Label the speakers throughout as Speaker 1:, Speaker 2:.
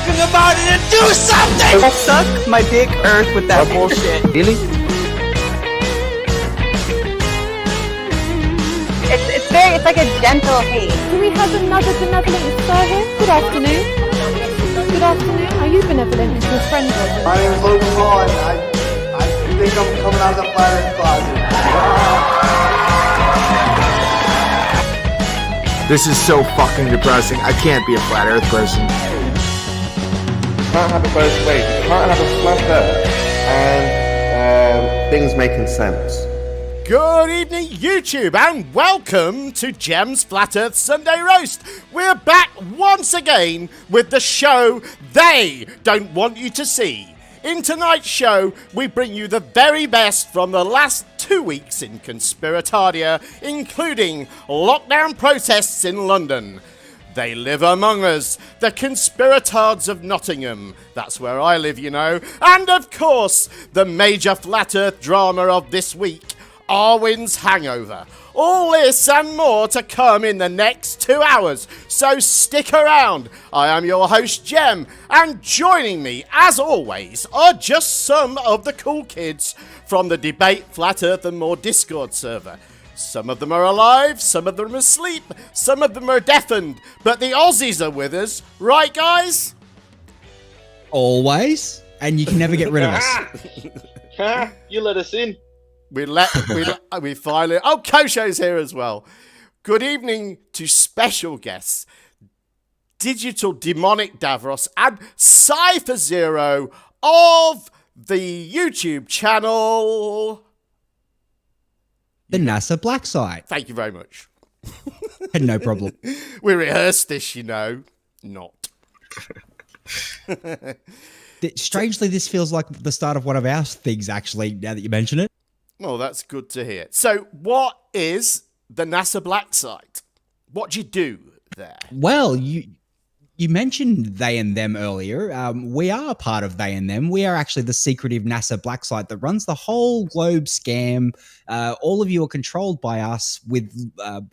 Speaker 1: talking about it and do something!
Speaker 2: Suck my dick, Earth, with that bullshit.
Speaker 3: Really?
Speaker 4: It's like a gentle hate.
Speaker 5: Do we have another benevolent star here? Good afternoon. Good afternoon. Are you benevolent? Is your friend?
Speaker 6: My name is Logan Paul, and I think I'm coming out of the flat earth closet.
Speaker 3: This is so fucking depressing. I can't be a flat earth person.
Speaker 7: You can't have it both ways. You can't have a flat earth and things making sense.
Speaker 8: Good evening, YouTube, and welcome to Gem's Flat Earth Sunday Roast. We're back once again with the show they don't want you to see. In tonight's show, we bring you the very best from the last 2 weeks in Conspiritardia, including lockdown protests in London. They live among us, the Conspiratards of Nottingham. That's where I live, you know. And of course, the major Flat Earth drama of this week, Arwijn's Hangover. All this and more to come in the next 2 hours, so stick around. I am your host, Gem, and joining me, as always, are just some of the cool kids from the Debate Flat Earth and More Discord server. Some of them are alive, some of them are asleep, some of them are deafened, but the Aussies are with us, right guys?
Speaker 9: Always, and you can never get rid of us.
Speaker 10: You let us in.
Speaker 8: We finally... Oh, Kosho's here as well. Good evening to special guests, Digital Demonic Davros and Cypher Zero of the YouTube channel...
Speaker 9: The NASA Black Site.
Speaker 8: Thank you very much.
Speaker 9: No problem.
Speaker 8: We rehearsed this, you know. Not.
Speaker 9: Strangely, this feels like the start of one of our things, actually, now that you mention it.
Speaker 8: Oh, that's good to hear. So, what is the NASA Black Site? What do you do there?
Speaker 9: Well, you mentioned they and them earlier. We are part of they and them. We are actually the secretive NASA Black Site that runs the whole globe scam. All of you are controlled by us with a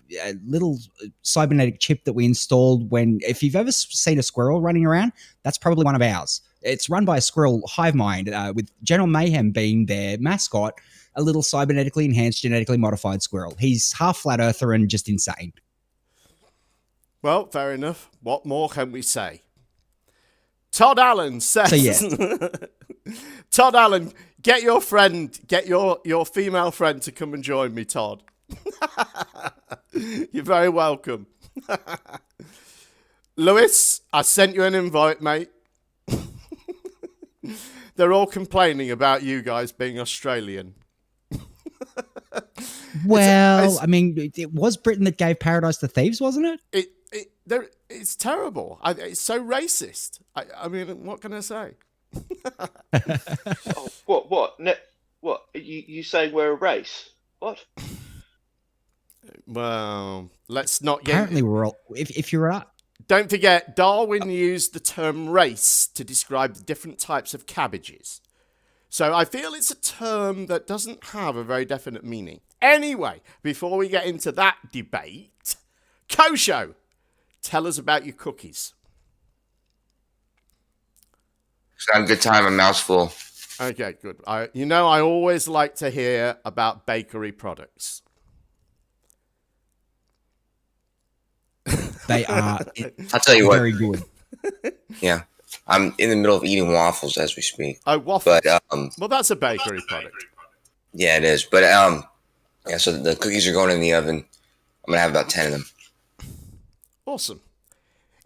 Speaker 9: little cybernetic chip that we installed if you've ever seen a squirrel running around, that's probably one of ours. It's run by a squirrel hive mind with General Mayhem being their mascot, a little cybernetically enhanced, genetically modified squirrel. He's half flat earther and just insane.
Speaker 8: Well, fair enough. What more can we say? Todd Allen says...
Speaker 9: So, yeah.
Speaker 8: Todd Allen, get your female friend to come and join me, Todd. You're very welcome. Lewis, I sent you an invite, mate. They're all complaining about you guys being Australian.
Speaker 9: Well, I mean, it was Britain that gave paradise to thieves, wasn't it?
Speaker 8: It's terrible. It's so racist. I mean, what can I say?
Speaker 10: What? What? You saying we're a race? What?
Speaker 8: Well, let's not get...
Speaker 9: Apparently, we're all... If you're up...
Speaker 8: Don't forget, Darwin used the term race to describe the different types of cabbages. So I feel it's a term that doesn't have a very definite meaning. Anyway, before we get into that debate, Kosho, tell us about your cookies.
Speaker 11: Just had a good time, a mouthful.
Speaker 8: Okay, good. I always like to hear about bakery products.
Speaker 9: They are
Speaker 11: I'll tell you what.
Speaker 9: Very good.
Speaker 11: Yeah. I'm in the middle of eating waffles as we speak.
Speaker 8: Oh, waffles.
Speaker 11: But,
Speaker 8: well, that's a bakery product.
Speaker 11: Yeah, it is. But, yeah, so the cookies are going in the oven. I'm going to have about 10 of them.
Speaker 8: Awesome.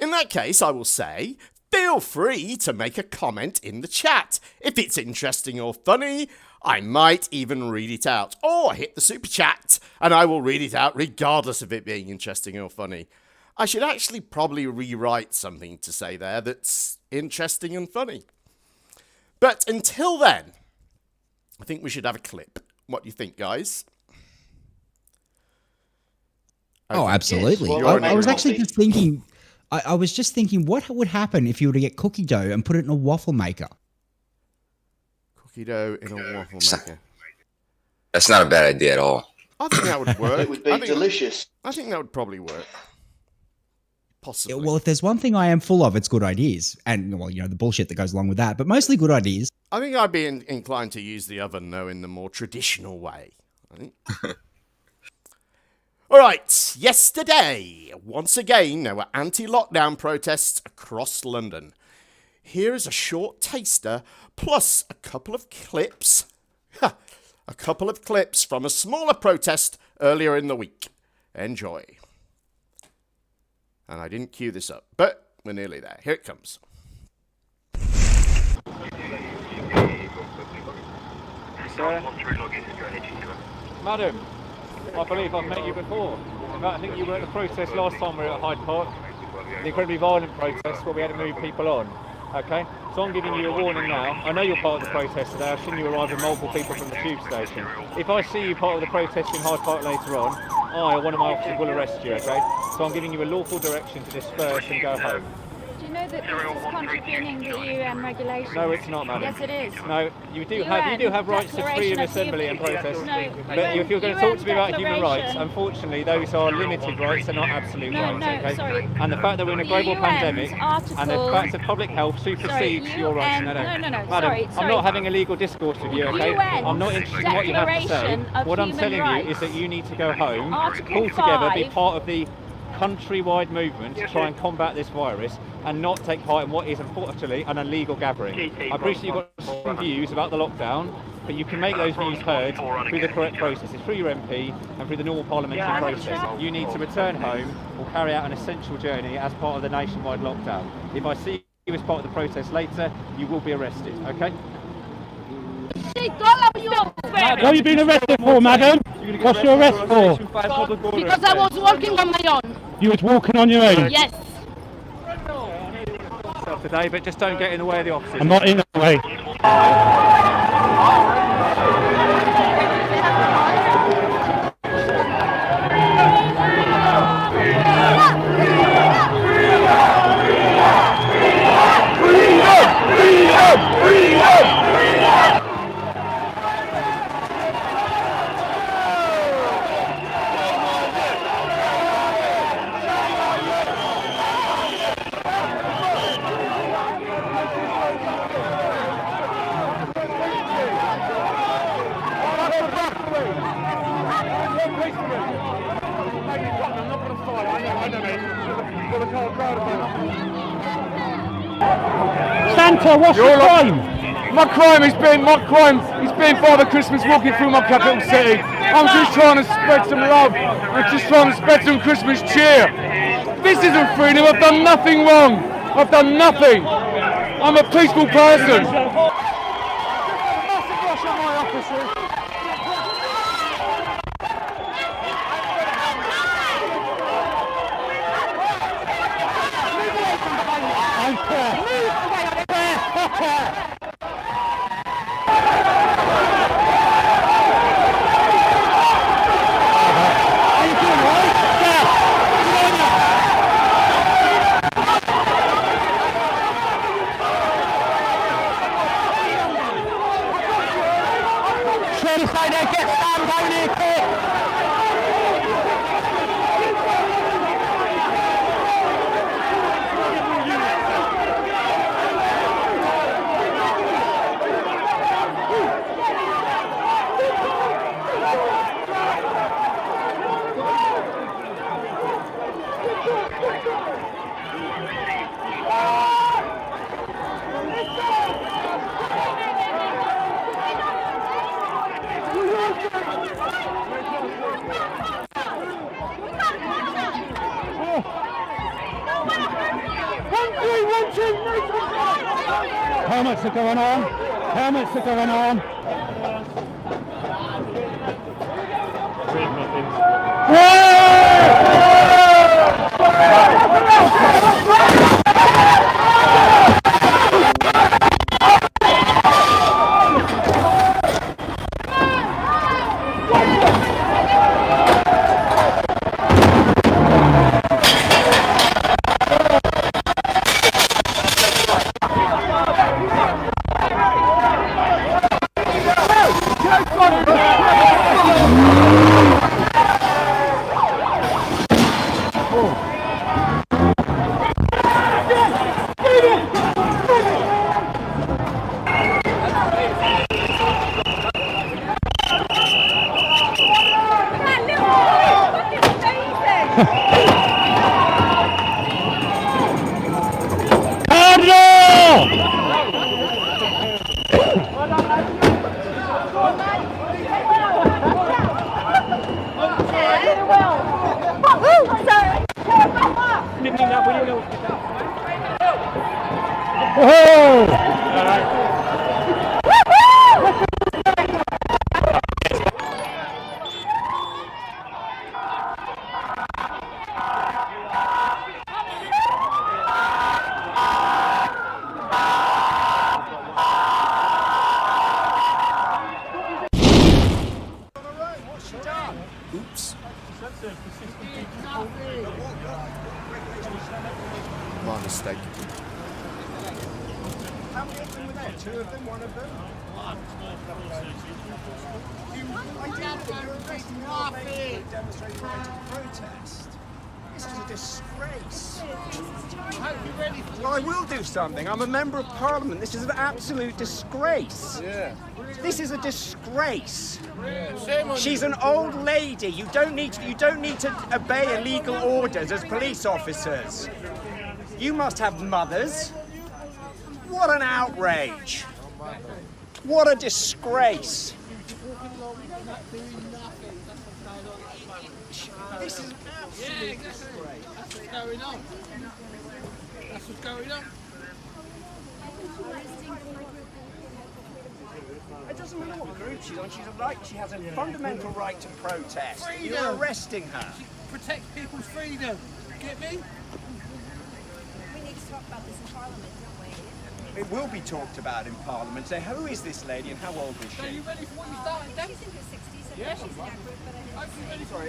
Speaker 8: In that case, I will say, feel free to make a comment in the chat. If it's interesting or funny, I might even read it out. Or hit the super chat, and I will read it out regardless of it being interesting or funny. I should actually probably rewrite something to say there that's interesting and funny. But until then, I think we should have a clip. What do you think, guys?
Speaker 9: Oh, absolutely.
Speaker 10: Yes.
Speaker 9: I was actually just thinking... I was just thinking, what would happen if you were to get cookie dough and put it in a waffle maker?
Speaker 8: Cookie dough in a waffle maker.
Speaker 11: That's not a bad idea at all.
Speaker 8: I think that would work.
Speaker 10: It would be delicious.
Speaker 8: I think that would probably work. Possibly.
Speaker 9: Well, if there's one thing I am full of, it's good ideas. And, well, the bullshit that goes along with that, but mostly good ideas.
Speaker 8: I think I'd be inclined to use the oven, though, in the more traditional way. I think. All right, yesterday, once again, there were anti-lockdown protests across London. Here is a short taster, plus a couple of clips. A couple of clips from a smaller protest earlier in the week. Enjoy. And I didn't cue this up, but we're nearly there. Here it comes.
Speaker 12: Sir? Madam, I believe I've met you before. In fact, I think you were at the protest last time we were at Hyde Park. The incredibly violent protest where we had to move people on. Okay? So I'm giving you a warning now. I know you're part of the protest today. I've seen you arrive with multiple people from the tube station. If I see you part of the protest in Hyde Park later on, I or one of my officers will arrest you, okay? So I'm giving you a lawful direction to disperse and go home.
Speaker 5: Do you know that this is contravening the UN regulations?
Speaker 12: No, it's not, madam.
Speaker 5: Yes, it is.
Speaker 12: No, you do have rights to freedom of assembly and protest.
Speaker 5: No,
Speaker 12: but if you're going to talk to me about human rights, unfortunately, those are limited rights, they're not absolute rights, okay?
Speaker 5: Sorry.
Speaker 12: And the fact that we're in a global pandemic, and the fact that public health supersedes your rights. No,
Speaker 5: madam,
Speaker 12: I'm not having a legal discourse with you, okay? I'm not interested in what you have to say. What I'm telling you is that you need to go home, pull together, be part of the countrywide movement to try and combat this virus and not take part in what is unfortunately an illegal gathering. I appreciate you've got some views about the lockdown, but you can make those views heard through the correct processes, through your MP and through the normal parliamentary process. You need to return home or carry out an essential journey as part of the nationwide lockdown. If I see you as part of the protest later, you will be arrested, okay?
Speaker 13: What have you been arrested for, madam? What's your arrest for?
Speaker 14: Because I was walking on my own.
Speaker 13: You was walking on your own?
Speaker 14: Yes.
Speaker 12: Today, but just don't get in the way of the officers.
Speaker 13: I'm not in the way. Santa, what's your crime?
Speaker 15: My crime is being Father Christmas walking through my capital city. I'm just trying to spread some love. I'm just trying to spread some Christmas cheer. This isn't freedom. I've done nothing wrong. I've done nothing. I'm a peaceful person.
Speaker 13: Helmets are going on. Helmets are going on.
Speaker 8: Oops. My mistake.
Speaker 1: How many of them were there? 2 of them? 1 of them? You're demonstrating right to protest. This is a disgrace.
Speaker 16: Well, I will do something. I'm a member of Parliament. This is an absolute disgrace.
Speaker 1: Yeah.
Speaker 16: This is a disgrace. She's an old lady. You don't need to obey illegal orders as police officers. You must have mothers. What an outrage. What a disgrace. This is absolute disgrace.
Speaker 1: That's what's going on. That's what's going on.
Speaker 16: It doesn't matter what group she's on. She has a fundamental right to protest.
Speaker 1: Freedom.
Speaker 16: You're arresting her.
Speaker 1: She protects people's freedom. Get me?
Speaker 17: We need to talk about this in Parliament, don't we?
Speaker 16: It will be talked about in Parliament. Say, who is this lady and how old is
Speaker 1: Are
Speaker 16: she?
Speaker 1: you ready for what you started then?
Speaker 17: She's in her 60s.
Speaker 1: Yeah.
Speaker 17: She's in our group, but I didn't
Speaker 1: Sorry,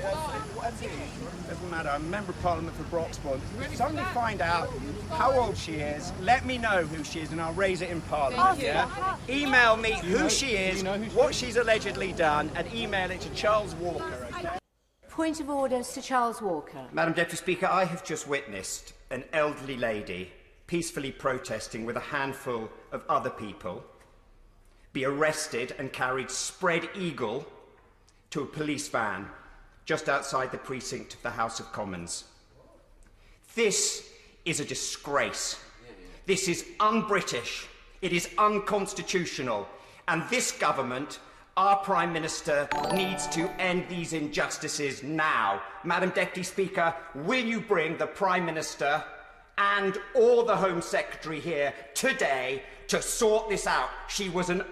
Speaker 16: Doesn't matter. I'm a member of Parliament for Broxbourne. If somebody find out how old she is, let me know who she is and I'll raise it in Parliament. Yeah? Email me who she is, what she's allegedly done, and email it to Charles Walker. Okay?
Speaker 17: Point of order, Sir Charles Walker.
Speaker 16: Madam Deputy Speaker, I have just witnessed an elderly lady peacefully protesting with a handful of other people be arrested and carried spread eagle to a police van just outside the precinct of the House of Commons. This is a disgrace. This is un-British. It is unconstitutional. And this government, our Prime Minister, needs to end these injustices now. Madam Deputy Speaker, will you bring the Prime Minister and or the Home Secretary here today to sort this out? She was an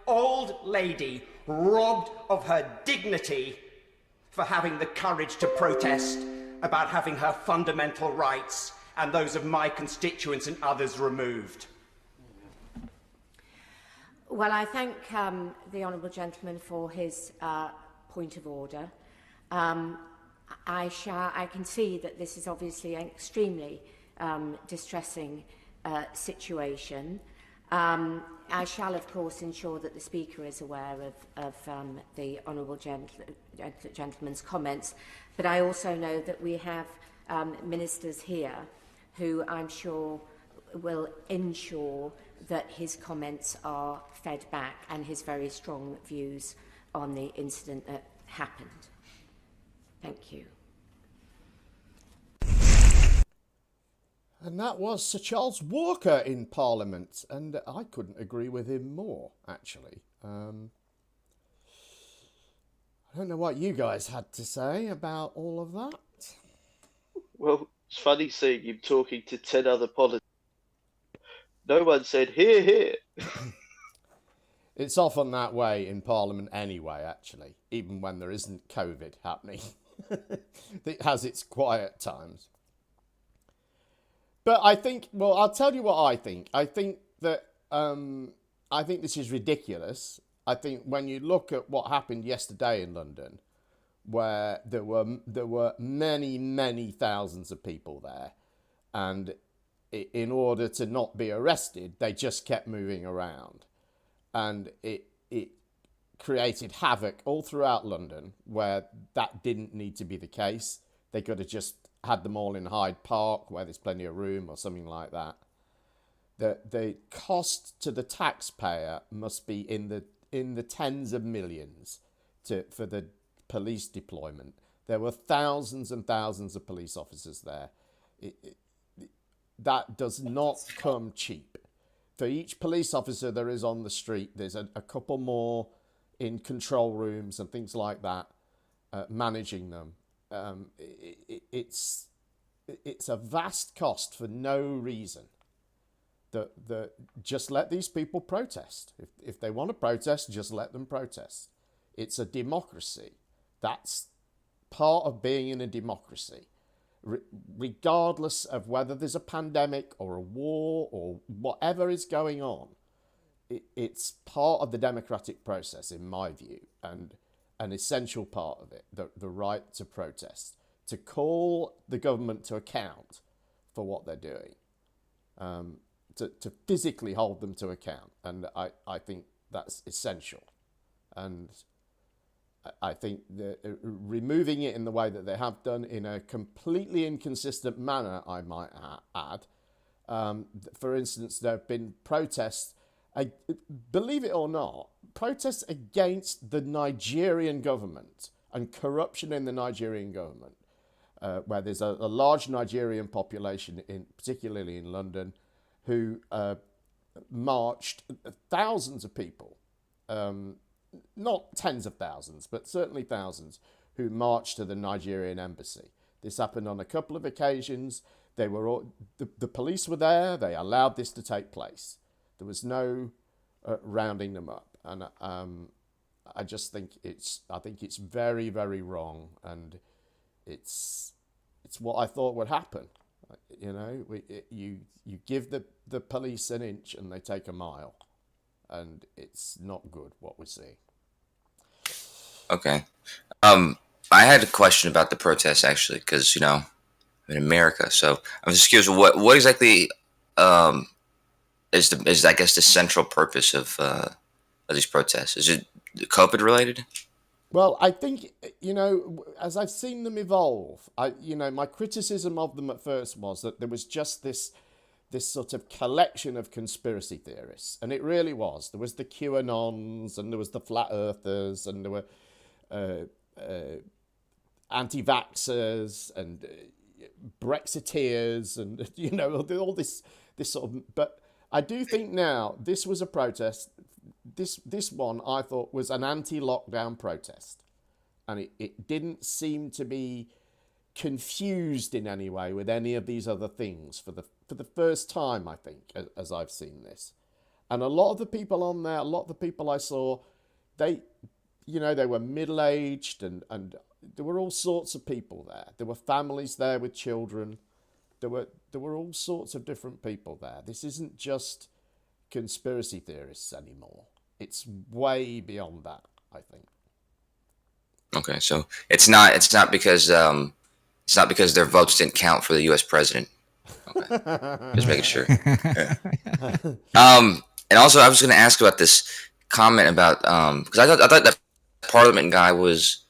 Speaker 16: old lady robbed of her dignity for having the courage to protest about having her fundamental rights and those of my constituents and others removed.
Speaker 17: Well, I thank the Honourable Gentleman for his point of order. I can see that this is obviously an extremely distressing situation. I shall, of course, ensure that the Speaker is aware of the Honourable Gentleman's comments, but I also know that we have ministers here who I'm sure will ensure that his comments are fed back and his very strong views on the incident that happened. Thank you.
Speaker 8: And that was Sir Charles Walker in Parliament, and I couldn't agree with him more, actually. I don't know what you guys had to say about all of that.
Speaker 10: Well, it's funny seeing him talking to 10 other politicians. No one said, hear, hear.
Speaker 8: It's often that way in Parliament anyway, actually, even when there isn't COVID happening. It has its quiet times. But I think, well, I'll tell you what I think. I think that, I think this is ridiculous. I think when you look at what happened yesterday in London, where there were many thousands of people there, and in order to not be arrested, they just kept moving around, and it created havoc all throughout London, where that didn't need to be the case. They could have just had them all in Hyde Park, where there's plenty of room, or something like that. The cost to the taxpayer must be in the tens of millions for the police deployment. There were thousands and thousands of police officers there. That does not come cheap. for each police officer there is on the street, there's a couple more in control rooms and things like that, managing them. It's a vast cost for no reason. Just let these people protest. If they want to protest, just let them protest. It's a democracy. That's part of being in a democracy. Regardless of whether there's a pandemic or a war or whatever is going on, it's part of the democratic process, in my view, and an essential part of it, the right to protest, to call the government to account for what they're doing, to physically hold them to account. And I think that's essential. And I think that removing it in the way that they have done, in a completely inconsistent manner, I might add. For instance, there have been protests, believe it or not, protests against the Nigerian government and corruption in the Nigerian government, where there's a large Nigerian population, particularly in London, who marched, thousands of people, not tens of thousands, but certainly thousands, who marched to the Nigerian embassy. This happened on a couple of occasions. They were all, the police were there. They allowed this to take place. There was no rounding them up, and I just think it's very, very wrong, and it's what I thought would happen. You know, you give the police an inch and they take a mile, and it's not good what we're seeing.
Speaker 11: Okay. I had a question about the protests, actually, because, you know, I'm in America. So I'm just curious, what exactly is I guess the central purpose of these protests? Is it COVID related?
Speaker 8: Well, I think, you know, as I've seen them evolve, my criticism of them at first was that there was just this sort of collection of conspiracy theorists, and it really was. There was the QAnons, and there was the flat earthers, and there were anti-vaxxers and Brexiteers, and, you know, all this sort of. But I do think now this was a protest. This one I thought was an anti-lockdown protest, and it didn't seem to be confused in any way with any of these other things for the first time, I think, as I've seen this. And a lot of the people on there, a lot of the people I saw, they were middle-aged, and there were all sorts of people there. There were families there with children. There were all sorts of different people there. This isn't just conspiracy theorists anymore. It's way beyond that, I think.
Speaker 11: Okay, so it's not because their votes didn't count for the U.S. president. Okay, just making sure. And also, I was going to ask about this comment about because I thought that Parliament guy was.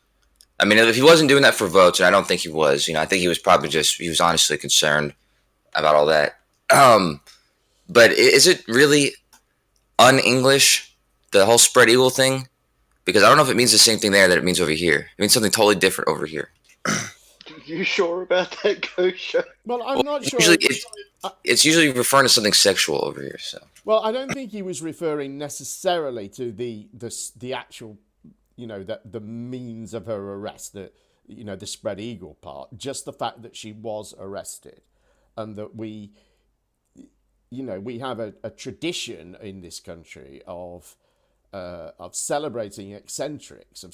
Speaker 11: I mean, if he wasn't doing that for votes, and I don't think he was, I think he was probably he was honestly concerned about all that. But is it really un-English, the whole spread eagle thing? Because I don't know if it means the same thing there that it means over here. It means something totally different over here.
Speaker 10: You sure about that, Ghost?
Speaker 8: Well, I'm not sure.
Speaker 11: Usually it's usually referring to something sexual over here. So.
Speaker 8: Well, I don't think he was referring necessarily to the actual, the means of her arrest, the spread eagle part. Just the fact that she was arrested, and that we have a tradition in this country of celebrating eccentrics, of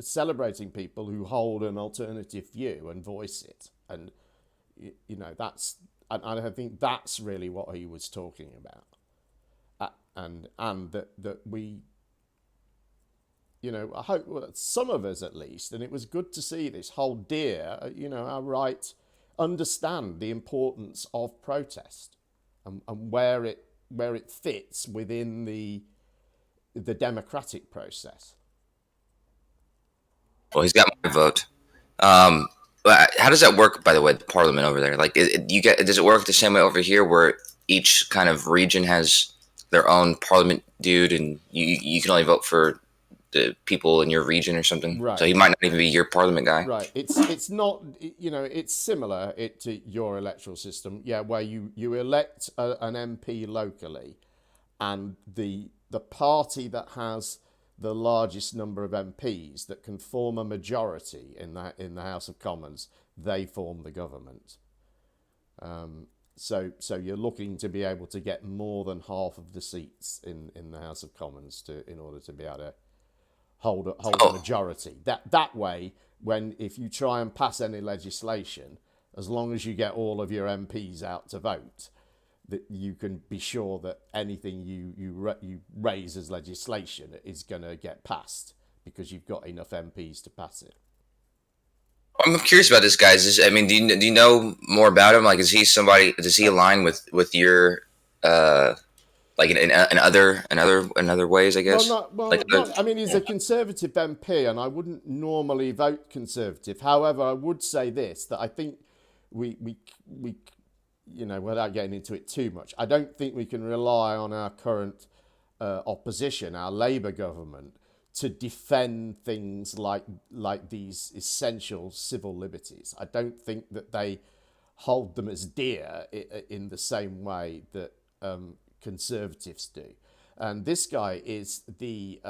Speaker 8: celebrating people who hold an alternative view and voice it, and that's, and I think that's really what he was talking about, and that we, I hope some of us at least, and it was good to see this hold dear, our right, understand the importance of protest, and where it fits within the democratic process.
Speaker 11: Well, he's got my vote. How does that work, by the way, the Parliament over there? Like, does it work the same way over here, where each kind of region has their own Parliament dude, and you can only vote for the people in your region or something.
Speaker 8: Right.
Speaker 11: So he might not even be your parliament guy.
Speaker 8: Right. It's not, it's similar to your electoral system, where you elect an MP locally, and the party that has the largest number of MPs that can form a majority in the House of Commons, they form the government. So you're looking to be able to get more than half of the seats in the House of Commons in order to be able to hold a majority. That way, if you try and pass any legislation, as long as you get all of your MPs out to vote, that you can be sure that anything you raise as legislation is going to get passed because you've got enough MPs to pass it.
Speaker 11: I'm curious about this guy. Do you know more about him? Like, is he somebody? Does he align with your like in other ways? I guess.
Speaker 8: I mean, he's a Conservative MP, and I wouldn't normally vote Conservative. However, I would say this: that I think we without getting into it too much, I don't think we can rely on our current opposition, our Labour government, to defend things like these essential civil liberties. I don't think that they hold them as dear in the same way that Conservatives do. And this guy is the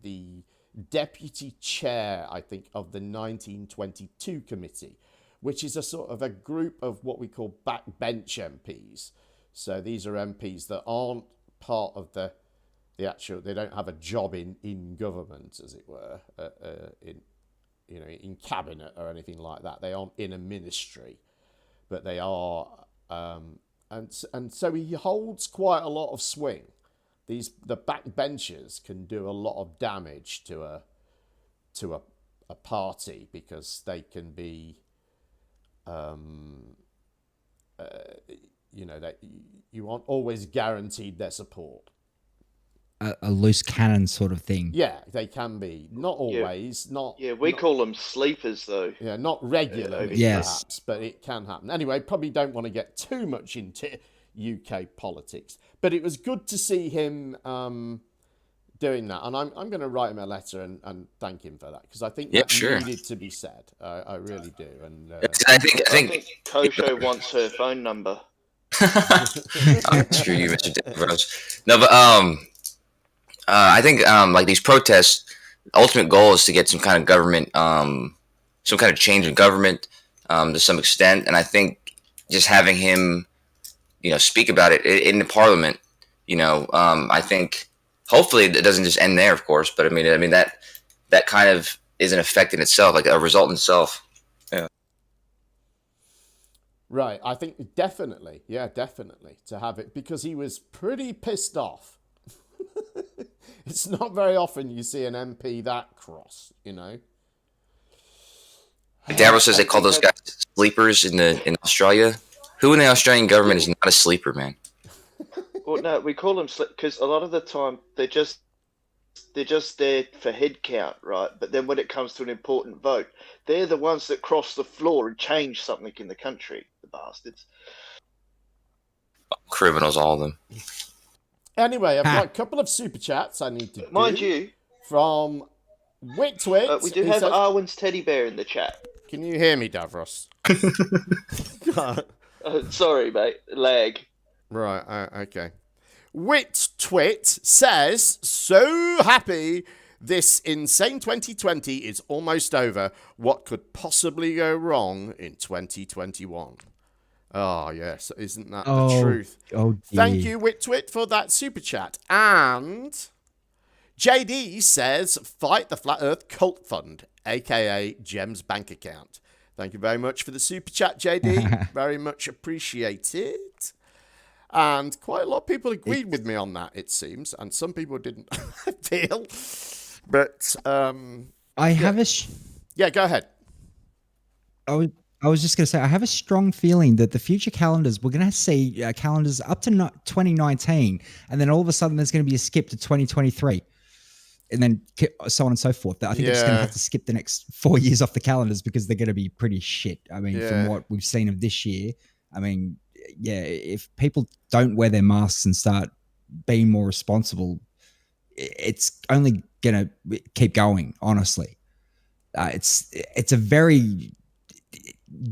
Speaker 8: the deputy chair, I think, of the 1922 committee, which is a sort of a group of what we call backbench MPs. So these are MPs that aren't part of the actual, they don't have a job in government, as it were, in cabinet or anything like that. They aren't in a ministry, but they are, and so he holds quite a lot of swing. The backbenchers can do a lot of damage to a party because they can be, that you aren't always guaranteed their support.
Speaker 9: A loose cannon sort of thing.
Speaker 8: Yeah, they can be. Not always.
Speaker 10: We call them sleepers, though.
Speaker 8: Yeah, not regularly, perhaps, but it can happen. Anyway, probably don't want to get too much into UK politics, but it was good to see him doing that, and I'm going to write him a letter and thank him for that, because I think that needed to be said. I really do. And
Speaker 11: I think
Speaker 10: Kosho wants her phone number.
Speaker 11: Screw you, Mr. Davros. No, but I think like these protests, ultimate goal is to get some kind of government, some kind of change in government to some extent, and I think just having him, speak about it in the parliament, I think hopefully it doesn't just end there, of course, but I mean that kind of is an effect in itself, like a result in itself. Yeah.
Speaker 8: Right. I think definitely to have it, because he was pretty pissed off. It's not very often you see an MP that cross,
Speaker 11: Davros says they call those guys sleepers in Australia. Who in the Australian government is not a sleeper, man?
Speaker 10: Well, no, we call them because a lot of the time they're just there for head count, right? But then when it comes to an important vote, they're the ones that cross the floor and change something in the country. The bastards.
Speaker 11: Criminals, all of them.
Speaker 8: Anyway, I've got a couple of super chats I need to do.
Speaker 10: Mind you,
Speaker 8: from Witwit.
Speaker 10: We do have Arwyn's teddy bear in the chat.
Speaker 8: Can you hear me, Davros?
Speaker 10: Sorry, mate. Lag.
Speaker 8: Right, okay. Witwit says, so happy this insane 2020 is almost over. What could possibly go wrong in 2021? Oh, yes. Isn't that the truth?
Speaker 9: Oh, dear.
Speaker 8: Thank you, Witwit, for that super chat. And JD says, fight the Flat Earth Cult Fund, a.k.a. Jem's bank account. Thank you very much for the super chat, JD. Very much appreciated. And quite a lot of people agreed with me on that, it seems. And some people didn't feel. But,
Speaker 9: I have a...
Speaker 8: Yeah, go ahead.
Speaker 9: I was just going to say, I have a strong feeling that the future calendars, we're going to see calendars up to 2019, and then all of a sudden there's going to be a skip to 2023, and then so on and so forth. I think they're just going to have to skip the next 4 years off the calendars because they're going to be pretty shit. I mean, from what we've seen of this year, if people don't wear their masks and start being more responsible, it's only going to keep going, honestly. It's a very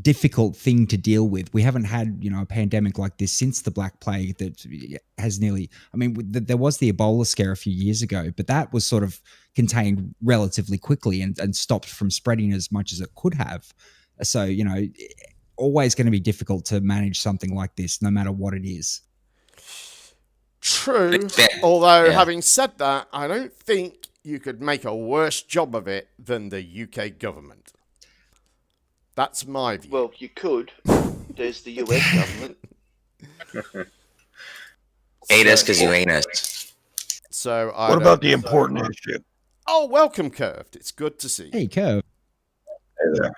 Speaker 9: difficult thing to deal with. We haven't had, a pandemic like this since the Black Plague that has nearly, there was the Ebola scare a few years ago, but that was sort of contained relatively quickly and stopped from spreading as much as it could have. So, always going to be difficult to manage something like this, no matter what it is.
Speaker 8: True. Although, having said that, I don't think you could make a worse job of it than the UK government. That's my view.
Speaker 10: Well, you could. There's the US government.
Speaker 11: Hate us because you ain't us.
Speaker 8: So
Speaker 18: what about the important issue?
Speaker 8: Oh, welcome, Curved. It's good to see you.
Speaker 9: Hey, Curved.
Speaker 18: Hey there.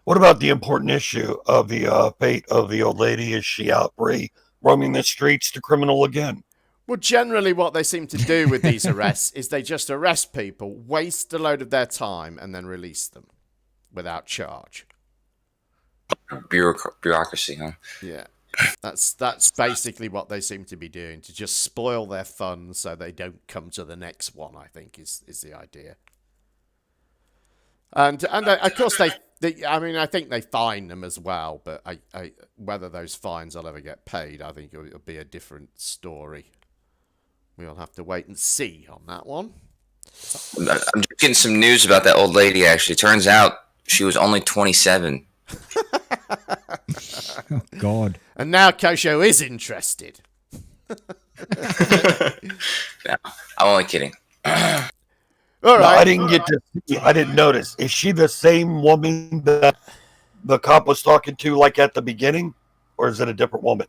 Speaker 18: What about the important issue of the fate of the old lady? Is she out roaming the streets to criminal again?
Speaker 8: Well, generally what they seem to do with these arrests is they just arrest people, waste a load of their time, and then release them without charge.
Speaker 11: Bureaucracy, huh?
Speaker 8: Yeah. That's basically what they seem to be doing, to just spoil their fun so they don't come to the next one, I think, is the idea. And of course, I think they fine them as well, but whether those fines will ever get paid, I think it'll be a different story. We'll have to wait and see on that one.
Speaker 11: I'm just getting some news about that old lady, actually. Turns out she was only 27.
Speaker 9: Oh, God.
Speaker 8: And now Kosho is interested.
Speaker 11: No, I'm only kidding.
Speaker 8: All right.
Speaker 18: I didn't get to see. I didn't notice. Is she the same woman that the cop was talking to, like at the beginning, or is it a different woman?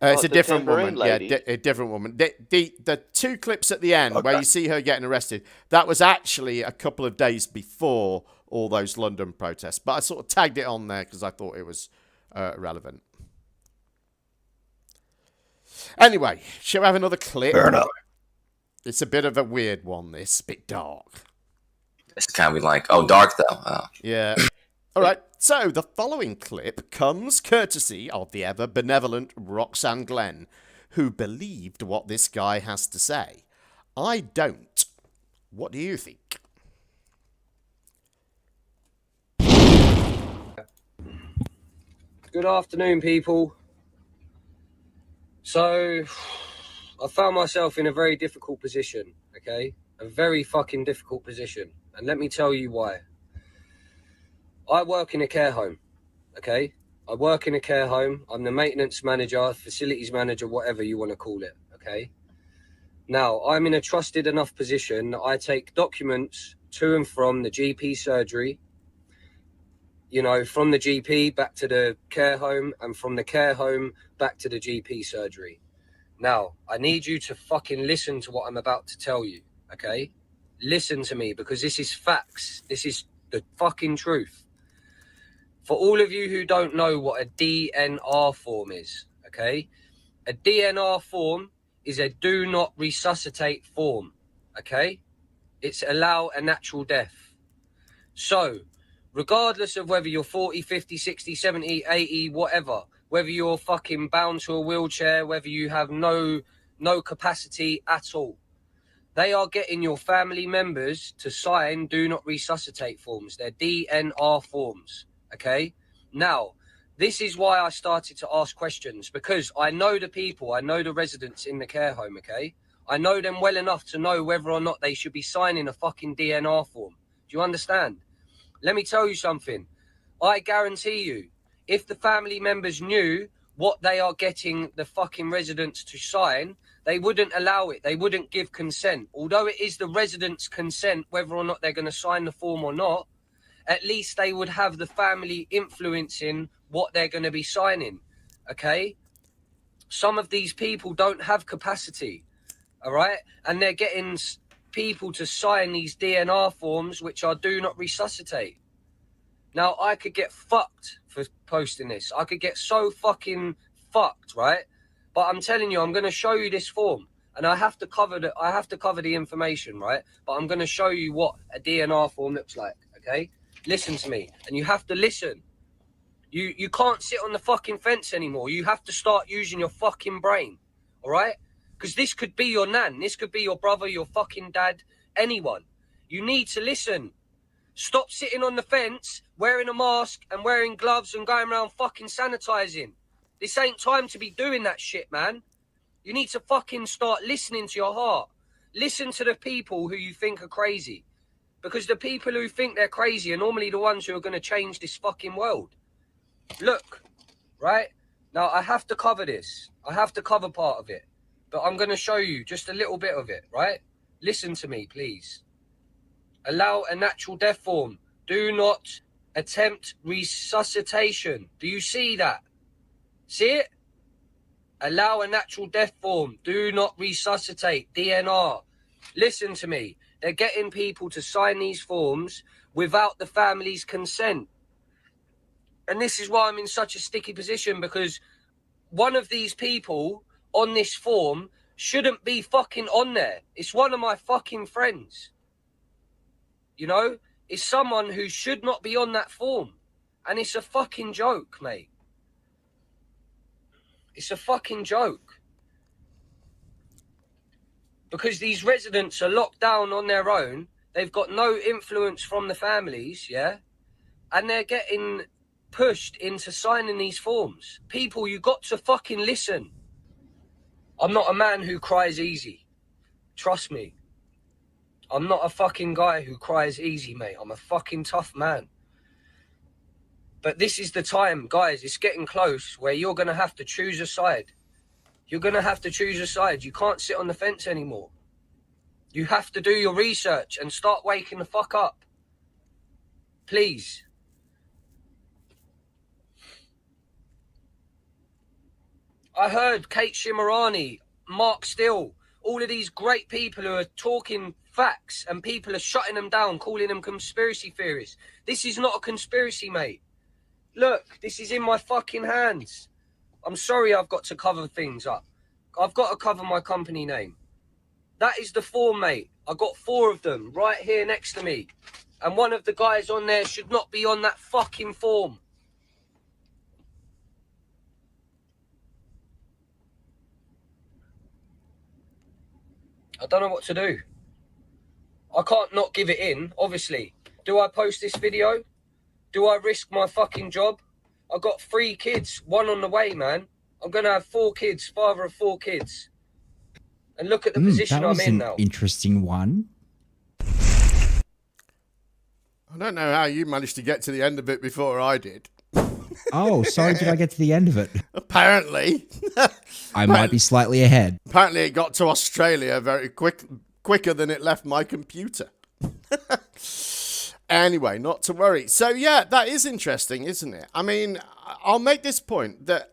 Speaker 8: It's a different woman. Lady. Yeah, a different woman. The two clips at the end where you see her getting arrested, that was actually a couple of days before all those London protests. But I sort of tagged it on there because I thought it was relevant. Anyway, shall we have another clip?
Speaker 18: Fair enough.
Speaker 8: It's a bit of a weird one, this. A bit dark.
Speaker 11: It's kind of like, dark though. Oh.
Speaker 8: Yeah. All right. So the following clip comes courtesy of the ever benevolent Roxanne Glenn, who believed what this guy has to say. I don't. What do you think?
Speaker 19: Good afternoon, people. So, I found myself in a very difficult position, okay? A very fucking difficult position. And let me tell you why. I work in a care home, okay? I work in a care home. I'm the maintenance manager, facilities manager, whatever you want to call it, okay? Now, I'm in a trusted enough position that I take documents to and from the GP surgery, from the GP back to the care home, and from the care home back to the GP surgery. Now, I need you to fucking listen to what I'm about to tell you, okay? Listen to me, because this is facts. This is the fucking truth. For all of you who don't know what a DNR form is, okay? A DNR form is a do not resuscitate form, okay? It's allow a natural death. So, regardless of whether you're 40, 50, 60, 70, 80, whatever, whether you're fucking bound to a wheelchair, whether you have no capacity at all, they are getting your family members to sign do not resuscitate forms. They're DNR forms, okay? Now, this is why I started to ask questions, because I know the people, I know the residents in the care home, okay? I know them well enough to know whether or not they should be signing a fucking DNR form. Do you understand? Let me tell you something. I guarantee you, if the family members knew what they are getting the fucking residents to sign, they wouldn't allow it. They wouldn't give consent. Although it is the residents' consent, whether or not they're going to sign the form or not, at least they would have the family influencing what they're going to be signing, okay? Some of these people don't have capacity, all right? And they're getting people to sign these DNR forms, which are do not resuscitate. Now, I could get fucked for posting this. I could get so fucking fucked, right? But I'm telling you, I'm going to show you this form, and I have to cover the information, right? But I'm going to show you what a DNR form looks like, okay? Listen to me, and you have to listen. You can't sit on the fucking fence anymore. You have to start using your fucking brain, all right? Because this could be your nan, this could be your brother, your fucking dad, anyone. You need to listen. Stop sitting on the fence, wearing a mask and wearing gloves and going around fucking sanitizing. This ain't time to be doing that shit, man. You need to fucking start listening to your heart. Listen to the people who you think are crazy. Because the people who think they're crazy are normally the ones who are going to change this fucking world. Look, right? Now, I have to cover this. I have to cover part of it. But I'm going to show you just a little bit of it, right? Listen to me, please. Allow a natural death form. Do not attempt resuscitation. Do you see that? See it? Allow a natural death form. Do not resuscitate. DNR. Listen to me. They're getting people to sign these forms without the family's consent. And this is why I'm in such a sticky position, because one of these people on this form shouldn't be fucking on there. It's one of my fucking friends. You know? It's someone who should not be on that form. And it's a fucking joke, mate. It's a fucking joke. Because these residents are locked down on their own. They've got no influence from the families, yeah? And they're getting pushed into signing these forms. People, you got to fucking listen. I'm not a man who cries easy. Trust me. I'm not a fucking guy who cries easy, mate. I'm a fucking tough man. But this is the time, guys, it's getting close where you're going to have to choose a side. You're going to have to choose a side. You can't sit on the fence anymore. You have to do your research and start waking the fuck up. Please. I heard Kate Shimarani, Mark Still, all of these great people who are talking facts and people are shutting them down, calling them conspiracy theorists. This is not a conspiracy, mate. Look, this is in my fucking hands. I'm sorry I've got to cover things up. I've got to cover my company name. That is the form, mate. I got 4 of them right here next to me. And one of the guys on there should not be on that fucking form. I don't know what to do. I can't not give it in, obviously. Do I post this video? Do I risk my fucking job? I got 3 kids, 1 on the way, man. I'm going to have 4 kids, father of 4 kids. And look at the position I'm in now.
Speaker 9: That was an interesting one.
Speaker 8: I don't know how you managed to get to the end of it before I did.
Speaker 9: Oh, sorry, did I get to the end of it?
Speaker 8: Apparently.
Speaker 9: I might be slightly ahead.
Speaker 8: Apparently it got to Australia very quicker than it left my computer. Anyway, not to worry. So, yeah, that is interesting, isn't it? I mean, I'll make this point that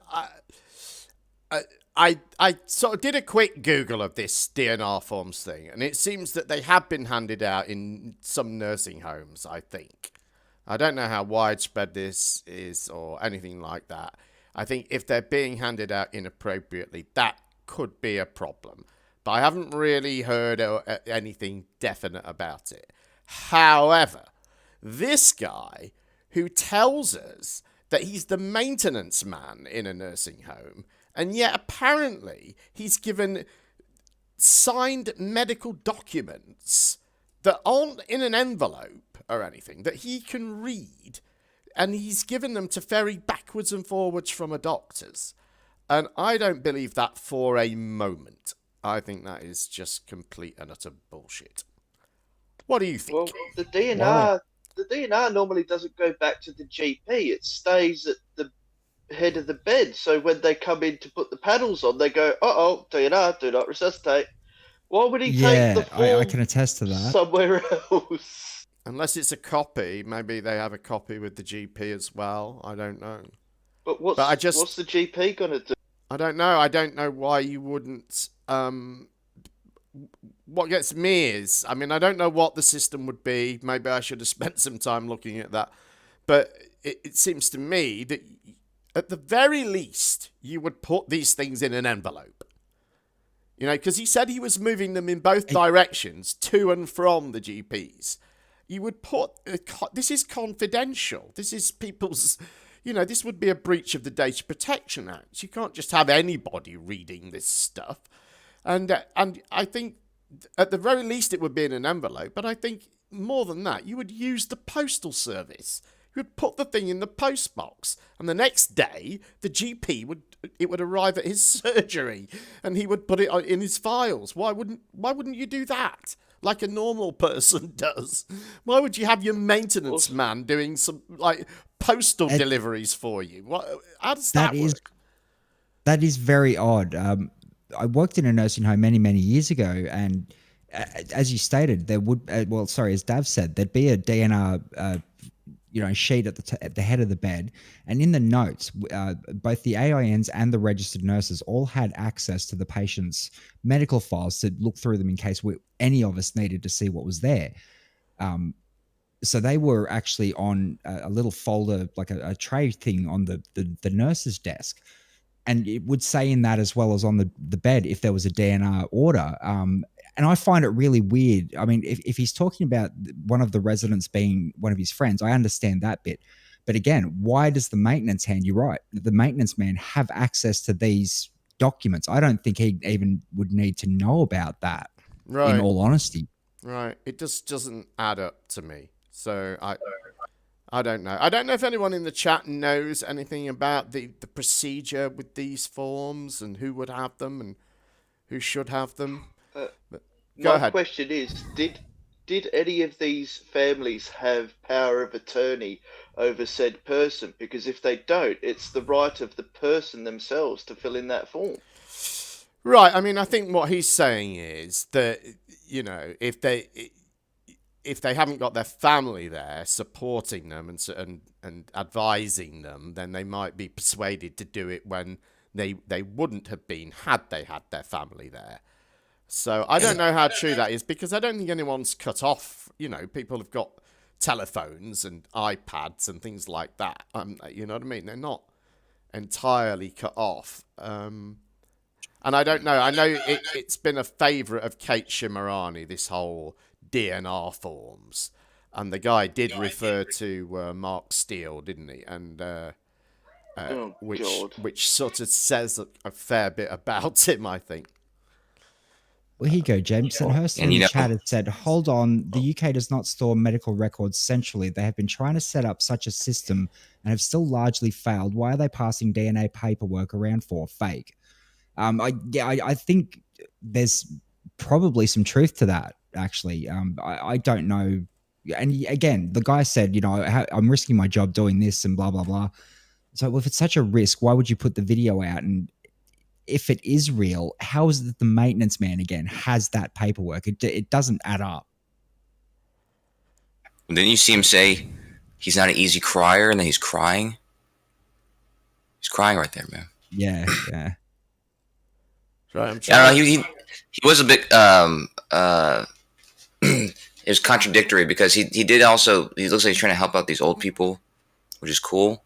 Speaker 8: I sort of did a quick Google of this DNR forms thing, and it seems that they have been handed out in some nursing homes, I think. I don't know how widespread this is or anything like that. I think if they're being handed out inappropriately, that could be a problem. But I haven't really heard anything definite about it. However, this guy who tells us that he's the maintenance man in a nursing home, and yet apparently he's given signed medical documents that aren't in an envelope or anything that he can read, and he's given them to ferry backwards and forwards from a doctor's. And I don't believe that for a moment. I think that is just complete and utter bullshit. What do you think?
Speaker 10: Well, the DNR normally doesn't go back to the GP. It stays at the head of the bed. So when they come in to put the panels on, they go, "Uh-oh, DNR, do not resuscitate." Why would he take the form
Speaker 9: I can attest to that.
Speaker 10: somewhere else?
Speaker 8: Unless it's a copy. Maybe they have a copy with the GP as well. I don't know.
Speaker 10: But what's the GP going to do?
Speaker 8: I don't know. I don't know why you wouldn't. What gets me is, I mean, I don't know what the system would be. Maybe I should have spent some time looking at that. But it seems to me that at the very least, you would put these things in an envelope. You know, because he said he was moving them in both directions, to and from the GPs. You would put, this is confidential. This is people's, you know, this would be a breach of the Data Protection Act. You can't just have anybody reading this stuff. And I think at the very least it would be in an envelope, but I think more than that, you would use the postal service. You would put the thing in the post box, and the next day the GP would arrive at his surgery, and he would put it in his files. Why wouldn't you do that like a normal person does? Why would you have your maintenance man doing some like postal deliveries for you? How does that work?
Speaker 9: That is very odd. I worked in a nursing home many, many years ago, and as you stated, there would as Dav said, there'd be a DNR sheet at the head of the bed, and in the notes, both the AINs and the registered nurses all had access to the patient's medical files to look through them in case any of us needed to see what was there. So they were actually on a little folder, like a tray thing on the nurse's desk. And it would say in that, as well as on the bed, if there was a DNR order. And I find it really weird. I mean, if he's talking about one of the residents being one of his friends, I understand that bit. But again, why does the maintenance hand, you're right, the maintenance man have access to these documents? I don't think he even would need to know about that,
Speaker 8: right,
Speaker 9: in all honesty.
Speaker 8: Right. It just doesn't add up to me. So I don't know. I don't know if anyone in the chat knows anything about the procedure with these forms and who would have them and who should have them. Go ahead.
Speaker 10: My question is, did any of these families have power of attorney over said person? Because if they don't, it's the right of the person themselves to fill in that form.
Speaker 8: Right. I mean, I think what he's saying is that, if they haven't got their family there supporting them and advising them, then they might be persuaded to do it when they wouldn't have been had they had their family there. So I don't know how true that is, because I don't think anyone's cut off. People have got telephones and iPads and things like that. You know what I mean? They're not entirely cut off. And I don't know. I know it's been a favourite of Kate Shimarani, this whole DNR forms. And the guy did refer to Mark Steele, didn't he? And which sort of says a fair bit about him, I think.
Speaker 9: Well, here you go, James. And Hurston in the chat had said, hold on, the UK does not store medical records centrally. They have been trying to set up such a system and have still largely failed. Why are they passing DNA paperwork around for? Fake. I think there's probably some truth to that, actually. I don't know. And again, the guy said, I'm risking my job doing this and blah, blah, blah. So if it's such a risk, why would you put the video out? And if it is real, how is it that the maintenance man, again, has that paperwork? It doesn't add up.
Speaker 11: Didn't you see him say he's not an easy crier, and then he's crying? He's crying right there, man.
Speaker 9: Yeah.
Speaker 8: Right,
Speaker 11: I don't know. He was a bit. It was contradictory because he did also. He looks like he's trying to help out these old people, which is cool.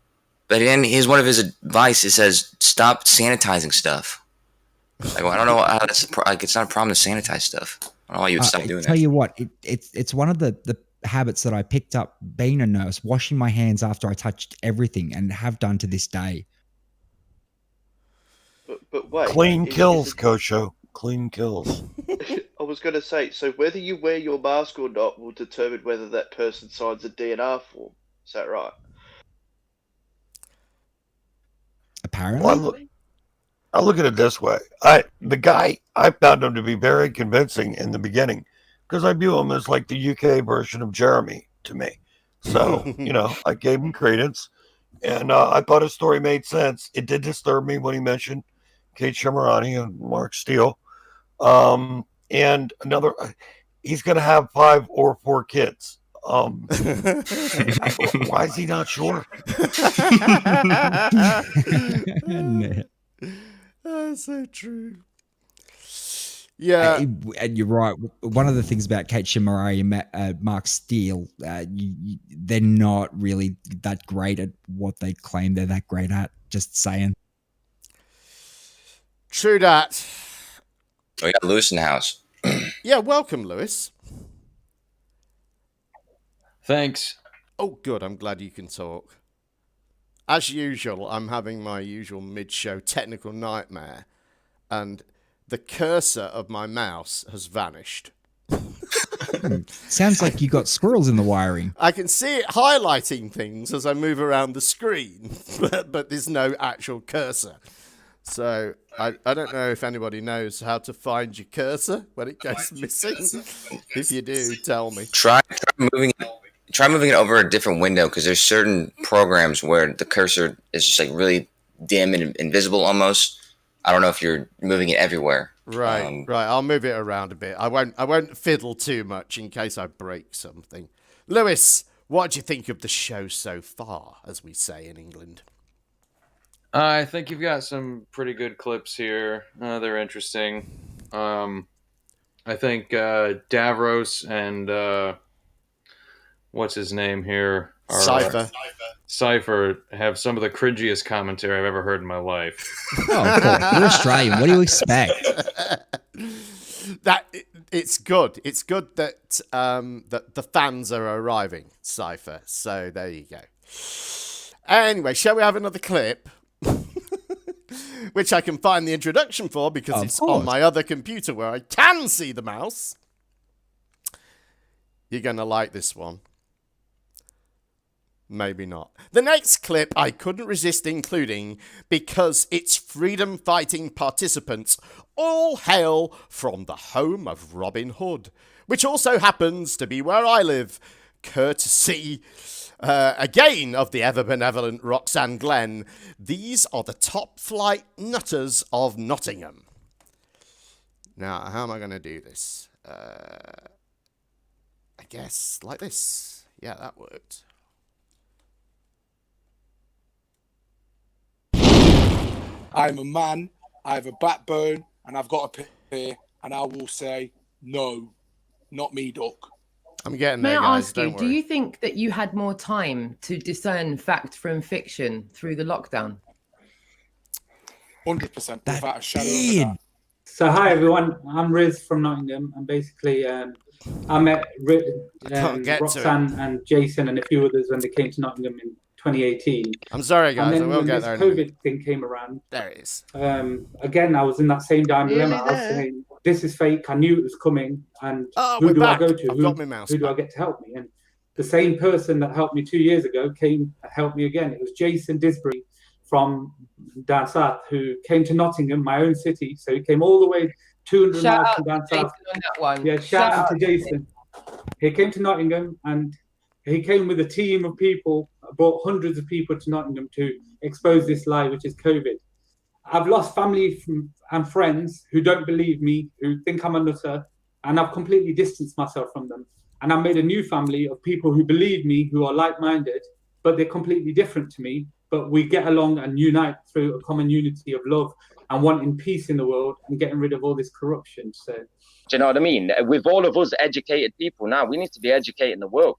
Speaker 11: But then one of his advice, it says, stop sanitizing stuff. Like, I don't know how that's it's not a problem to sanitize stuff. I don't know why you would stop doing that.
Speaker 9: Tell you what, it's one of the habits that I picked up being a nurse, washing my hands after I touched everything, and have done to this day.
Speaker 10: But wait.
Speaker 18: Clean kills, Kosho. Clean kills.
Speaker 10: I was going to say, so whether you wear your mask or not will determine whether that person signs a DNR form. Is that right?
Speaker 9: Apparently.
Speaker 18: Well, I look at it this way. The guy, I found him to be very convincing in the beginning because I view him as like the UK version of Jeremy to me. So, I gave him credence, and I thought his story made sense. It did disturb me when he mentioned Kate Shimarani and Mark Steele. And another, he's going to have 5 or 4 kids. Why is he not sure?
Speaker 8: That's so true. Yeah,
Speaker 9: and you're right. One of the things about Kate Shimarani and Mark Steele, they're not really that great at what they claim they're that great at. Just saying.
Speaker 8: True that.
Speaker 11: We got Lewis in the house.
Speaker 8: Yeah, welcome, Lewis.
Speaker 20: Thanks.
Speaker 8: Oh, good. I'm glad you can talk. As usual, I'm having my usual mid-show technical nightmare, and the cursor of my mouse has vanished.
Speaker 9: Sounds like you got squirrels in the wiring.
Speaker 8: I can see it highlighting things as I move around the screen, but there's no actual cursor. So I don't know if anybody knows how to find your cursor when it goes missing. If you do, tell me.
Speaker 11: Try moving it over a different window, because there's certain programs where the cursor is just like really dim and invisible almost. I don't know if you're moving it everywhere.
Speaker 8: Right. I'll move it around a bit. I won't fiddle too much in case I break something. Lewis, what do you think of the show so far, as we say in England?
Speaker 20: I think you've got some pretty good clips here. They're interesting. I think Davros and what's his name here? Cypher have some of the cringiest commentary I've ever heard in my life.
Speaker 9: Oh, cool. You're Australian. What do you expect?
Speaker 8: It's good. It's good that that the fans are arriving, Cypher. So there you go. Anyway, shall we have another clip? Which I can find the introduction for because it's on my other computer where I can see the mouse. You're going to like this one. Maybe not. The next clip I couldn't resist including because it's freedom-fighting participants all hail from the home of Robin Hood, which also happens to be where I live, courtesy, again, of the ever-benevolent Roxanne Glenn. These are the top-flight nutters of Nottingham. Now, how am I going to do this? I guess like this. Yeah, that worked.
Speaker 21: I'm a man, I have a backbone, and I've got a peer, and I will say, no, not me, Doc.
Speaker 8: I'm getting
Speaker 22: May
Speaker 8: there,
Speaker 22: I
Speaker 8: guys.
Speaker 22: ask you, do you think that you had more time to discern fact from fiction through the lockdown?
Speaker 21: 100%, without a shadow of a doubt.
Speaker 23: So hi everyone, I'm Riz from Nottingham, and basically I met Roxanne and Jason and a few others when they came to Nottingham in 2018.
Speaker 8: I'm sorry, guys. I will get there.
Speaker 23: And then when this COVID thing came around,
Speaker 8: there it is.
Speaker 23: Again, I was in that same dilemma. I was saying, this is fake. I knew it was coming. And who do I go to? Who do I get to help me? And the same person that helped me 2 years ago came and helped me again. It was Jason Disbury from down south who came to Nottingham, my own city. So he came all the way 200 miles from down south.
Speaker 22: On that one.
Speaker 23: Yeah, shout out to Jason. He came to Nottingham and he came with a team of people, brought hundreds of people to Nottingham to expose this lie, which is COVID. I've lost family and friends who don't believe me, who think I'm a nutter, and I've completely distanced myself from them. And I've made a new family of people who believe me, who are like-minded, but they're completely different to me. But we get along and unite through a common unity of love and wanting peace in the world and getting rid of all this corruption. So,
Speaker 24: do you know what I mean? With all of us educated people now, we need to be educating the world.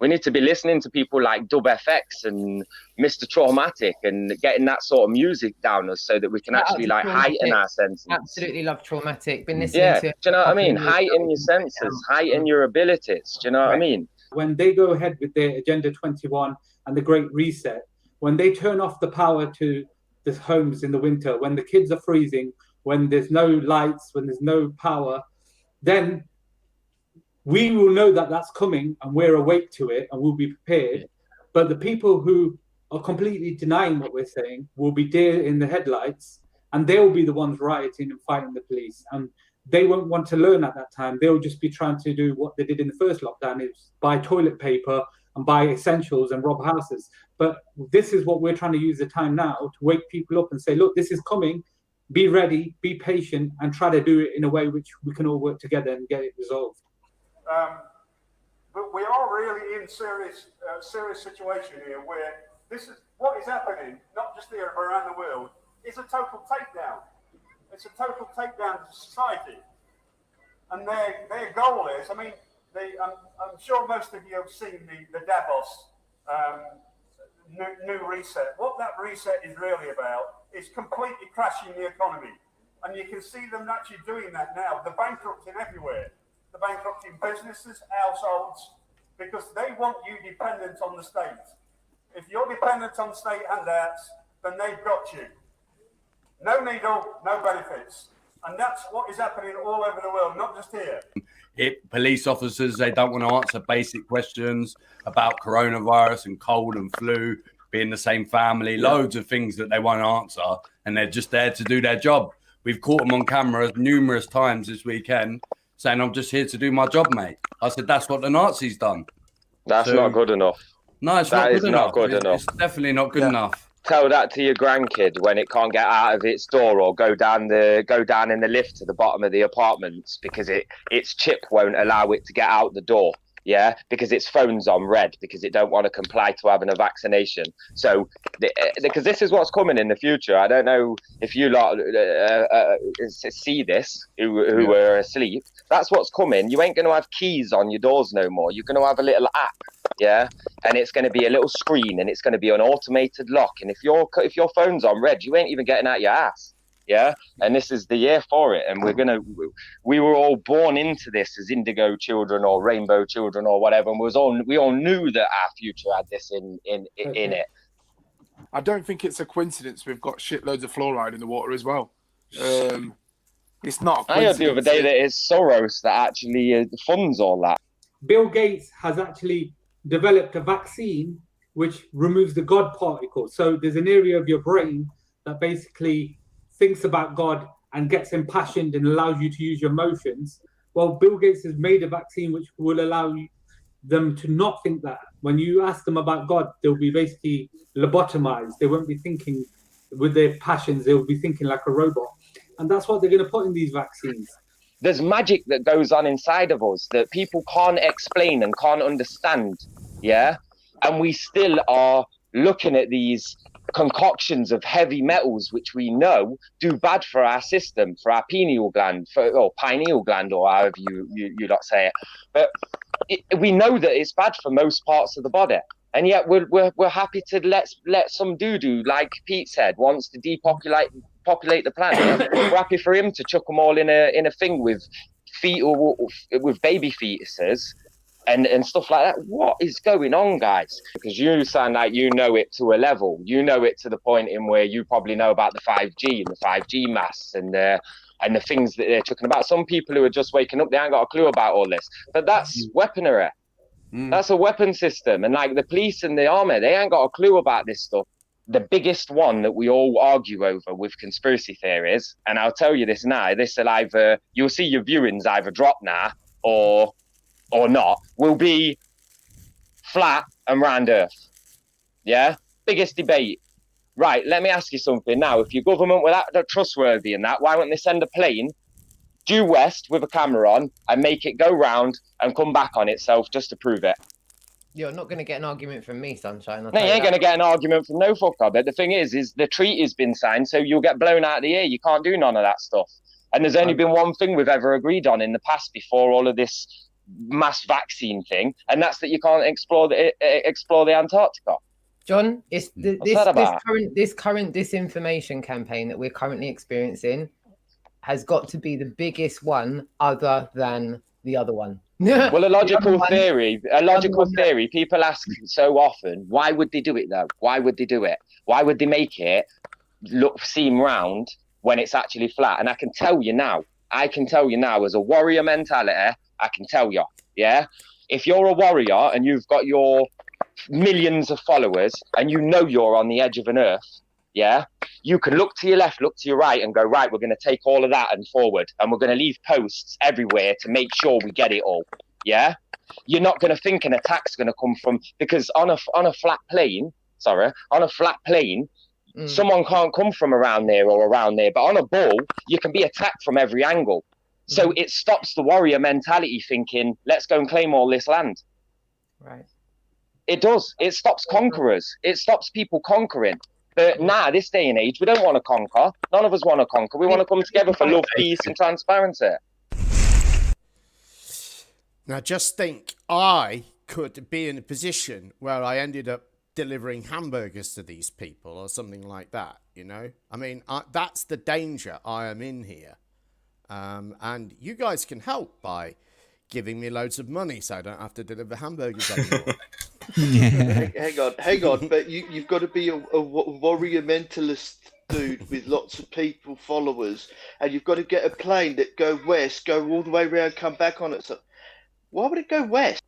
Speaker 24: We need to be listening to people like Dub FX and Mr. Traumatic and getting that sort of music down us so that we can actually like heighten our senses.
Speaker 22: Absolutely love Traumatic. Been listening to.
Speaker 24: Do you know what I mean? Heighten your senses, heighten your abilities. Do you know what I mean?
Speaker 23: When they go ahead with their Agenda 21 and the Great Reset, when they turn off the power to the homes in the winter, when the kids are freezing, when there's no lights, when there's no power, then we will know that that's coming and we're awake to it and we'll be prepared. But the people who are completely denying what we're saying will be deer in the headlights and they'll be the ones rioting and fighting the police. And they won't want to learn at that time. They'll just be trying to do what they did in the first lockdown, is buy toilet paper and buy essentials and rob houses. But this is what we're trying to use the time now to wake people up and say, look, this is coming. Be ready, be patient, and try to do it in a way which we can all work together and get it resolved.
Speaker 25: But we are really in serious situation here where this is what is happening, not just here but around the world, is a total takedown. It's a total takedown of society. And their goal is, I mean, I'm sure most of you have seen the Davos new reset. What that reset is really about is completely crashing the economy. And you can see them actually doing that now. They're bankrupting everywhere. They're bankrupting businesses, households, because they want you dependent on the state. If you're dependent on state handouts, then they've got you. No needle, no benefits. And that's what is happening all over the world, not just here.
Speaker 2: Police officers, they don't want to answer basic questions about coronavirus and cold and flu, being the same family, loads of things that they won't answer, and they're just there to do their job. We've caught them on camera numerous times this weekend saying, I'm just here to do my job, mate. I said, that's what the Nazis done.
Speaker 24: That's not good enough.
Speaker 2: No, it's not good enough. It's definitely not good enough.
Speaker 24: Tell that to your grandkid when it can't get out of its door, or go down in the lift to the bottom of the apartments because its chip won't allow it to get out the door. Yeah, because its phone's on red because it don't want to comply to having a vaccination. So, because this is what's coming in the future. I don't know if you lot see this, who were asleep. That's what's coming. You ain't going to have keys on your doors no more. You're going to have a little app, yeah, and it's going to be a little screen, and it's going to be an automated lock. And if your phone's on red, you ain't even getting out your ass. Yeah, and this is the year for it, and we were all born into this as indigo children or rainbow children or whatever, and we all knew that our future had this in it.
Speaker 21: I don't think it's a coincidence we've got shitloads of fluoride in the water as well. It's not a coincidence.
Speaker 24: I heard the other day that it's Soros that actually funds all that.
Speaker 23: Bill Gates has actually developed a vaccine which removes the God particle. So there's an area of your brain that basically thinks about God and gets impassioned and allows you to use your emotions. Well, Bill Gates has made a vaccine which will allow them to not think that. When you ask them about God, they'll be basically lobotomized. They won't be thinking with their passions. They'll be thinking like a robot. And that's what they're going to put in these vaccines.
Speaker 24: There's magic that goes on inside of us that people can't explain and can't understand, yeah? And we still are looking at these concoctions of heavy metals which we know do bad for our system, for our pineal gland, or pineal gland, or however you lot say it. But we know that it's bad for most parts of the body, and yet we're happy to let some doo-doo, like Pete said, wants to populate the planet. We're happy for him to chuck them all in a thing with baby fetuses and stuff like that. What is going on, guys? Because you sound like you know it to a level. You know it to the point in where you probably know about the 5G and the 5G masts and the things that they're talking about. Some people who are just waking up, they ain't got a clue about all this. But that's weaponry. That's a weapon system. And like the police and the army, they ain't got a clue about this stuff. The biggest one that we all argue over with conspiracy theories, and I'll tell you this now, this will either, you'll see your viewings either drop now or not, will be flat and round Earth. Yeah? Biggest debate. Right, let me ask you something now. If your government were that trustworthy in that, why wouldn't they send a plane due west with a camera on and make it go round and come back on itself just to prove it?
Speaker 22: You're not going to get an argument from me, Sunshine.
Speaker 24: No, you ain't going to get an argument from no fucker. But the thing is the treaty's been signed, so you'll get blown out of the air. You can't do none of that stuff. And there's only been one thing we've ever agreed on in the past before all of this mass vaccine thing, and that's that you can't explore the Antarctica.
Speaker 22: John, it's this current disinformation campaign that we're currently experiencing has got to be the biggest one other than the other one.
Speaker 24: Well, a logical theory, people ask so often, why would they do it though? Why would they do it? Why would they make it seem round when it's actually flat? And I can tell you now as a warrior mentality, I can tell you, yeah? If you're a warrior and you've got your millions of followers and you know you're on the edge of an earth, yeah? You can look to your left, look to your right and go, right, we're going to take all of that and forward. And we're going to leave posts everywhere to make sure we get it all, yeah? You're not going to think an attack's going to come from, because on a flat plane, someone can't come from around there or around there. But on a ball, you can be attacked from every angle. So it stops the warrior mentality thinking, let's go and claim all this land.
Speaker 22: Right.
Speaker 24: It does. It stops conquerors. It stops people conquering. But now, this day and age, we don't want to conquer. None of us want to conquer. We want to come together for love, peace, and transparency.
Speaker 8: Now, just think, I could be in a position where I ended up delivering hamburgers to these people or something like that, you know? I mean, that's the danger I am in here. And you guys can help by giving me loads of money so I don't have to deliver hamburgers anymore.
Speaker 10: Hang on. But you've got to be a warrior mentalist dude with lots of people, followers, and you've got to get a plane that go west, go all the way around, come back on it. So why would it go west?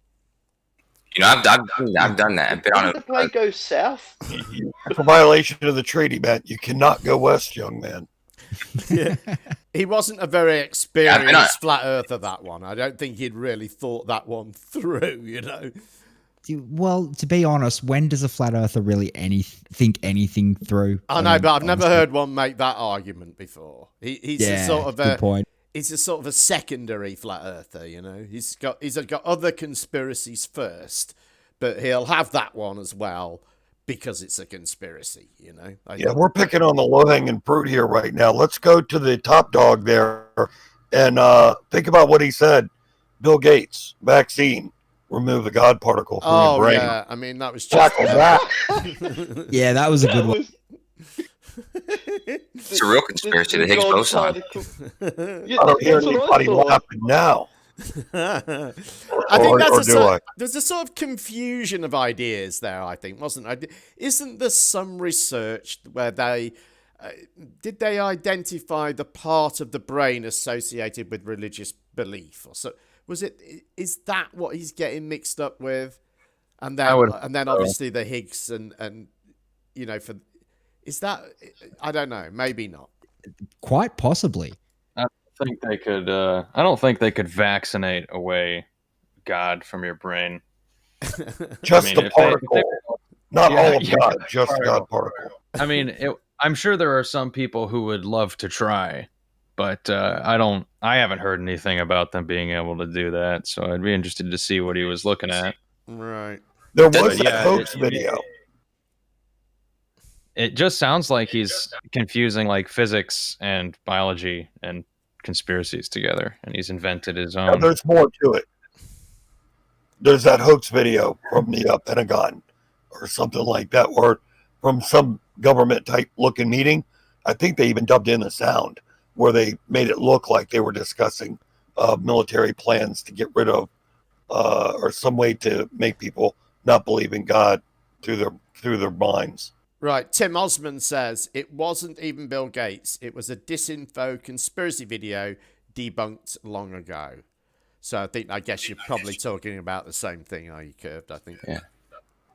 Speaker 11: You know, I've done that. I've been
Speaker 10: Why
Speaker 11: on
Speaker 10: did the plane go south?
Speaker 18: It's a violation of the treaty, man. You cannot go west, young man.
Speaker 8: Yeah. He wasn't a very experienced flat earther, that one. I don't think he'd really thought that one through, you know.
Speaker 9: Well, to be honest, when does a flat earther really think anything through?
Speaker 8: I know, but I've never heard one make that argument before. He's a sort of
Speaker 9: good point.
Speaker 8: He's a sort of a secondary flat earther, you know. He's got other conspiracies first, but he'll have that one as well because it's a conspiracy, you know.
Speaker 18: Yeah, we're picking on the low-hanging fruit here right now. Let's go to the top dog there and think about what he said. Bill Gates, vaccine, remove the God particle from your brain.
Speaker 8: Yeah, I mean, that was just...
Speaker 18: Tackle that.
Speaker 9: Yeah, that was a good one.
Speaker 11: It's a real conspiracy, the Higgs boson.
Speaker 18: I don't hear anybody laughing now.
Speaker 8: I think there's a sort of confusion of ideas there, I think, wasn't there? Isn't there some research where did they identify the part of the brain associated with religious belief? Or so is that what he's getting mixed up with? And then obviously the Higgs and you know, is that, I don't know, maybe not.
Speaker 9: Quite possibly.
Speaker 20: I don't think they could vaccinate away God from your brain.
Speaker 18: Just the particle. Not all of God, just God particle.
Speaker 20: I mean, I'm sure there are some people who would love to try, but I haven't heard anything about them being able to do that. So I'd be interested to see what he was looking at.
Speaker 8: Right.
Speaker 18: There was that hoax video.
Speaker 20: It just sounds like he's confusing like physics and biology and conspiracies together, and he's invented his own.
Speaker 18: Now, there's more to it. There's that hoax video from the Pentagon or something like that, or from some government type looking meeting. I think they even dubbed in the sound where they made it look like they were discussing military plans to get rid of or some way to make people not believe in God through their minds.
Speaker 8: Right, Tim Osmond says it wasn't even Bill Gates. It was a disinfo conspiracy video debunked long ago. So I guess you're probably talking about the same thing, are you, Curved? I think.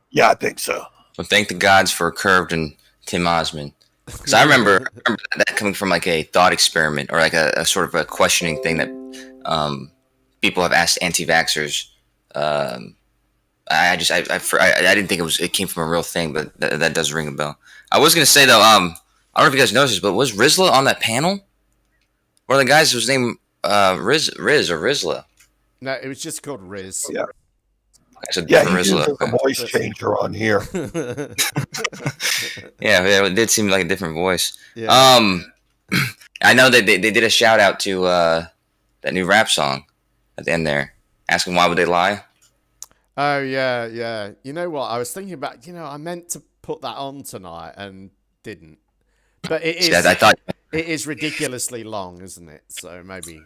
Speaker 18: Yeah, I think so.
Speaker 11: Well, thank the gods for Curved and Tim Osmond. Because I remember that coming from like a thought experiment or like a sort of a questioning thing that people have asked anti-vaxxers. I didn't think it came from a real thing, but that does ring a bell. I was gonna say though, I don't know if you guys noticed this, but was Rizla on that panel? One of the guys was named Riz or Rizla.
Speaker 8: No, it was just called Riz.
Speaker 18: Yeah.
Speaker 11: So
Speaker 18: Yeah, he
Speaker 11: Rizla.
Speaker 18: uses a voice changer on here.
Speaker 11: Yeah, it did seem like a different voice.
Speaker 8: Yeah.
Speaker 11: I know that they did a shout out to that new rap song at the end there, asking why would they lie.
Speaker 8: Oh, yeah. You know what? I was thinking about, I meant to put that on tonight and didn't. But it is,
Speaker 11: I thought
Speaker 8: it is ridiculously long, isn't it? So maybe.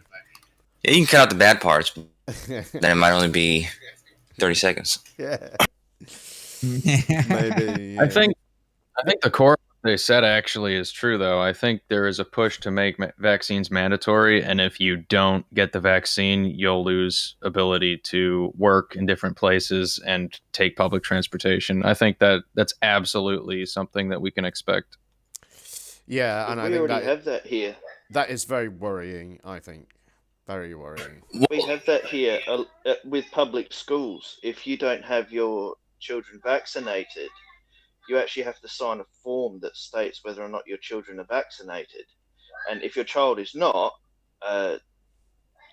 Speaker 11: Yeah, you can cut out the bad parts, but then it might only be 30 seconds.
Speaker 8: Yeah. Maybe.
Speaker 20: I think the core of what they said actually is true, though. I think there is a push to make vaccines mandatory, and if you don't get the vaccine, you'll lose ability to work in different places and take public transportation. I think that's absolutely something that we can expect.
Speaker 8: Yeah, and I
Speaker 10: we
Speaker 8: think
Speaker 10: already have that here.
Speaker 8: That is very worrying, I think. Very worrying.
Speaker 10: We have that here with public schools. If you don't have your children vaccinated, you actually have to sign a form that states whether or not your children are vaccinated. And if your child is not,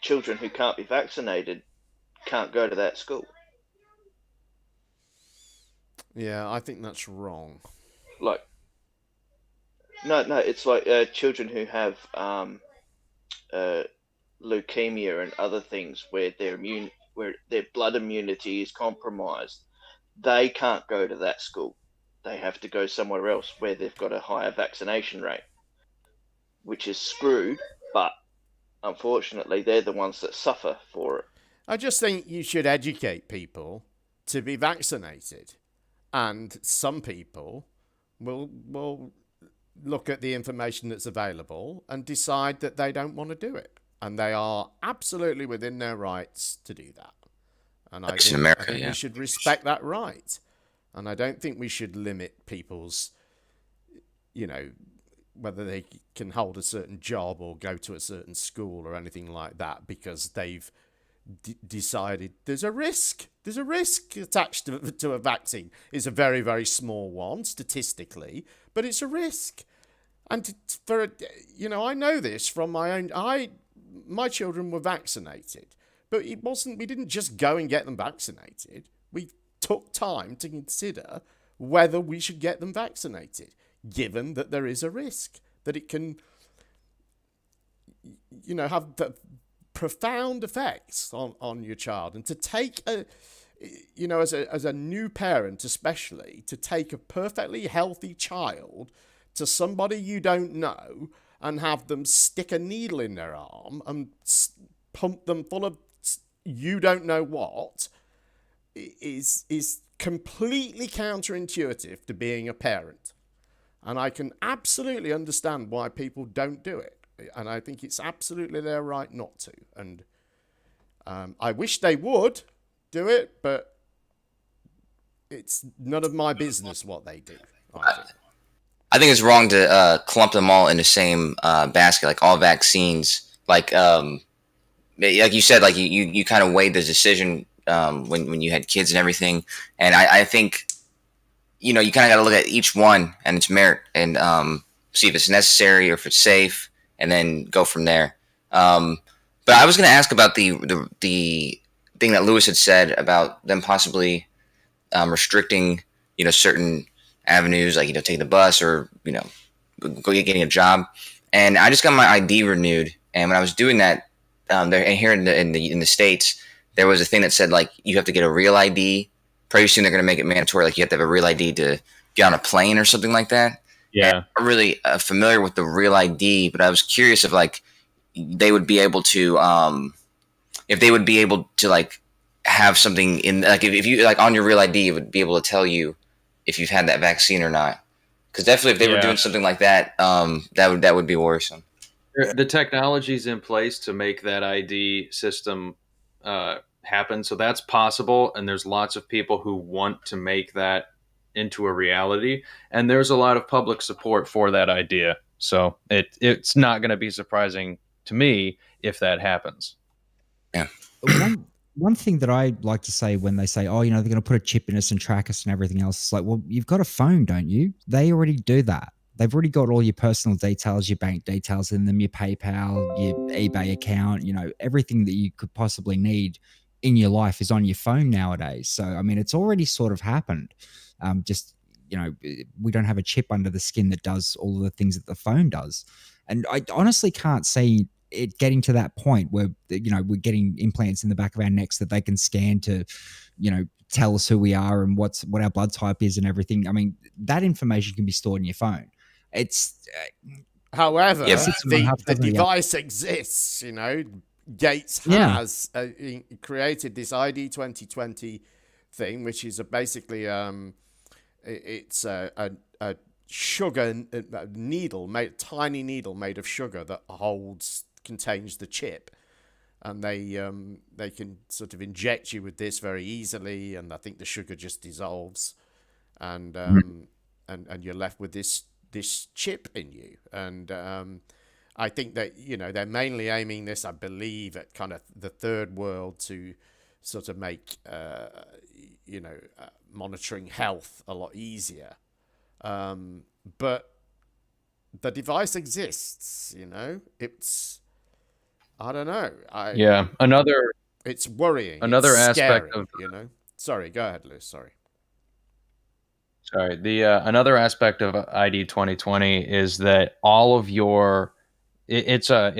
Speaker 10: children who can't be vaccinated can't go to that school.
Speaker 8: Yeah, I think that's wrong.
Speaker 10: No, it's like children who have leukemia and other things where their blood immunity is compromised. They can't go to that school. They have to go somewhere else where they've got a higher vaccination rate, which is screwed, but unfortunately they're the ones that suffer for it.
Speaker 8: I just think you should educate people to be vaccinated, and some people will look at the information that's available and decide that they don't want to do it, and they are absolutely within their rights to do that. And I think, we should respect that right, and I don't think we should limit people's, whether they can hold a certain job or go to a certain school or anything like that because they've decided there's a risk. There's a risk attached to a vaccine. It's a very, very small one statistically, but it's a risk. And I know this from my own. My children were vaccinated, but it wasn't. We didn't just go and get them vaccinated. We took time to consider whether we should get them vaccinated, given that there is a risk that it can, have the profound effects on your child. And to take as a new parent especially, to take a perfectly healthy child to somebody you don't know and have them stick a needle in their arm and pump them full of you don't know what is completely counterintuitive to being a parent. And I can absolutely understand why people don't do it. And I think it's absolutely their right not to. And I wish they would do it, but it's none of my business what they do.
Speaker 11: I think it's wrong to clump them all in the same basket, like all vaccines. Like you said, like you kind of weighed the decision when you had kids and everything. And I think, you kind of got to look at each one and its merit and see if it's necessary or if it's safe, and then go from there. But I was going to ask about the thing that Lewis had said about them possibly restricting, certain avenues, like, taking the bus or, getting a job. And I just got my ID renewed. And when I was doing that, here in the States, there was a thing that said, like, you have to get a real ID. Pretty soon they're going to make it mandatory. Like, you have to have a real ID to get on a plane or something like that.
Speaker 20: Yeah.
Speaker 11: I'm really familiar with the real ID, but I was curious if, like, they would be able to, like, have something in, like, if you, like, on your real ID, it would be able to tell you if you've had that vaccine or not. Because definitely if they were doing something like that, that would be worrisome.
Speaker 20: The technology's in place to make that ID system happen, so that's possible, and there's lots of people who want to make that into a reality, and there's a lot of public support for that idea. So it's not going to be surprising to me if that happens.
Speaker 11: Yeah.
Speaker 9: One thing that I like to say when they say, oh, they're going to put a chip in us and track us and everything else, it's like, well, you've got a phone, don't you? They already do that. They've already got all your personal details, your bank details in them, your PayPal, your eBay account, everything that you could possibly need in your life is on your phone nowadays. So, I mean, it's already sort of happened. We don't have a chip under the skin that does all of the things that the phone does. And I honestly can't see it getting to that point where, we're getting implants in the back of our necks that they can scan to, tell us who we are and what our blood type is and everything. I mean, that information can be stored in your phone. It's
Speaker 8: however, the device exists. Gates has created this ID 2020 thing, which is basically it's a sugar needle, tiny needle made of sugar that contains the chip, and they can sort of inject you with this very easily, and I think the sugar just dissolves, and you're left with this chip in you. And I think that they're mainly aiming this, I believe, at kind of the third world to sort of make monitoring health a lot easier. But the device exists. It's, I don't know. It's worrying.
Speaker 20: Another
Speaker 8: it's
Speaker 20: aspect
Speaker 8: scary,
Speaker 20: of
Speaker 8: Sorry, go ahead, Liz. Sorry.
Speaker 20: The another aspect of ID 2020 is that all of your it's a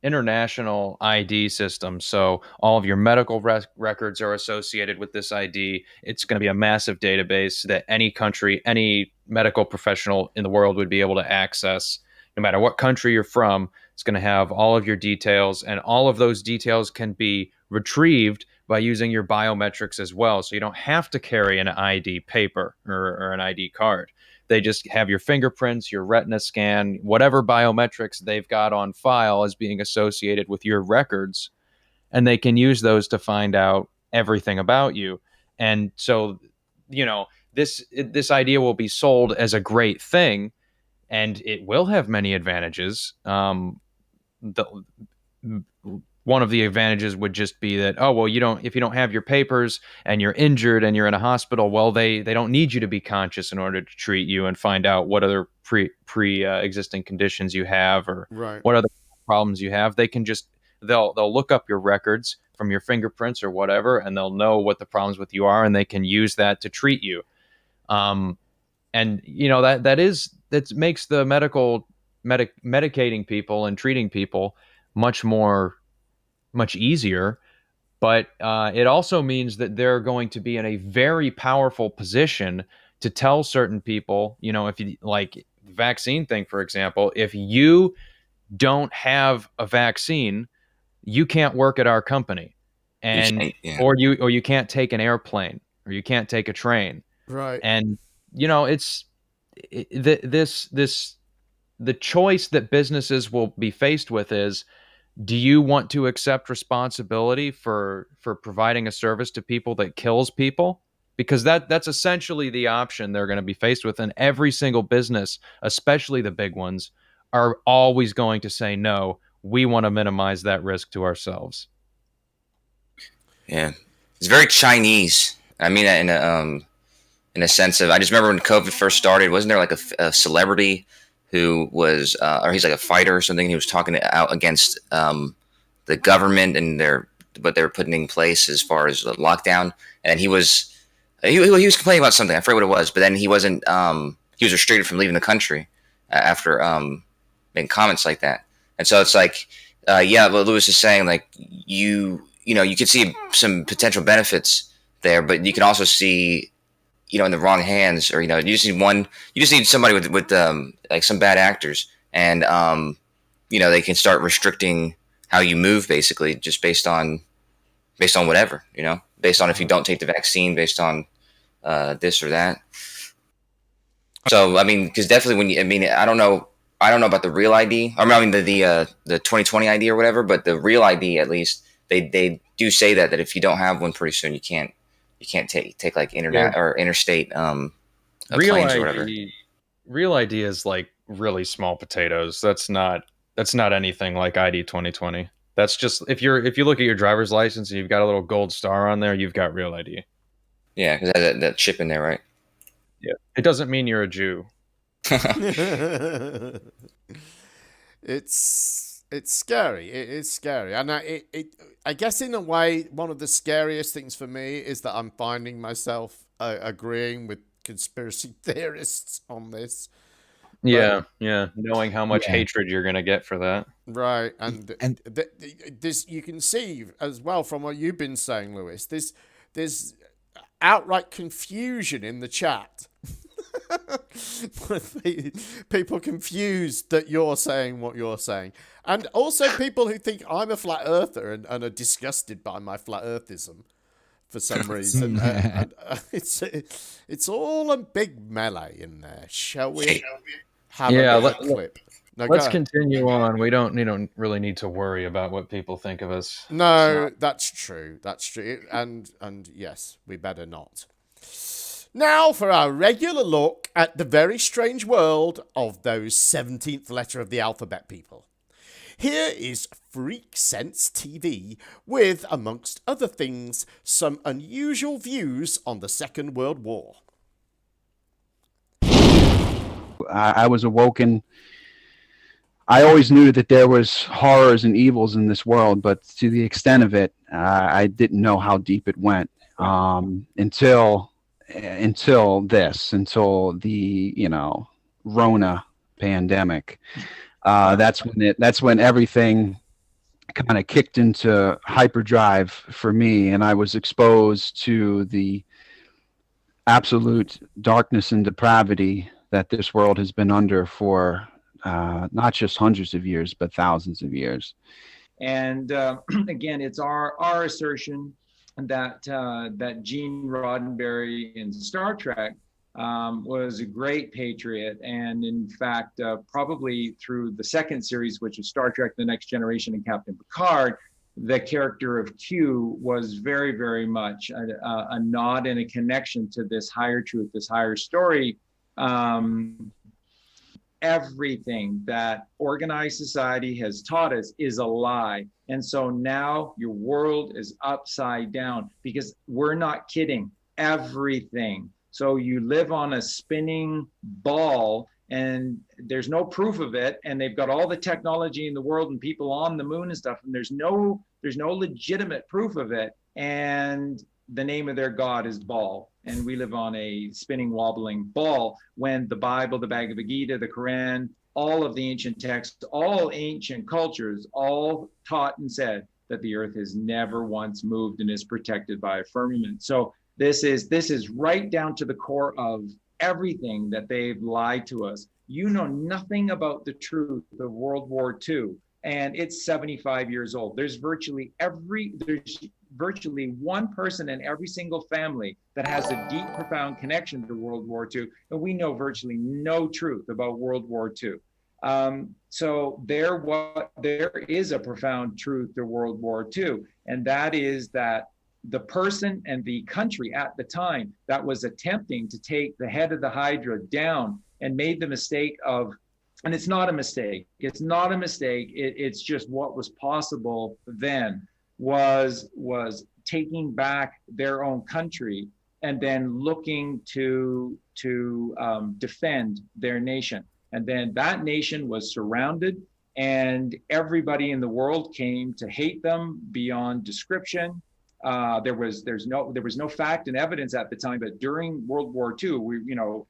Speaker 20: international ID system. So all of your medical records are associated with this ID. It's going to be a massive database that any country, any medical professional in the world would be able to access. No matter what country you're from, it's going to have all of your details, and all of those details can be retrieved by using your biometrics as well. So you don't have to carry an ID paper or an ID card. They just have your fingerprints, your retina scan, whatever biometrics they've got on file as being associated with your records. And they can use those to find out everything about you. And so, you know, this idea will be sold as a great thing, and it will have many advantages. One of the advantages would just be that, oh, well, if you don't have your papers and you're injured and you're in a hospital, well, they don't need you to be conscious in order to treat you and find out what other pre-existing conditions you have or what other problems you have. They can just, they'll look up your records from your fingerprints or whatever, and they'll know what the problems with you are, and they can use that to treat you. And you know, that makes the medicating people and treating people much easier, but it also means that they're going to be in a very powerful position to tell certain people, you know, if you like the vaccine thing, for example, if you don't have a vaccine, you can't work at our company, and or you can't take an airplane, or you can't take a train,
Speaker 8: right?
Speaker 20: And you know, the choice that businesses will be faced with is, do you want to accept responsibility for providing a service to people that kills people? Because that's essentially the option they're going to be faced with. And every single business, especially the big ones, are always going to say, no, we want to minimize that risk to ourselves.
Speaker 11: Yeah. It's very Chinese. I mean that in a sense of, I just remember when COVID first started, wasn't there like a celebrity who was, or he's like a fighter or something, he was talking out against the government and what they were putting in place as far as the lockdown, and he was complaining about something, I forget what it was, but then he wasn't, he was restricted from leaving the country after making comments like that. And so it's like, yeah, what Lewis is saying, like you know, you could see some potential benefits there, but you can also see, you know, in the wrong hands, or, you know, you just need somebody with like some bad actors, and you know, they can start restricting how you move, basically, just based on whatever, you know, based on if you don't take the vaccine, based on this or that. So I mean, because definitely I don't know about the real ID, I mean the 2020 ID or whatever, but the real ID, at least they do say that if you don't have one pretty soon, you can't take like internet or interstate
Speaker 20: real
Speaker 11: planes
Speaker 20: ID,
Speaker 11: or whatever.
Speaker 20: Real ID is like really small potatoes. That's not anything like ID 2020. That's just, if you look at your driver's license and you've got a little gold star on there, you've got real ID.
Speaker 11: Yeah, because that chip in there, right?
Speaker 20: Yeah, it doesn't mean you're a Jew.
Speaker 8: It's scary. It is scary, and I guess in a way, one of the scariest things for me is that I'm finding myself agreeing with conspiracy theorists on this.
Speaker 20: Yeah, knowing how much hatred you're gonna get for that,
Speaker 8: right? And this, you can see as well from what you've been saying, Lewis. There's outright confusion in the chat. People confused that you're saying what you're saying, and also people who think I'm a flat earther and are disgusted by my flat earthism for some reason. It's all a big melee in there. Shall we have a clip? No,
Speaker 20: let's continue on. We don't really need to worry about what people think of us.
Speaker 8: No, that's true. That's true. And yes, we better not. Now for our regular look at the very strange world of those 17th letter of the alphabet people. Here is Freak Sense TV with, amongst other things, some unusual views on the Second World War.
Speaker 3: I was awoken. I always knew that there was horrors and evils in this world, but to the extent of it, I didn't know how deep it went until the Rona pandemic. That's when everything kind of kicked into hyperdrive for me, and I was exposed to the absolute darkness and depravity that this world has been under for not just hundreds of years, but thousands of years.
Speaker 4: And again, it's our assertion that Gene Roddenberry in Star Trek was a great patriot, and in fact, probably through the second series, which is Star Trek: The Next Generation and Captain Picard, the character of Q was very, very much a nod and a connection to this higher truth, this higher story. Everything that organized society has taught us is a lie. And so now your world is upside down, because we're not kidding. Everything. So you live on a spinning ball, and there's no proof of it, and they've got all the technology in the world and people on the moon and stuff, and there's no legitimate proof of it, and the name of their god is ball, and we live on a spinning, wobbling ball, when the Bible, the Bhagavad Gita, the Quran, all of the ancient texts, all ancient cultures, all taught and said that the earth has never once moved and is protected by a firmament. So this is right down to the core of everything that they've lied to us. You know nothing about the truth of World War II, and it's 75 years old. There's virtually one person in every single family that has a deep, profound connection to World War II, and we know virtually no truth about World War II. So there is a profound truth to World War II, and that is that the person and the country at the time that was attempting to take the head of the Hydra down and made the mistake of, and it's not a mistake, it's just what was possible then, was taking back their own country and then looking to defend their nation. And then that nation was surrounded, and everybody in the world came to hate them beyond description. There was no fact and evidence at the time, but during World War II,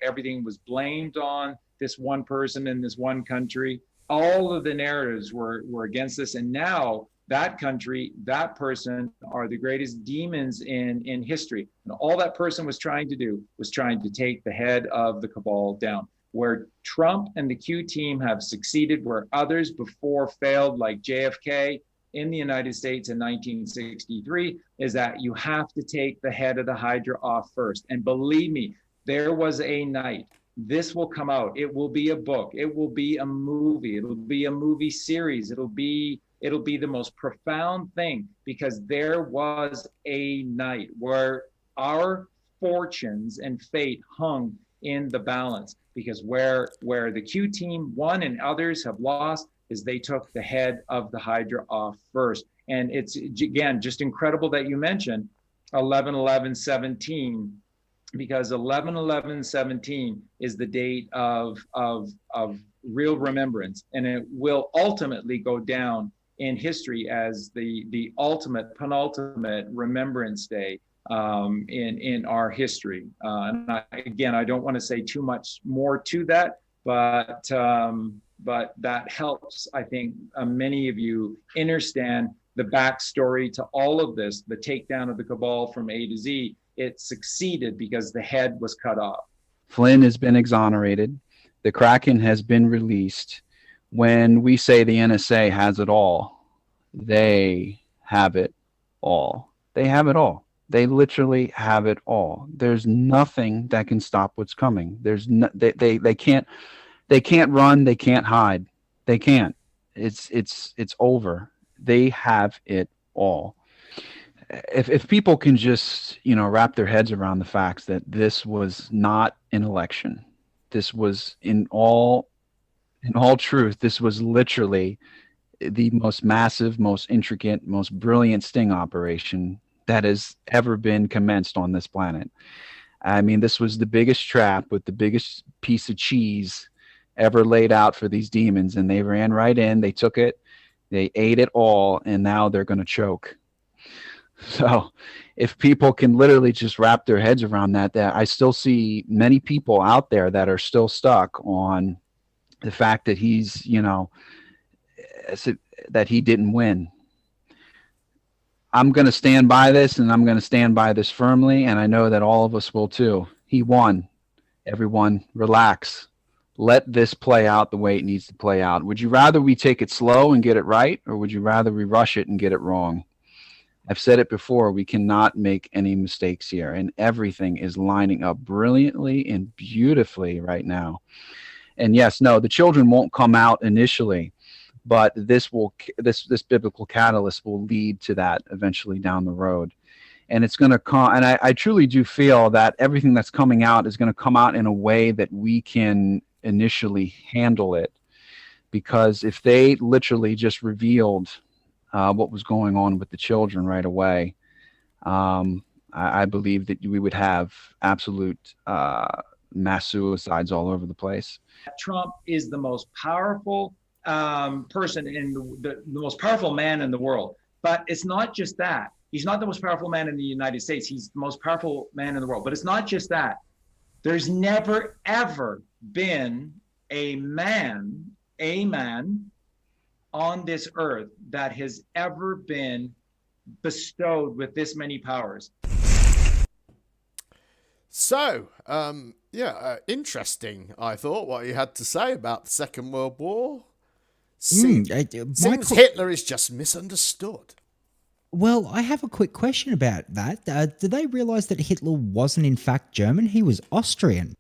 Speaker 4: everything was blamed on this one person in this one country. All of the narratives were against us, and now that country, that person are the greatest demons in history. And all that person was trying to do was trying to take the head of the cabal down. Where Trump and the Q team have succeeded, where others before failed, like JFK in the United States in 1963, is that you have to take the head of the Hydra off first. And believe me, there was a night. This will come out. It will be a book. It will be a movie. It'll be a movie series. It'll be the most profound thing, because there was a night where our fortunes and fate hung in the balance, because where the Q team won and others have lost is they took the head of the Hydra off first. And it's, again, just incredible that you mentioned 11/11/17, because 11/11/17 is the date of real remembrance, and it will ultimately go down in history as the ultimate, penultimate remembrance day in our history. And I don't want to say too much more to that, but that helps, I think, many of you understand the backstory to all of this, the takedown of the cabal from A to Z. It succeeded because the head was cut off.
Speaker 3: Flynn has been exonerated. The Kraken has been released. When we say the NSA has it all, they have it all. They have it all. They literally have it all. There's nothing that can stop what's coming. There's no, they can't run. They can't hide. They can't. It's over. They have it all. If people can just, wrap their heads around the facts that this was not an election, this was in all truth, this was literally the most massive, most intricate, most brilliant sting operation that has ever been commenced on this planet. I mean, this was the biggest trap with the biggest piece of cheese ever laid out for these demons, and they ran right in, they took it, they ate it all, and now they're going to choke. So if people can literally just wrap their heads around that I still see many people out there that are still stuck on the fact that he's, that he didn't win. I'm going to stand by this, and I'm going to stand by this firmly, and I know that all of us will too. He won. Everyone relax. Let this play out the way it needs to play out. Would you rather we take it slow and get it right, or would you rather we rush it and get it wrong? I've said it before, we cannot make any mistakes here, and everything is lining up brilliantly and beautifully right now. And yes, no, the children won't come out initially, but this biblical catalyst will lead to that eventually down the road. And it's going to come, and I truly do feel that everything that's coming out is going to come out in a way that we can initially handle it. Because if they literally just revealed what was going on with the children right away, I believe that we would have absolute mass suicides all over the place.
Speaker 4: Trump is the most powerful person in the most powerful man in the world. But it's not just that. He's not the most powerful man in the United States. He's the most powerful man in the world. But it's not just that. There's never, ever been a man on this earth that has ever been bestowed with this many powers.
Speaker 8: So, interesting, I thought, what you had to say about the Second World War. Seems Hitler is just misunderstood.
Speaker 9: Well, I have a quick question about that. Did they realize that Hitler wasn't in fact German? He was Austrian.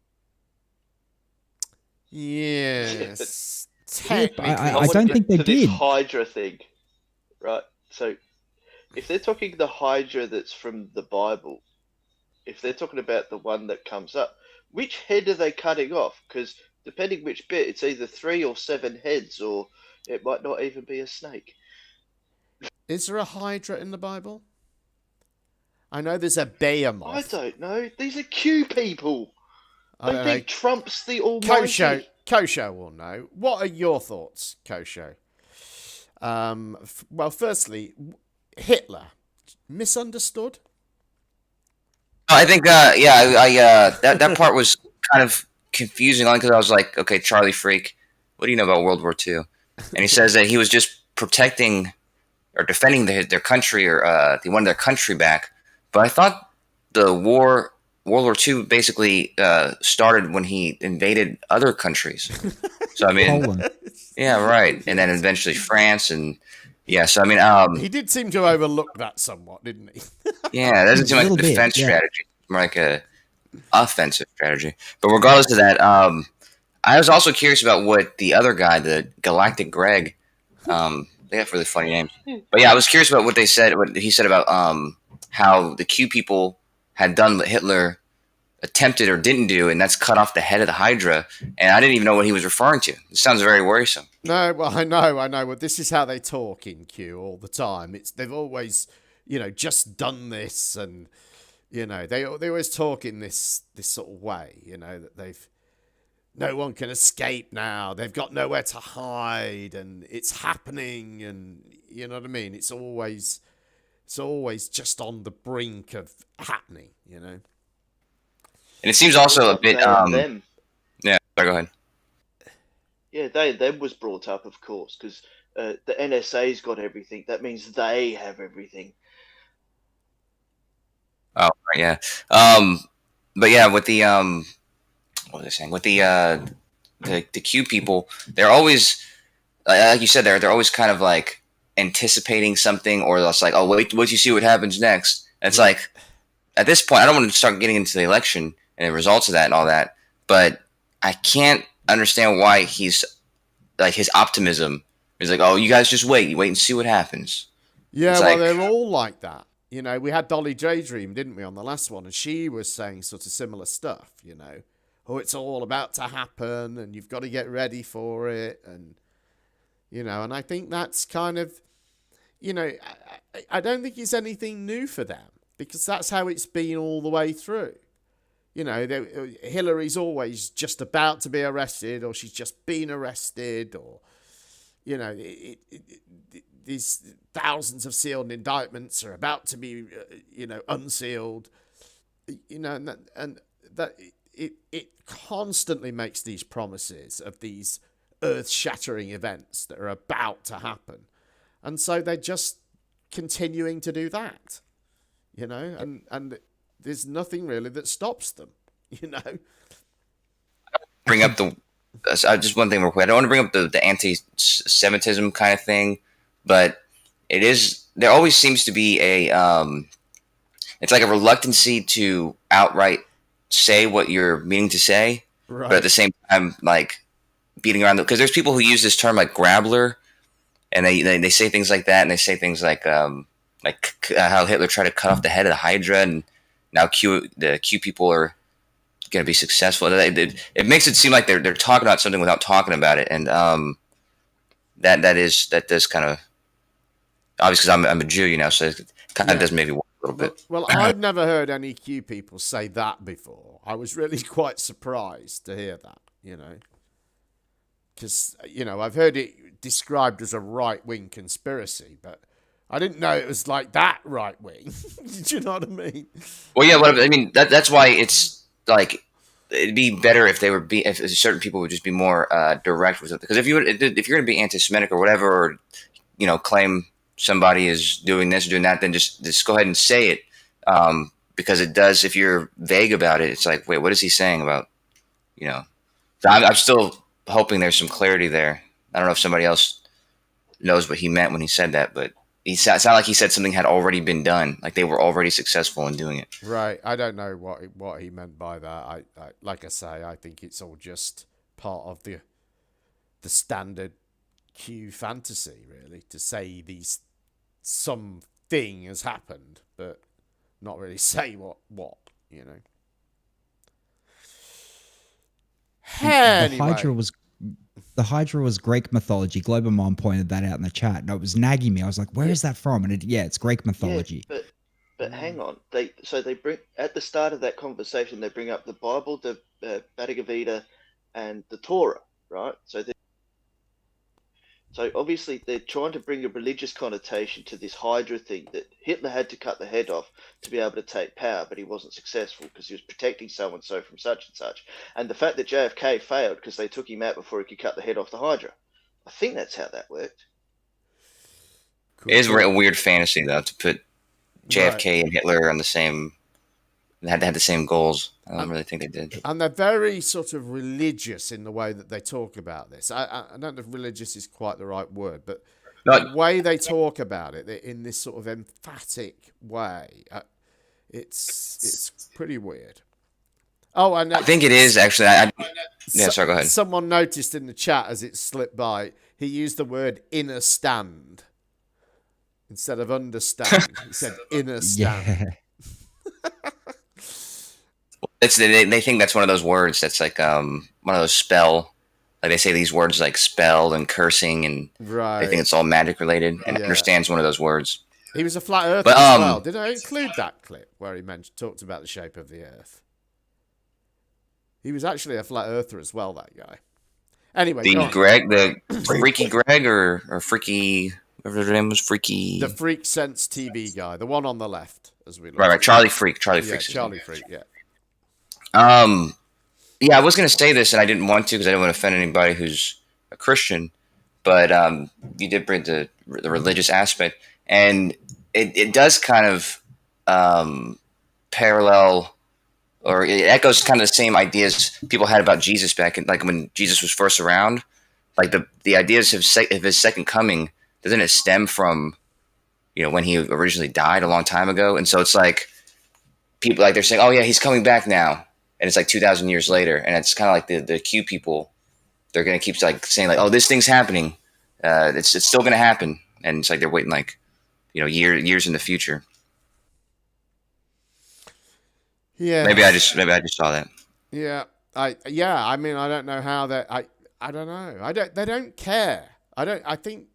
Speaker 8: Yes.
Speaker 9: I don't think they did.
Speaker 10: This Hydra thing, right? So, if they're talking the Hydra that's from the Bible, if they're talking about the one that comes up, which head are they cutting off? Because depending which bit, it's either 3 or 7 heads, or it might not even be a snake.
Speaker 8: Is there a Hydra in the Bible? I know there's a behemoth.
Speaker 10: I don't know. These are Q people. They think Trump's the almighty.
Speaker 8: Kosho will know. What are your thoughts, Kosho? Well, firstly, Hitler, misunderstood?
Speaker 11: I think, that part was kind of confusing, only because I was like, okay, Charlie Freak, what do you know about World War II? And he says that he was just protecting or defending their country, or they wanted their country back. But I thought World War II basically started when he invaded other countries. So I mean, Poland. Yeah, right, and then eventually France, and so I mean,
Speaker 8: he did seem to overlook that somewhat, didn't he?
Speaker 11: Yeah, it doesn't seem like a defense strategy, more like a offensive strategy. But regardless of that, I was also curious about what the other guy, the Galactic Greg, they have really funny names. But yeah, I was curious about what he said about how the Q people had done what Hitler attempted or didn't do, and that's cut off the head of the Hydra. And I didn't even know what he was referring to. It sounds very worrisome.
Speaker 8: No, well, I know. Well, this is how they talk in Q all the time. They've always, just done this, and they always talk in this sort of way. That no one can escape now. They've got nowhere to hide, and it's happening, and you know what I mean. It's always just on the brink of happening.
Speaker 11: And it seems also a bit.
Speaker 10: Them.
Speaker 11: Yeah, go ahead.
Speaker 10: Yeah, them was brought up, of course, because the NSA's got everything. That means they have everything.
Speaker 11: Oh, right, yeah. But yeah, with the what was I saying? With the Q people, they're always, like you said, they're always kind of like anticipating something, or it's like, oh, wait you see what happens next. And it's like, at this point, I don't want to start getting into the election and the results of that and all that, but I can't understand why he's like, his optimism is like, oh, you guys just wait and see what happens.
Speaker 8: Yeah, well, they're all like that. We had Dolly Daydream, didn't we, on the last one, and she was saying sort of similar stuff, Oh, it's all about to happen, and you've got to get ready for it, and, and I think that's kind of, I don't think it's anything new for them, because that's how it's been all the way through. Hillary's always just about to be arrested, or she's just been arrested, or, these thousands of sealed indictments are about to be, unsealed, and that it constantly makes these promises of these earth-shattering events that are about to happen. And so they're just continuing to do that, and there's nothing really that stops them,
Speaker 11: Bring up just one thing real quick. I don't want to bring up the anti-Semitism kind of thing, but it is there always seems to be it's like a reluctancy to outright say what you're meaning to say,
Speaker 8: Right.
Speaker 11: but at the same time, like beating around because there's people who use this term like grabbler, and they say things like that, and they say things like how Hitler tried to cut off the head of the Hydra, and now the Q people are going to be successful. It makes it seem like they're talking about something without talking about it, and that does kind of obviously because I'm a Jew, you know, so it kind of does maybe work a little bit.
Speaker 8: Well, I've never heard any Q people say that before. I was really quite surprised to hear that, you know. Because, you know, I've heard it described as a right-wing conspiracy, but I didn't know it was like that right-wing. Do you know what I mean?
Speaker 11: Well, yeah, I mean, that's why it's like, it'd be better if if certain people would just be more direct with it. Because if you're going to be anti-Semitic or whatever, or, you know, claim somebody is doing this or doing that, then just go ahead and say it. Because it does, if you're vague about it, it's like, wait, what is he saying about, you know? So I'm still hoping there's some clarity there. I don't know if somebody else knows what he meant when he said that, but it sounded like he said something had already been done, like they were already successful in doing it.
Speaker 8: Right. I don't know what he meant by that. I like I say, I think it's all just part of the standard Q fantasy, really, to say something has happened, but not really say what, you know. Anyway.
Speaker 9: The Hydra was Greek mythology. Globomon pointed that out in the chat, and it was nagging me. I was like, "Where is that from?" And it's Greek mythology.
Speaker 10: Yeah, but hang on. They bring at the start of that conversation, they bring up the Bible, the Bhagavad Gita, and the Torah, right? So obviously they're trying to bring a religious connotation to this Hydra thing, that Hitler had to cut the head off to be able to take power, but he wasn't successful because he was protecting so-and-so from such and such. And the fact that JFK failed because they took him out before he could cut the head off the Hydra. I think that's how that worked.
Speaker 11: Cool. It is a weird fantasy, though, to put JFK and Hitler on the same... They had the same goals. I don't really think they did.
Speaker 8: And they're very sort of religious in the way that they talk about this. I don't know if religious is quite the right word, but the way they talk about it in this sort of emphatic way, it's pretty weird. Oh, and
Speaker 11: I think it is actually. Yeah, sorry, go ahead.
Speaker 8: Someone noticed in the chat as it slipped by, he used the word "inner stand" instead of "understand." He said "inner stand."
Speaker 11: They think that's one of those words that's like one of those spell, like they say these words like spell and cursing, and they think it's all magic related, and understands one of those words.
Speaker 8: He was a flat earther as well. Did I include that clip where he talked about the shape of the earth? He was actually a flat earther as well, that guy. Anyway,
Speaker 11: the Freaky Greg or Freaky, whatever his name was, Freaky.
Speaker 8: The Freak Sense TV guy, the one on the left, as we look.
Speaker 11: Right, Charlie Freak.
Speaker 8: Charlie Freak, yeah.
Speaker 11: Yeah, I was going to say this, and I didn't want to because I didn't want to offend anybody who's a Christian. But you did bring the religious aspect, and it does kind of parallel, or it echoes kind of the same ideas people had about Jesus back in, like when Jesus was first around. Like the ideas of his second coming, doesn't it stem from, you know, when he originally died a long time ago? And so it's like people they're saying, "Oh yeah, he's coming back now." And it's like 2,000 years later, and it's kind of like the Q people. They're gonna keep like saying like, "Oh, this thing's happening. It's still gonna happen," and it's like they're waiting like, you know, years in the future.
Speaker 8: Yeah.
Speaker 11: Maybe I just saw that.
Speaker 8: Yeah. I mean, I don't know how that. I don't know. They don't care. I think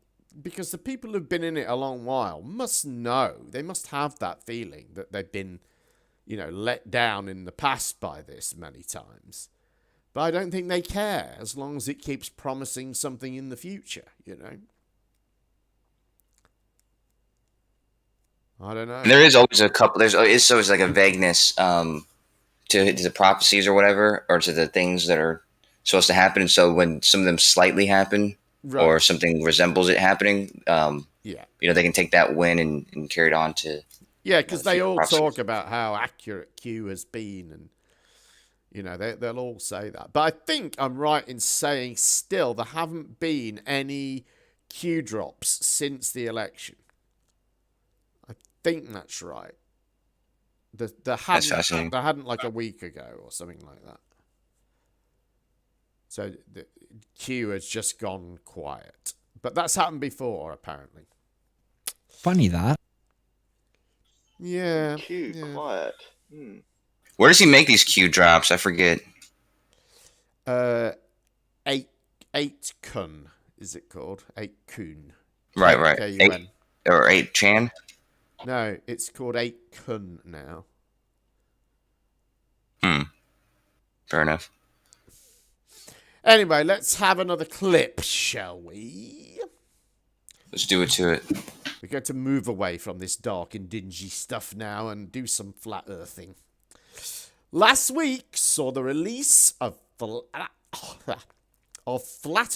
Speaker 8: because the people who've been in it a long while must know. They must have that feeling that they've been, you know, let down in the past by this many times. But I don't think they care as long as it keeps promising something in the future, you know. I don't know.
Speaker 11: And there is always a couple. There's always like a vagueness to the prophecies or whatever, or to the things that are supposed to happen. And so when some of them slightly happen, or something resembles it happening, you know, they can take that win and carry it on to.
Speaker 8: Yeah, because they all talk about how accurate Q has been, and you know they'll all say that. But I think I'm right in saying still there haven't been any Q drops since the election. think that's right. There
Speaker 11: That's
Speaker 8: hadn't
Speaker 11: fascinating.
Speaker 8: like a week ago or something like that. So the Q has just gone quiet, but that's happened before apparently.
Speaker 9: Funny that.
Speaker 8: Yeah.
Speaker 10: Q quiet.
Speaker 11: Where does he make these Q drops? I forget.
Speaker 8: 8 kun is it called? 8 kun.
Speaker 11: Right.
Speaker 8: K-U-N.
Speaker 11: 8chan.
Speaker 8: No, it's called 8 kun now.
Speaker 11: Fair enough.
Speaker 8: Anyway, let's have another clip, shall we?
Speaker 11: Let's do it to it.
Speaker 8: We're going to move away from this dark and dingy stuff now and do some flat earthing. Last week saw the release of Flat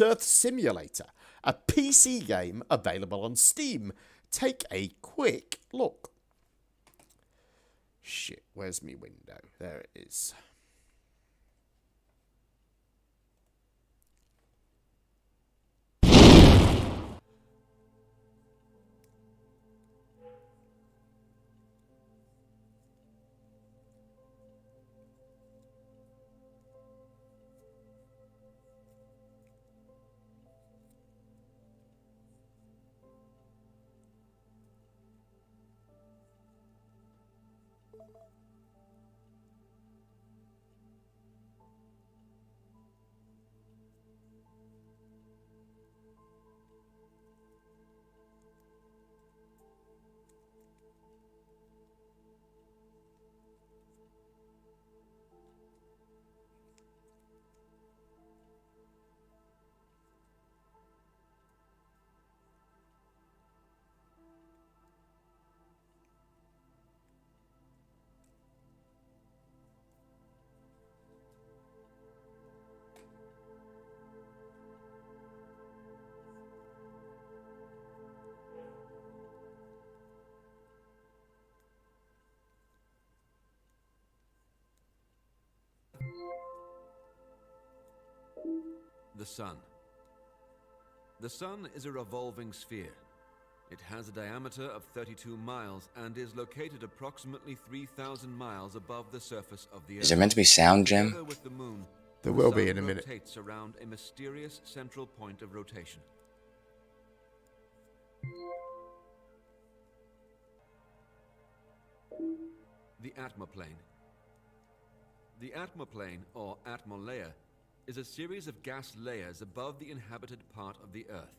Speaker 8: Earth Simulator, a PC game available on Steam. Take a quick look. Shit, where's me window? There it is.
Speaker 5: The Sun. The Sun is a revolving sphere. It has a diameter of 32 miles and is located approximately 3,000 miles above the surface of the Earth.
Speaker 11: Is there meant to be sound, Jim?
Speaker 5: Together with the moon,
Speaker 8: There
Speaker 5: the
Speaker 8: will
Speaker 5: Sun
Speaker 8: be in a minute.
Speaker 5: rotates around a mysterious central point of rotation. The atmoplane. The atmoplane, or atmolayer, is a series of gas layers above the inhabited part of the Earth.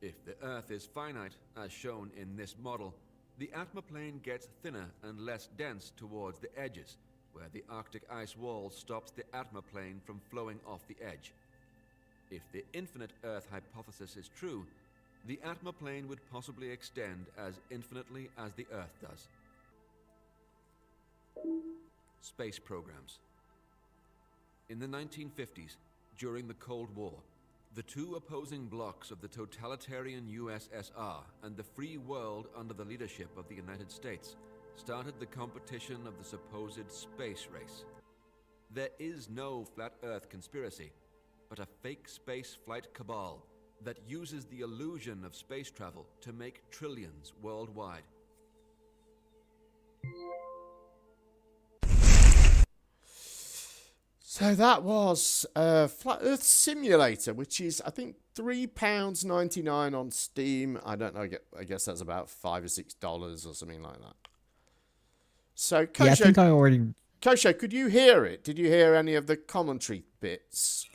Speaker 5: If the Earth is finite, as shown in this model, the atmoplane gets thinner and less dense towards the edges, where the Arctic ice wall stops the atmoplane from flowing off the edge. If the infinite Earth hypothesis is true, the atmoplane would possibly extend as infinitely as the Earth does. Space programs. In the 1950s, during the Cold War, the two opposing blocs of the totalitarian USSR and the free world under the leadership of the United States started the competition of the supposed space race. There is no flat Earth conspiracy, but a fake space flight cabal that uses the illusion of space travel to make trillions worldwide.
Speaker 8: So that was Flat Earth Simulator, which is, I think, £3.99 on Steam. I don't know, I guess that's about $5 or $6 or something like that. So, Kosho,
Speaker 9: Yeah, I think I already...
Speaker 8: Kosho, could you hear it? Did you hear any of the commentary bits?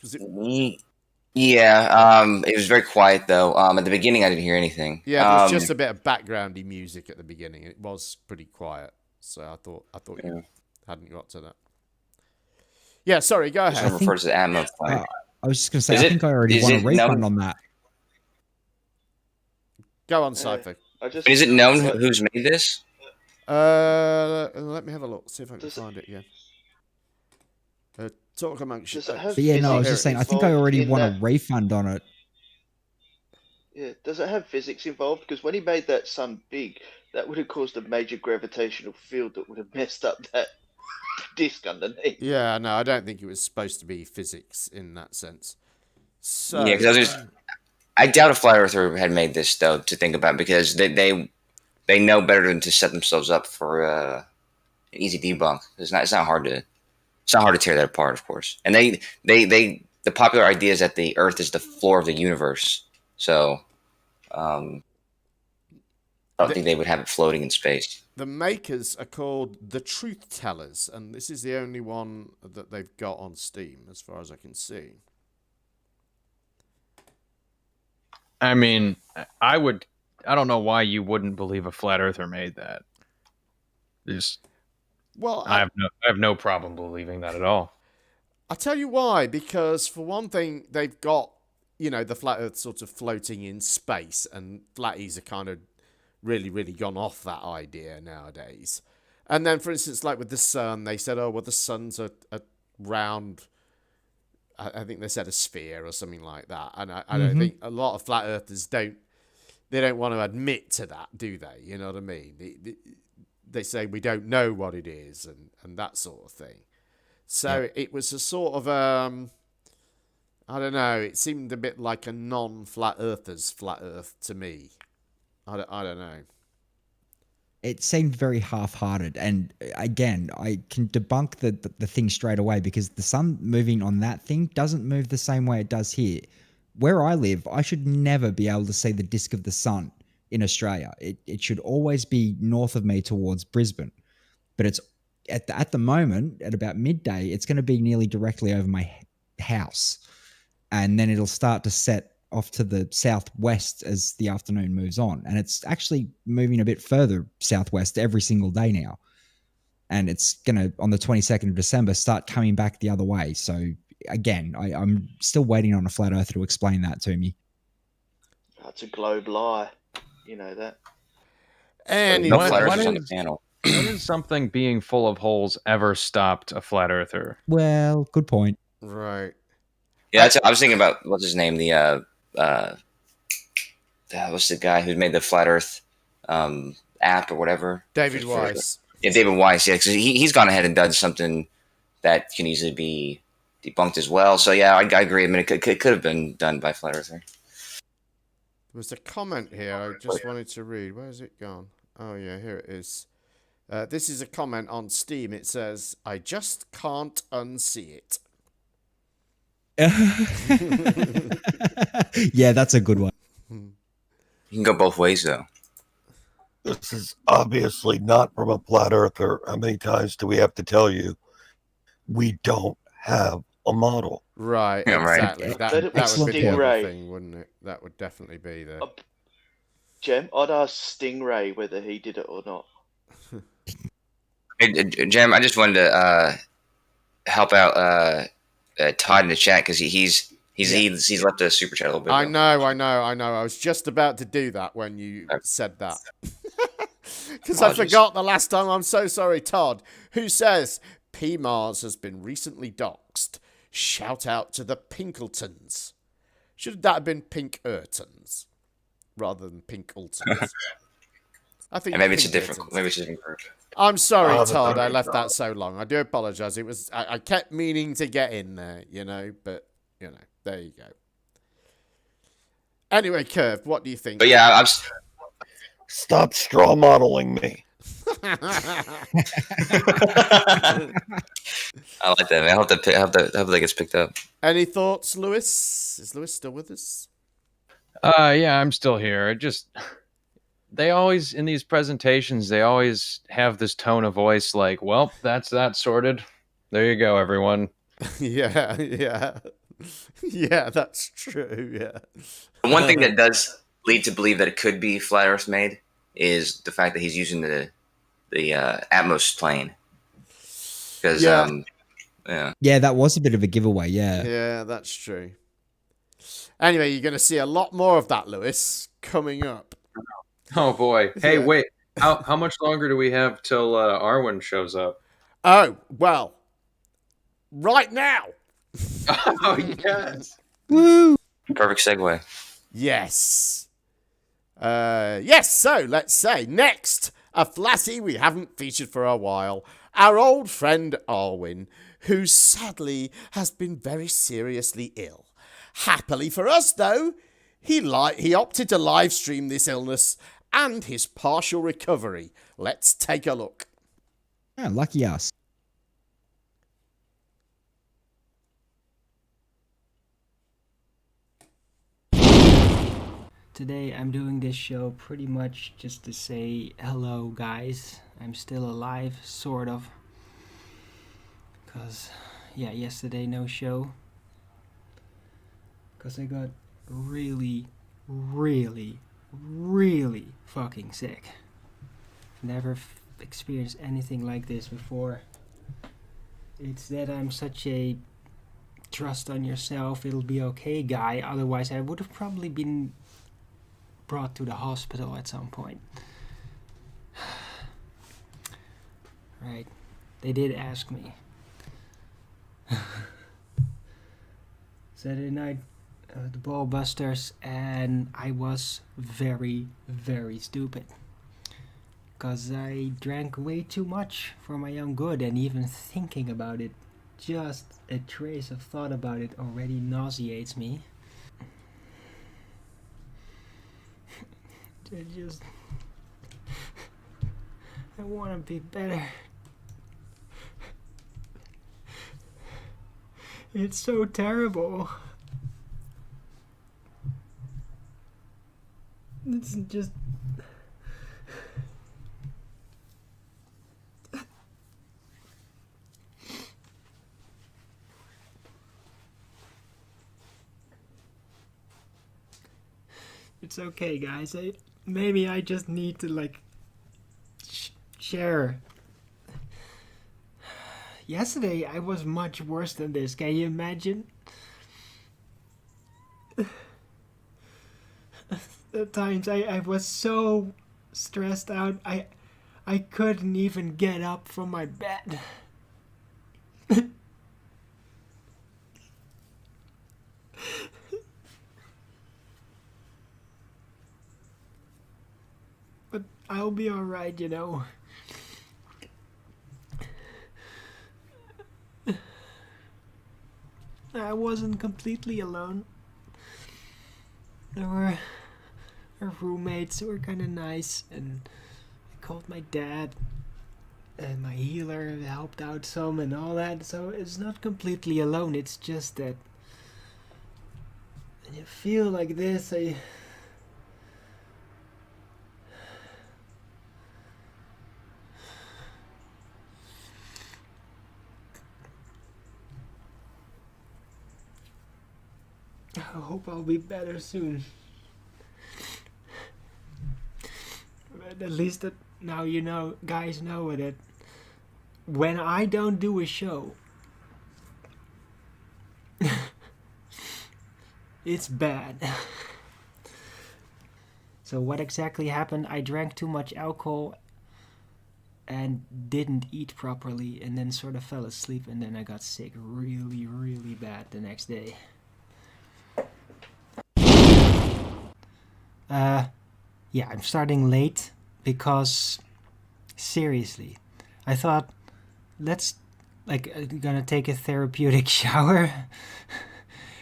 Speaker 11: Yeah, it was very quiet though. At the beginning, I didn't hear anything.
Speaker 8: Yeah, there was just a bit of backgroundy music at the beginning. It was pretty quiet, so I thought you hadn't got to that. Yeah, sorry, go ahead.
Speaker 11: It refers to the atmo plane.
Speaker 9: I was just going to say, I think I already won a refund on that.
Speaker 8: Go on, Cypher.
Speaker 11: Is it known who's made this?
Speaker 8: Let me have a look. See if I can find it. Yeah. Talk amongst you.
Speaker 9: But yeah, no, I was just saying, I think I already won a refund on it.
Speaker 10: Yeah, does it have physics involved? Because when he made that sun big, that would have caused a major gravitational field that would have messed up that disc underneath.
Speaker 8: Yeah, no, I don't think it was supposed to be physics in that sense. So
Speaker 11: Yeah, because I doubt a flat earther had made this though. To think about, because they they know better than to set themselves up for an easy debunk. It's not hard to tear that apart, of course. And the popular idea is that the Earth is the floor of the universe. So I don't think they would have it floating in space.
Speaker 8: The makers are called The Truth Tellers, and this is the only one that they've got on Steam, as far as I can see.
Speaker 20: I mean, I don't know why you wouldn't believe a flat earther made that.
Speaker 8: Well,
Speaker 20: I have no problem believing that at all.
Speaker 8: I'll tell you why. Because for one thing, they've got, the flat earth sort of floating in space, and flatties are kind of really, really gone off that idea nowadays. And then, for instance, like with the sun, they said, oh, well, the sun's a round, I think they said a sphere or something like that. And I don't think a lot of flat earthers don't want to admit to that, do they? You know what I mean? They say we don't know what it is and that sort of thing. So it was a sort of, I don't know, it seemed a bit like a non-flat earther's flat earth to me. I don't know.
Speaker 9: It seemed very half-hearted, and again, I can debunk the thing straight away because the sun moving on that thing doesn't move the same way it does here. Where I live, I should never be able to see the disk of the sun in Australia. It should always be north of me towards Brisbane, but it's at the moment at about midday. It's going to be nearly directly over my house, and then it'll start to set off to the southwest as the afternoon moves on. And it's actually moving a bit further southwest every single day now. And it's going to, on the 22nd of December, start coming back the other way. So again, I'm still waiting on a flat earther to explain that to me.
Speaker 10: That's a globe lie. You know that.
Speaker 8: And
Speaker 11: no flat earthers on the panel.
Speaker 20: When has something being full of holes ever stopped a flat earther?
Speaker 9: Well, good point.
Speaker 8: Right.
Speaker 11: Yeah, I was thinking about, what's his name? What's the guy who made the Flat Earth app or whatever?
Speaker 8: David Weiss.
Speaker 11: Yeah, David Weiss. Yeah, because he's gone ahead and done something that can easily be debunked as well. So yeah, I agree. I mean, it could have been done by Flat Earther.
Speaker 8: There was a comment here I just wanted to read. Where has it gone? Oh yeah, here it is. This is a comment on Steam. It says, "I just can't unsee it."
Speaker 9: Yeah, that's a good one.
Speaker 11: You can go both ways, though.
Speaker 18: This is obviously not from a flat earther. How many times do we have to tell you we don't have a model?
Speaker 8: Right,
Speaker 11: Yeah, right.
Speaker 8: exactly. That would be the other thing, wouldn't it? That would definitely be there.
Speaker 10: Jem, I'd ask Stingray whether he did it or not.
Speaker 11: Hey, Jem, I just wanted to help out Todd in the chat because he's left a super chat a little bit.
Speaker 8: I know. I was just about to do that when you said that. Because I forgot the last time. I'm so sorry, Todd. Who says P. Mars has been recently doxxed? Shout out to the Pinkletons. Should that have been Pinkertons rather than Pinkletons? I think
Speaker 11: maybe it's a different group.
Speaker 8: I'm sorry, Todd. I left that so long. I do apologize. It was I kept meaning to get in there, but there you go. Anyway, Curve, what do you think?
Speaker 11: But yeah,
Speaker 18: Stop straw modeling me.
Speaker 11: I like that, man. I hope that gets picked up.
Speaker 8: Any thoughts, Lewis? Is Lewis still with us?
Speaker 20: Yeah, I'm still here. They always, in these presentations, they always have this tone of voice like, well, that's that sorted. There you go, everyone.
Speaker 8: Yeah, that's true, yeah.
Speaker 11: One thing that does lead to believe that it could be Flat Earth made is the fact that he's using the Atmos plane. Because,
Speaker 9: Yeah, that was a bit of a giveaway, yeah.
Speaker 8: Yeah, that's true. Anyway, you're going to see a lot more of that, Lewis, coming up.
Speaker 20: Oh, boy. Hey, wait. How much longer do we have till Arwijn shows up?
Speaker 8: Oh, well, right now.
Speaker 20: Oh, yes.
Speaker 9: Woo!
Speaker 11: Perfect segue.
Speaker 8: Yes. Yes, so let's say next, a flatty we haven't featured for a while, our old friend Arwijn, who sadly has been very seriously ill. Happily for us, though, he opted to live stream this illness and his partial recovery. Let's take a look.
Speaker 9: Yeah, lucky us.
Speaker 6: Today I'm doing this show pretty much just to say hello, guys. I'm still alive, sort of. Cause, yeah, yesterday no show. Cause I got really fucking sick. Never experienced anything like this before. It's that I'm such a trust on yourself, it'll be okay guy. Otherwise I would have probably been brought to the hospital at some point. Right. They did ask me. Saturday night, the Ballbusters, and I was very stupid. Because I drank way too much for my own good, and even thinking about it, just a trace of thought about it already nauseates me. I want to be better. It's so terrible. It's just... It's okay, guys. Maybe I just need to, like, share. Yesterday, I was much worse than this. Can you imagine? At times, I was so stressed out. I couldn't even get up from my bed. But I'll be alright, you know. I wasn't completely alone. There were our roommates who were kind of nice, and I called my dad, and my healer helped out some and all that, so it's not completely alone. It's just that when you feel like this, I hope I'll be better soon. But at least that now you know, guys know that when I don't do a show, it's bad. So what exactly happened? I drank too much alcohol and didn't eat properly, and then sort of fell asleep, and then I got sick really bad the next day. Yeah, I'm starting late because, seriously, I thought, I'm gonna take a therapeutic shower,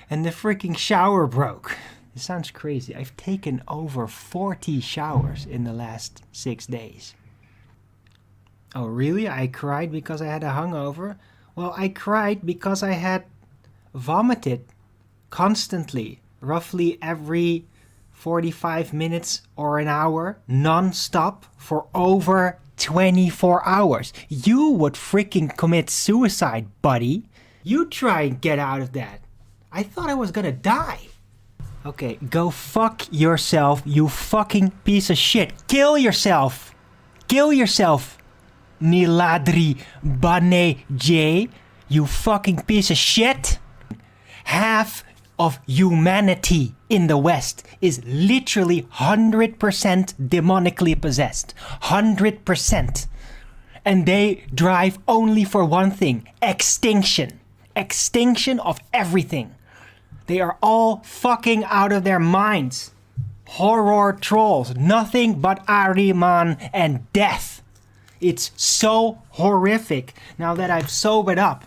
Speaker 6: and the freaking shower broke. It sounds crazy. I've taken over 40 showers in the last 6 days. Oh, really? I cried because I had a hangover? Well, I cried because I had vomited constantly, roughly every 45 minutes or an hour, non-stop, for over 24 hours. You would freaking commit suicide, buddy. You try and get out of that. I thought I was gonna die. Okay, go fuck yourself, you fucking piece of shit. Kill yourself. Kill yourself. Niladri Bane J, you fucking piece of shit. Half of humanity in the West is literally 100% demonically possessed. 100%. And they drive only for one thing: extinction. Extinction of everything. They are all fucking out of their minds. Horror trolls. Nothing but Ahriman and death. It's so horrific now that I've sobered up.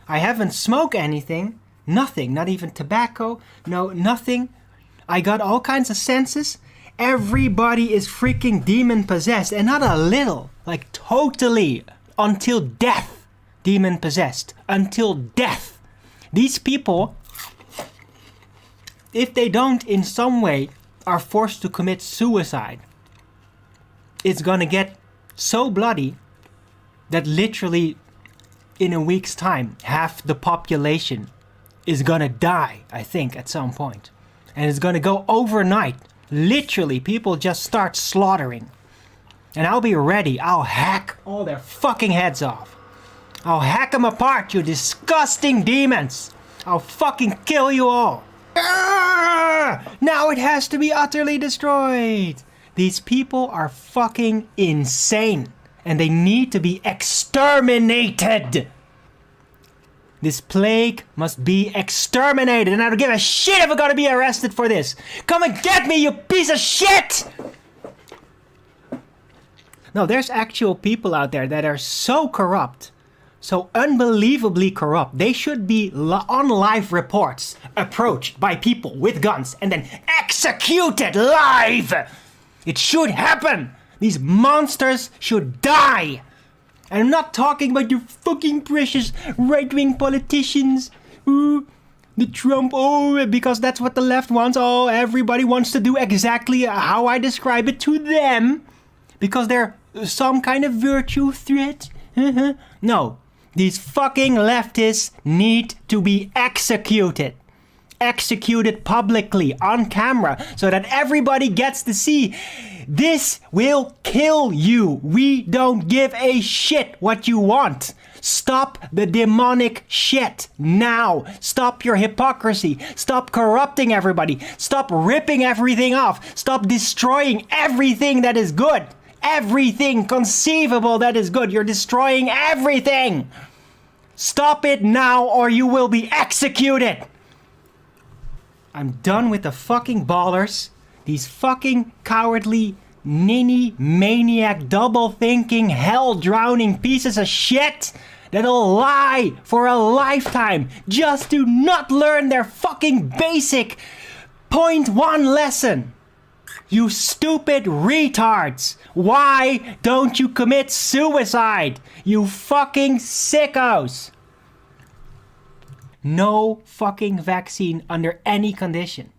Speaker 6: I haven't smoked anything. Nothing, not even tobacco, no, nothing. I got all kinds of senses, Everybody is freaking demon possessed, and not a little, like totally, until death, demon possessed, until death. These people, if they don't in some way are forced to commit suicide, it's gonna get so bloody that literally in a week's time, half the population is gonna die, I think, at some point. And it's gonna go overnight. Literally, people just start slaughtering. And I'll be ready. I'll hack all their fucking heads off. I'll hack them apart, you disgusting demons. I'll fucking kill you all. Now it has to be utterly destroyed. These people are fucking insane. And they need to be exterminated. This plague must be exterminated. And I don't give a shit if I'm gonna be arrested for this. Come and get me, you piece of shit! No, there's actual people out there that are so corrupt. So unbelievably corrupt. They should be on live reports. Approached by people with guns. And then executed live! It should happen! These monsters should die! I'm not talking about your fucking precious right-wing politicians. Ooh, the Trump, because that's what the left wants. Oh, everybody wants to do exactly how I describe it to them. Because they're some kind of virtue threat. No, these fucking leftists need to be executed. Executed publicly, on camera, so that everybody gets to see. This will kill you. We don't give a shit what you want. Stop the demonic shit now. Stop your hypocrisy. Stop corrupting everybody. Stop ripping everything off. Stop destroying everything that is good. Everything conceivable that is good. You're destroying everything. Stop it now or you will be executed. I'm done with the fucking ballers. These fucking cowardly, ninny, maniac, double-thinking, hell-drowning pieces of shit that'll lie for a lifetime just to not learn their fucking basic 0.1 lesson. You stupid retards. Why don't you commit suicide? You fucking sickos. No fucking vaccine under any condition.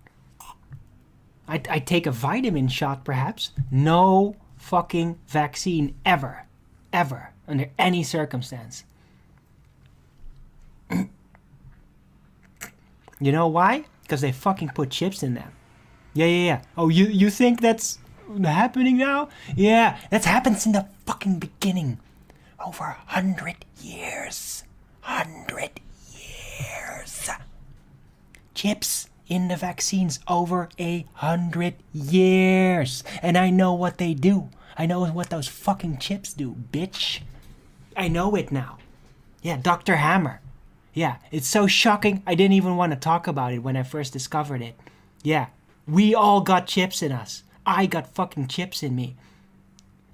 Speaker 6: I'd take a vitamin shot perhaps. No fucking vaccine ever. Ever. Under any circumstance. You know why? Because they fucking put chips in them. Yeah. Oh, you think that's happening now? Yeah, that's happened since the fucking beginning. Over 100 years. 100 years. Chips in the vaccines over 100 years. And I know what they do. I know what those fucking chips do, bitch. I know it now. Yeah, Dr. Hammer. Yeah, it's so shocking. I didn't even want to talk about it when I first discovered it. Yeah, we all got chips in us. I got fucking chips in me.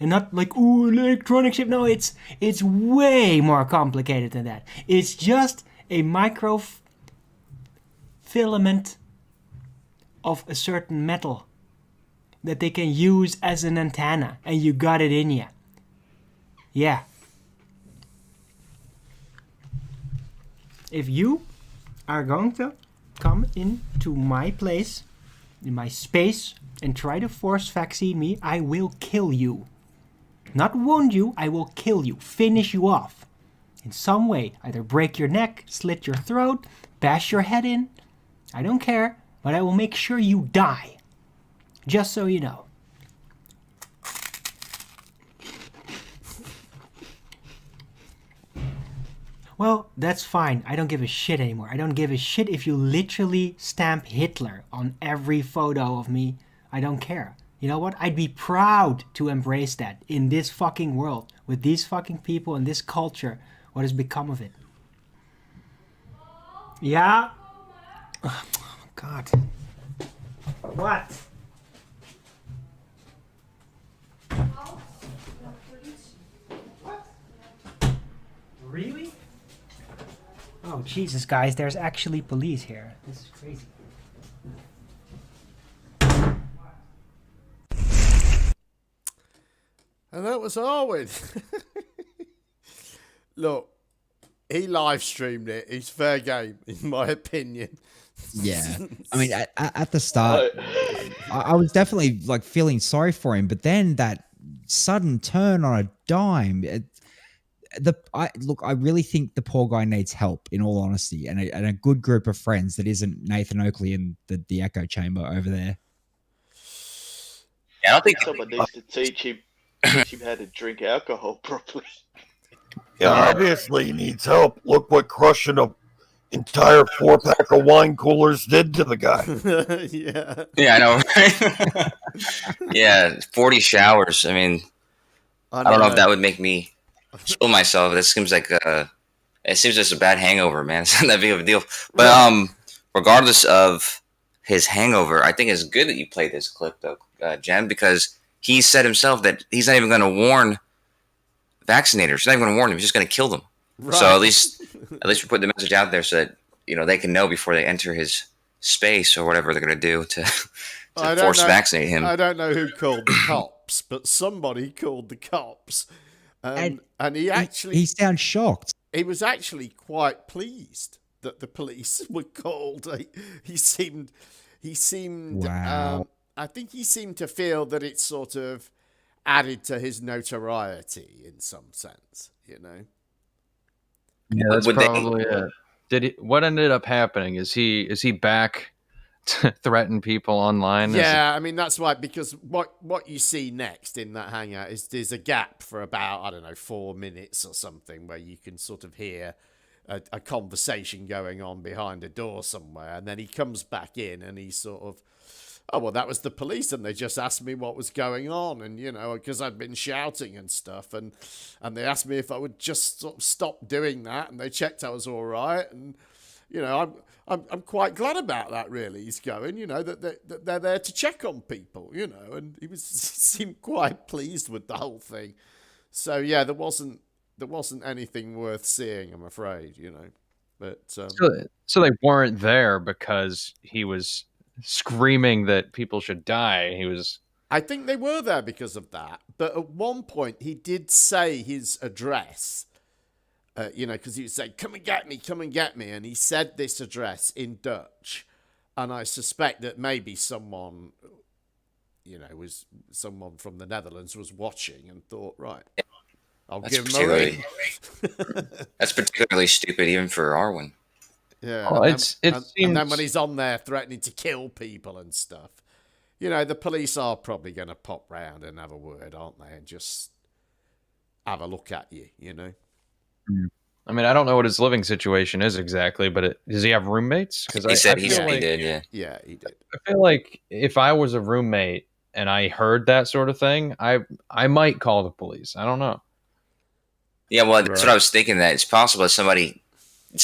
Speaker 6: And not like, ooh, electronic chip. No, it's way more complicated than that. It's just a microfilament of a certain metal that they can use as an antenna, and you got it in you. Yeah. If you are going to come into my place, in my space, and try to force vaccine me, I will kill you. Not wound you, I will kill you, finish you off. In some way, either break your neck, slit your throat, bash your head in. I don't care, but I will make sure you die. Just so you know. Well, that's fine. I don't give a shit anymore. I don't give a shit if you literally stamp Hitler on every photo of me. I don't care. You know what? I'd be proud to embrace that in this fucking world. With these fucking people and this culture. What has become of it? Yeah? Oh, God. What? Really? Oh, Jesus, guys, there's actually police here. This is crazy.
Speaker 8: And that was Arwijn. Look, he live streamed it. He's fair game, in my opinion.
Speaker 9: Yeah, I mean, at the start, I was definitely like feeling sorry for him, but then that sudden turn on a dime. I really think the poor guy needs help. In all honesty, and a good group of friends that isn't Nathan Oakley and the echo chamber over there.
Speaker 11: Yeah, I don't think
Speaker 10: someone needs to teach him how to drink alcohol properly.
Speaker 18: Yeah, obviously he needs help. Look what crushing a entire 4-pack of wine coolers did to the guy.
Speaker 8: Yeah.
Speaker 11: Yeah, I know. Right? Yeah, 40 showers. I mean, I don't know if that would make me kill myself. That seems like it seems just a bad hangover, man. It's not that big of a deal. But regardless of his hangover, I think it's good that you played this clip, though, Jen, because he said himself that he's not even going to warn vaccinators. He's not even going to warn them. He's just going to kill them. Right. So at least we put the message out there so that they can know before they enter his space or whatever they're going to do to force vaccinate him.
Speaker 8: I don't know who called the cops, but somebody called the cops, and he
Speaker 9: sounds shocked.
Speaker 8: He was actually quite pleased that the police were called. He seemed.
Speaker 9: Wow.
Speaker 8: I think he seemed to feel that it sort of added to his notoriety in some sense,
Speaker 20: Yeah, that's probably it. What ended up happening? Is he back to threaten people online?
Speaker 8: Yeah, I mean that's right, because what you see next in that hangout is there's a gap for about 4 minutes or something where you can sort of hear a conversation going on behind a door somewhere, and then he comes back in and he's sort of, oh, well, that was the police, and they just asked me what was going on, and, because I'd been shouting and stuff, and they asked me if I would just sort of stop doing that, and they checked I was all right, and, I'm quite glad about that, really, he's going, that they're there to check on people, and he seemed quite pleased with the whole thing. So, yeah, there wasn't anything worth seeing, I'm afraid, but...
Speaker 20: So they weren't there because he was screaming that people should die.
Speaker 8: I think they were there because of that, but at one point he did say his address, because he would say, come and get me, and he said this address in Dutch, and I suspect that maybe someone from the Netherlands was watching and thought, right, I'll give him a ring.
Speaker 11: That's particularly stupid even for Arwijn.
Speaker 8: Yeah,
Speaker 20: well,
Speaker 8: and then when he's on there threatening to kill people and stuff, the police are probably going to pop round and have a word, aren't they? And just have a look at you,
Speaker 20: I mean, I don't know what his living situation is exactly, but does he have roommates? Because
Speaker 11: he said he did, yeah.
Speaker 8: Yeah, he did.
Speaker 20: I feel like if I was a roommate and I heard that sort of thing, I might call the police. I don't know.
Speaker 11: Yeah, well, that's what I was thinking, that it's possible that somebody...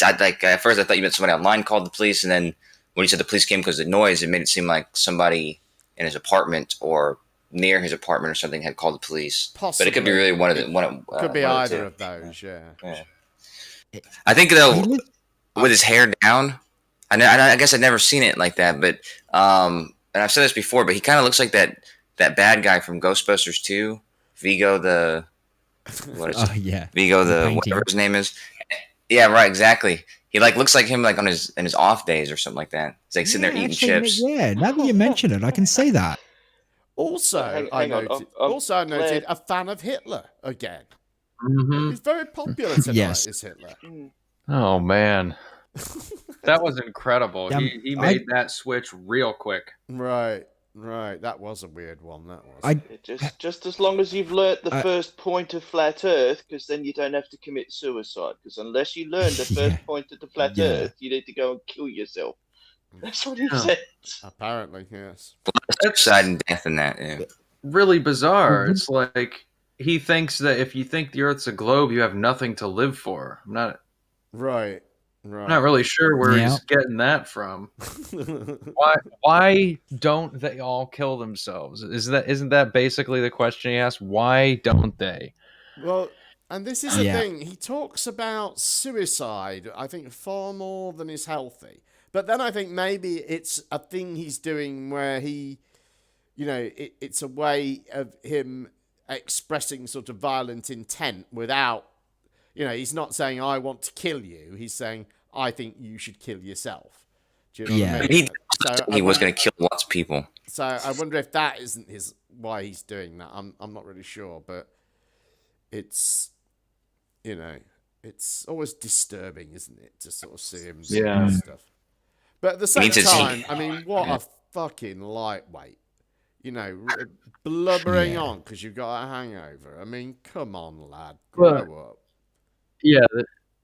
Speaker 11: at first I thought you meant somebody online called the police, and then when you said the police came because of the noise, it made it seem like somebody in his apartment or near his apartment or something had called the police.
Speaker 8: Possibly.
Speaker 11: But it could be really one of the
Speaker 8: could be either of those, yeah.
Speaker 11: I think though, with his hair down, I guess I'd never seen it like that, but and I've said this before, but he kind of looks like that bad guy from Ghostbusters 2, Vigo the Vigo the whatever his name is. Yeah, right, exactly. He looks like him on his off days or something like that. He's sitting there eating chips.
Speaker 9: Yeah, now that you mention it, I can see that.
Speaker 8: Also, I noted a fan of Hitler again.
Speaker 20: Mm-hmm.
Speaker 8: He's very popular tonight, is Hitler.
Speaker 20: Oh man, that was incredible. He made that switch real quick.
Speaker 8: Right. That was a weird one. That was.
Speaker 10: Just as long as you've learnt the first point of flat Earth, because then you don't have to commit suicide. Because unless you learn the first point of the flat Earth, you need to go and kill yourself. That's what he said.
Speaker 8: Apparently, yes.
Speaker 11: Suicide and death in that. Yeah.
Speaker 20: Really bizarre. Mm-hmm. It's like he thinks that if you think the Earth's a globe, you have nothing to live for. I'm not.
Speaker 8: Right.
Speaker 20: I'm not really sure where he's getting that from. Why don't they all kill themselves? Isn't that basically the question he asked? Why don't they?
Speaker 8: Well, and this is the thing. He talks about suicide, I think, far more than is healthy. But then I think maybe it's a thing he's doing where he, it's a way of him expressing sort of violent intent without, he's not saying I want to kill you. He's saying I think you should kill yourself. Do you know what I mean?
Speaker 11: He was going to kill lots of people.
Speaker 8: So I wonder if that isn't why he's doing that. I'm not really sure, but it's it's always disturbing, isn't it, to sort of see him and stuff. But at the same time, I mean, what a fucking lightweight. Blubbering on because you've got a hangover. I mean, come on, lad, grow up.
Speaker 20: Yeah,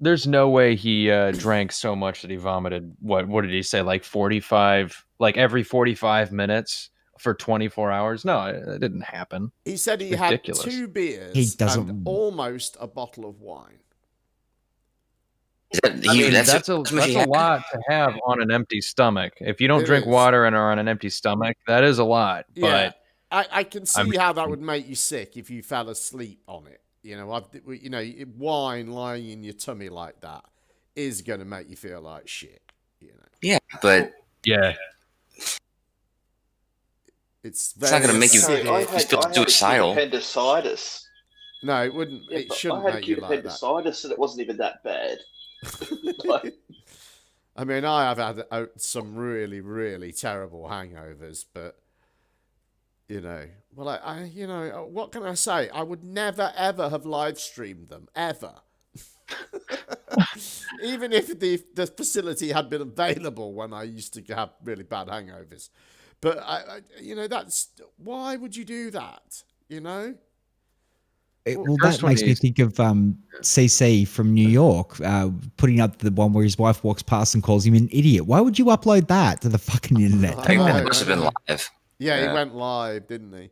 Speaker 20: there's no way he drank so much that he vomited. What did he say? Like 45, like every 45 minutes for 24 hours? No, it didn't happen.
Speaker 8: He said he had 2 beers and almost a bottle of wine.
Speaker 20: That's a lot to have on an empty stomach. If you don't drink water and are on an empty stomach, that is a lot.
Speaker 8: Yeah,
Speaker 20: but
Speaker 8: I can see how that would make you sick if you fell asleep on it. Wine lying in your tummy like that is going to make you feel like shit.
Speaker 11: Yeah, but
Speaker 8: it's
Speaker 11: not going to make you feel suicidal.
Speaker 10: Appendicitis.
Speaker 8: No, it wouldn't.
Speaker 10: Yeah,
Speaker 8: it shouldn't
Speaker 10: I had
Speaker 8: make you
Speaker 10: acute
Speaker 8: like that.
Speaker 10: appendicitis, and it wasn't even that bad.
Speaker 8: I mean, I have had some really, really terrible hangovers, but what can I say? I would never ever have live streamed them ever, even if the facility had been available when I used to have really bad hangovers. But that's why would you do that?
Speaker 9: Well, that makes me think of CC from New York putting up the one where his wife walks past and calls him an idiot. Why would you upload that to the fucking internet?
Speaker 11: I think that must have been live.
Speaker 8: Yeah, he went live, didn't he?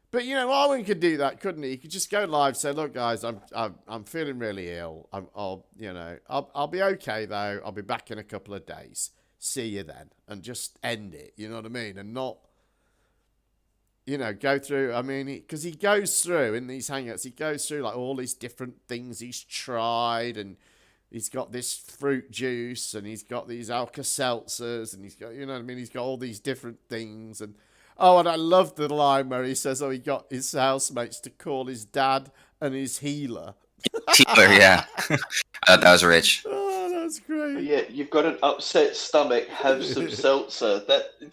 Speaker 8: But Arwijn could do that, couldn't he? He could just go live, say, "Look, guys, I'm feeling really ill. I'll be okay though. I'll be back in a couple of days. See you then," and just end it. You know what I mean? And not, go through. I mean, because he goes through in these hangouts, he goes through like all these different things he's tried, and he's got this fruit juice, and he's got these Alka-Seltzers, and he's got, he's got all these different things, and I love the line where he says, he got his housemates to call his dad and his healer.
Speaker 11: Healer, yeah. That was rich.
Speaker 8: Oh, that's great.
Speaker 10: Yeah, you've got an upset stomach, have some seltzer.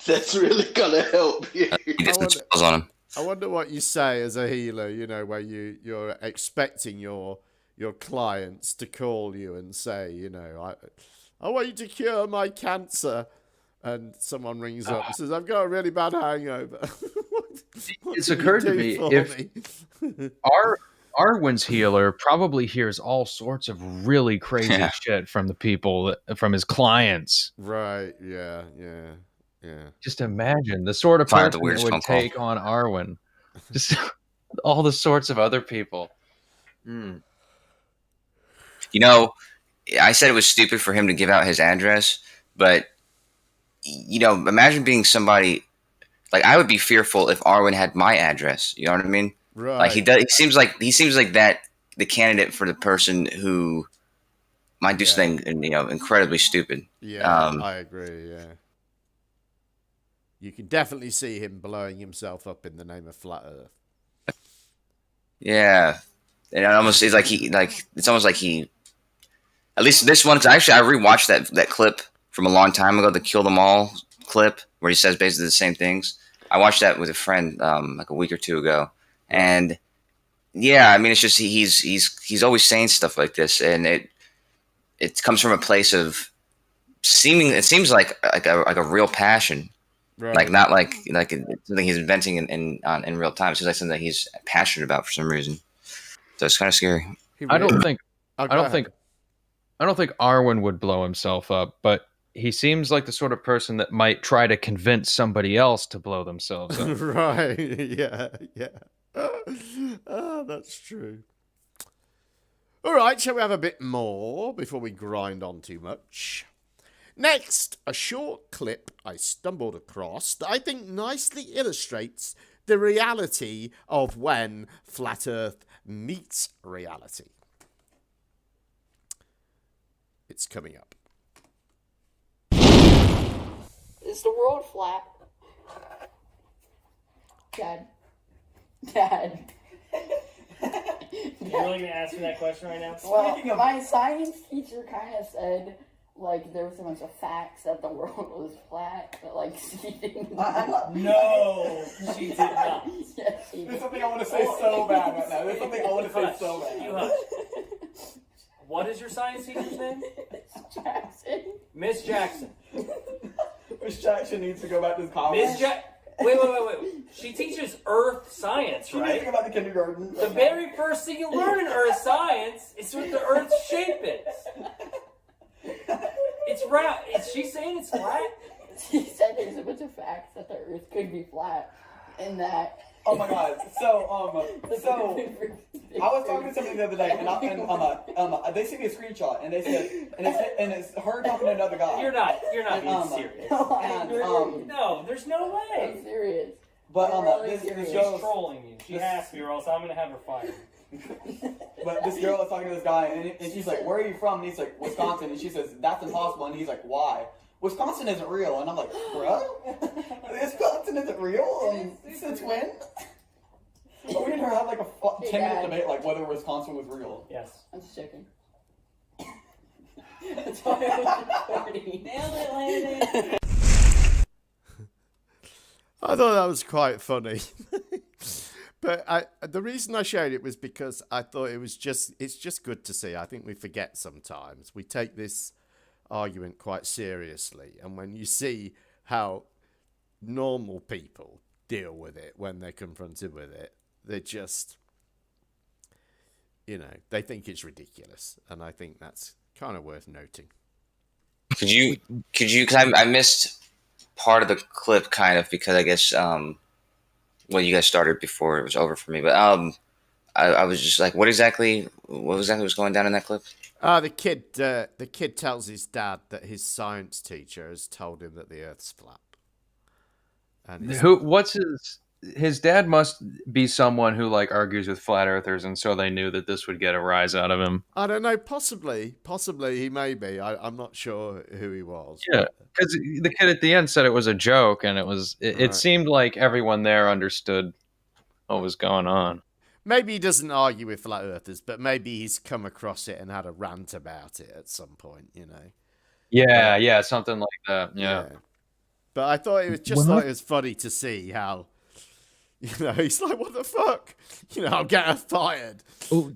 Speaker 10: That's really gonna help you.
Speaker 11: He did some spells on him.
Speaker 8: I wonder what you say as a healer, where you're expecting your clients to call you and say, I want you to cure my cancer. And someone rings up and says, I've got a really bad hangover.
Speaker 20: It's occurred to me, if Arwijn's healer probably hears all sorts of really crazy shit from the people, from his clients.
Speaker 8: Right, yeah.
Speaker 20: Just imagine the sort of person that would take on Arwijn. Just all the sorts of other people.
Speaker 11: I said it was stupid for him to give out his address, but imagine being somebody like I would be fearful if Arwijn had my address. You know what I mean?
Speaker 8: Right.
Speaker 11: Like he does. He seems like that the candidate for the person who might do something incredibly stupid.
Speaker 8: Yeah, I agree. Yeah, you can definitely see him blowing himself up in the name of flat Earth.
Speaker 11: Yeah, and it's almost like he. At least this one, actually, I rewatched that clip from a long time ago, the "Kill Them All" clip, where he says basically the same things. I watched that with a friend like a week or two ago, and yeah, I mean, it's just he's always saying stuff like this, and it comes from a place of it seems like a real passion, right. Like not like something he's inventing in real time. It seems like something that he's passionate about for some reason. So it's kind of scary.
Speaker 20: I don't think Arwijn would blow himself up, but he seems like the sort of person that might try to convince somebody else to blow themselves up.
Speaker 8: Right, yeah. Oh, that's true. All right, shall we have a bit more before we grind on too much? Next, a short clip I stumbled across that I think nicely illustrates the reality of when Flat Earth meets reality. It's coming up.
Speaker 7: Is the world flat? Dad.
Speaker 1: You're really gonna ask me that question right now?
Speaker 7: Well, my science teacher kind of said, like, there was a bunch of facts that the world was flat, but, like, she didn't.
Speaker 1: No, she did not.
Speaker 7: Yes, she did.
Speaker 12: There's something I want to say so bad right now. There's something I want to say so bad.
Speaker 1: You hush. What is your science teacher's name?
Speaker 7: Jackson.
Speaker 1: Miss Jackson.
Speaker 12: Miss Jackson needs to go back to college.
Speaker 1: Miss Wait. She teaches Earth science,
Speaker 12: She
Speaker 1: right?
Speaker 12: needs to go back to kindergarten.
Speaker 1: The very first thing you learn in Earth science is what the Earth's shape is. It's round. Is she saying it's flat?
Speaker 7: She said there's a bunch of facts that the Earth could be flat, and that.
Speaker 12: Oh my God! So I was talking to somebody the other day, and they sent me a screenshot, and they said, and it's her talking to another guy.
Speaker 1: You're not being serious. No, there's no way.
Speaker 7: I'm serious.
Speaker 12: But
Speaker 7: Really
Speaker 12: this
Speaker 1: She's
Speaker 12: girl,
Speaker 1: trolling you. She has to, or else I'm gonna have her fired.
Speaker 12: but this girl was talking to this guy, and she's like, "Where are you from?" And he's like, "Wisconsin," and she says, "That's impossible," and he's like, "Why?" Wisconsin isn't real, and I'm like, bro, Wisconsin isn't real. Since when? But we didn't have like a 10-minute debate like whether Wisconsin was real.
Speaker 1: Yes,
Speaker 7: I'm just checking. That's why I was recording. Nailed it, Landon.
Speaker 8: I thought that was quite funny. But the reason I shared it was because I thought it's just good to see. I think we forget sometimes. We take this argument quite seriously, and when you see how normal people deal with it when they're confronted with it, they just, they think it's ridiculous, and I think that's kind of worth noting.
Speaker 11: Could you? Because I missed part of the clip, kind of, because I guess you guys started before it was over for me, but I was just like, what exactly was going down in that clip?
Speaker 8: The kid tells his dad that his science teacher has told him that the Earth's flat. And
Speaker 20: What's his dad must be someone who like argues with flat earthers, and so they knew that this would get a rise out of him.
Speaker 8: I don't know. Possibly he may be. I'm not sure who he was.
Speaker 20: Yeah, because the kid at the end said it was a joke, and it seemed like everyone there understood what was going on.
Speaker 8: Maybe he doesn't argue with flat earthers, but maybe he's come across it and had a rant about it at some point,
Speaker 20: Yeah, something like that. Yeah.
Speaker 8: But I thought it was funny to see how, he's like, what the fuck? I'll get her fired.
Speaker 9: Oh,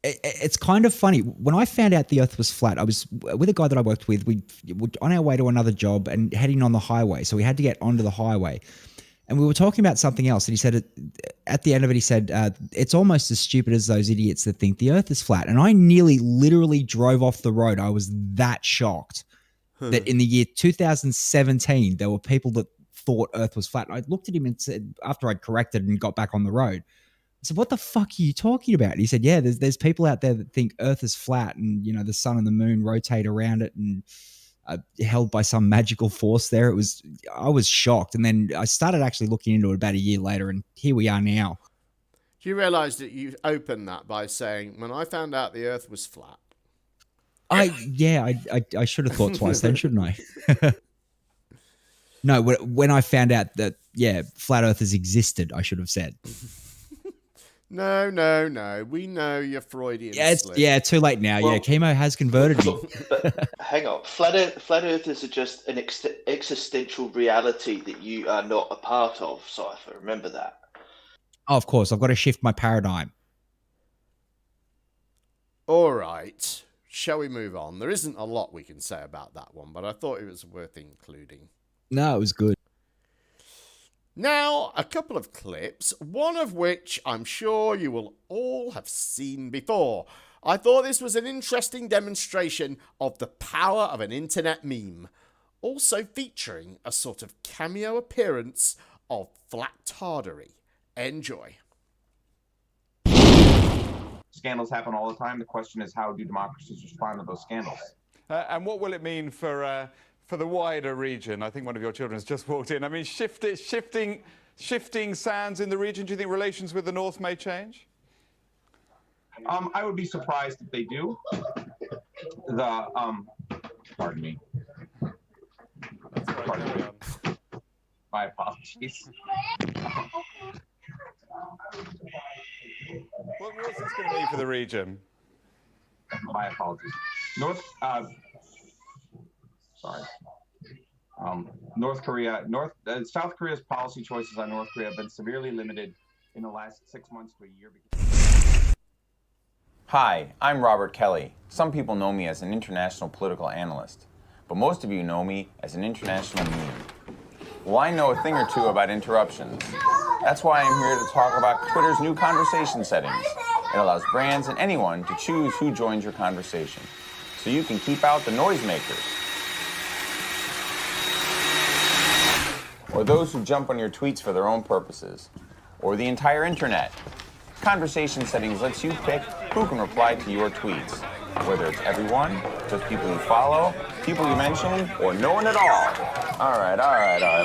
Speaker 9: It's kind of funny. When I found out the Earth was flat, I was with a guy that I worked with. We were on our way to another job and heading on the highway. So we had to get onto the highway. And we were talking about something else. And he said, at the end of it, he said, it's almost as stupid as those idiots that think the Earth is flat. And I literally drove off the road. I was that shocked that in the year 2017, there were people that thought Earth was flat. I looked at him and said, after I'd corrected and got back on the road, I said, what the fuck are you talking about? And he said, yeah, there's people out there that think Earth is flat and, the sun and the moon rotate around it and held by some magical force there. I was shocked. And then I started actually looking into it about a year later, and here we are now.
Speaker 8: Do you realize that you opened that by saying, when I found out the Earth was flat?
Speaker 9: I should have thought twice then, shouldn't I? No, when I found out that, flat earthers existed, I should have said.
Speaker 8: No. We know you're Freudian.
Speaker 9: Yeah, too late now. Well, chemo has converted me.
Speaker 10: But hang on. Flat earthers are just an existential reality that you are not a part of, Cypher. Remember that.
Speaker 9: Oh, of course. I've got to shift my paradigm.
Speaker 8: All right. Shall we move on? There isn't a lot we can say about that one, but I thought it was worth including.
Speaker 9: No, it was good.
Speaker 8: Now, a couple of clips, one of which I'm sure you will all have seen before. I thought this was an interesting demonstration of the power of an internet meme, also featuring a sort of cameo appearance of flat-tardery. Enjoy.
Speaker 13: Scandals happen all the time. The question is, how do democracies respond to those scandals?
Speaker 14: And what will it mean for the wider region? I think one of your children has just walked in. I mean, shifting sands in the region. Do you think relations with the North may change?
Speaker 13: I would be surprised if they do. Pardon me. My apologies.
Speaker 14: What's this going to mean for the region?
Speaker 13: My apologies. South Korea's policy choices on North Korea have been severely limited in the last 6 months to a year.
Speaker 15: Hi, I'm Robert Kelly. Some people know me as an international political analyst, but most of you know me as an international meme. Well, I know a thing or two about interruptions. That's why I'm here to talk about Twitter's new conversation settings. It allows brands and anyone to choose who joins your conversation, so you can keep out the noisemakers, or those who jump on your tweets for their own purposes, or the entire internet. Conversation settings lets you pick who can reply to your tweets, whether it's everyone, just people you follow, people you mention, or no one at all. All right,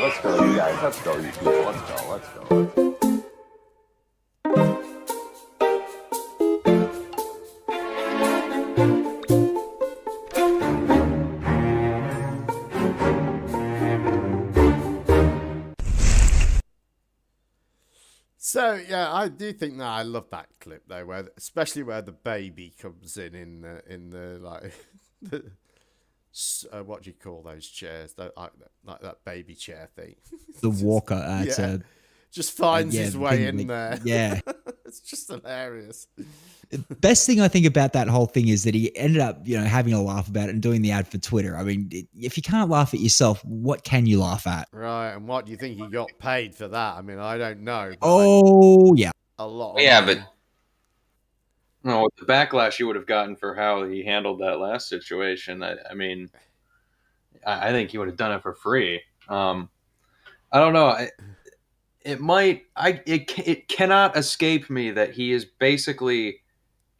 Speaker 15: let's go, you guys. Let's go, you people. Let's go.
Speaker 8: So yeah, I do think that I love that clip though, where especially where the baby comes in the like what do you call those chairs? Like that baby chair thing.
Speaker 9: The walker.
Speaker 8: Yeah. Just finds his way in there.
Speaker 9: Yeah.
Speaker 8: It's just hilarious.
Speaker 9: The best thing I think about that whole thing is that he ended up, having a laugh about it and doing the ad for Twitter. I mean, if you can't laugh at yourself, what can you laugh at?
Speaker 8: Right, and what do you think he got paid for that? I mean, I don't know.
Speaker 9: Yeah.
Speaker 8: A lot.
Speaker 11: But
Speaker 20: no, with the backlash you would have gotten for how he handled that last situation, I mean, I think he would have done it for free. I don't know. It cannot escape me that he is basically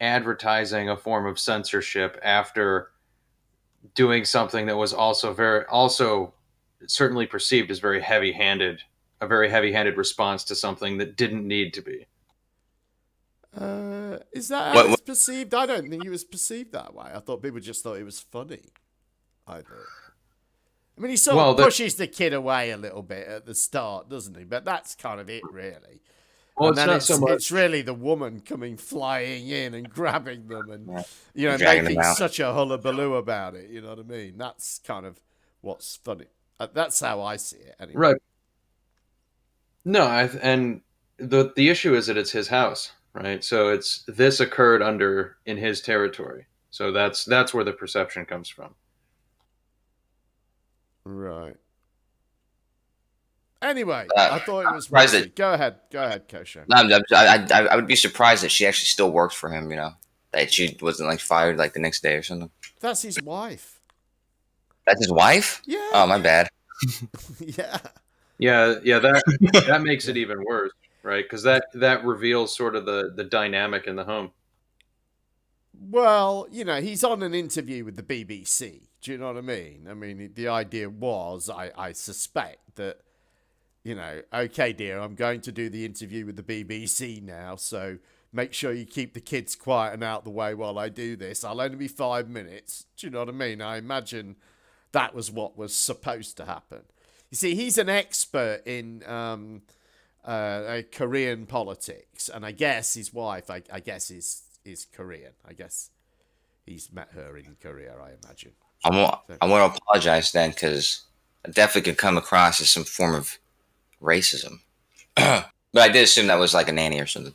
Speaker 20: advertising a form of censorship after doing something that was also certainly perceived as a very heavy-handed response to something that didn't need to be.
Speaker 8: Is that how it's perceived? I don't think he was perceived that way. I thought people just thought it was funny. I mean, he sort of pushes the kid away a little bit at the start, doesn't he? But that's kind of it, really.
Speaker 20: Well,
Speaker 8: and
Speaker 20: it's
Speaker 8: then
Speaker 20: not so much.
Speaker 8: It's really the woman coming flying in and grabbing them and,
Speaker 11: Dragging
Speaker 8: making
Speaker 11: them out.
Speaker 8: such a hullabaloo about it. You know what I mean? That's kind of what's funny. That's how I see it, anyway.
Speaker 20: Right. No, and the issue is that it's his house, right? So this occurred in his territory. So that's where the perception comes from.
Speaker 8: Right. Anyway, I thought it was rosy. Go ahead, Kosho.
Speaker 11: No, I would be surprised that she actually still works for him. That she wasn't fired the next day or something.
Speaker 8: That's his wife.
Speaker 11: That's his wife?
Speaker 8: Yeah.
Speaker 11: Oh, my bad.
Speaker 8: Yeah.
Speaker 20: Yeah. That makes it even worse, right? Because that reveals sort of the dynamic in the home.
Speaker 8: Well, he's on an interview with the BBC. Do you know what I mean? I mean, the idea was, I suspect that, okay, dear, I'm going to do the interview with the BBC now, so make sure you keep the kids quiet and out the way while I do this. I'll only be 5 minutes. Do you know what I mean? I imagine that was what was supposed to happen. You see, he's an expert in Korean politics, and I guess his wife, I guess, is Korean. I guess he's met her in Korea, I imagine.
Speaker 11: I want to apologize then, because I definitely could come across as some form of racism. But I did assume that was like a nanny or something.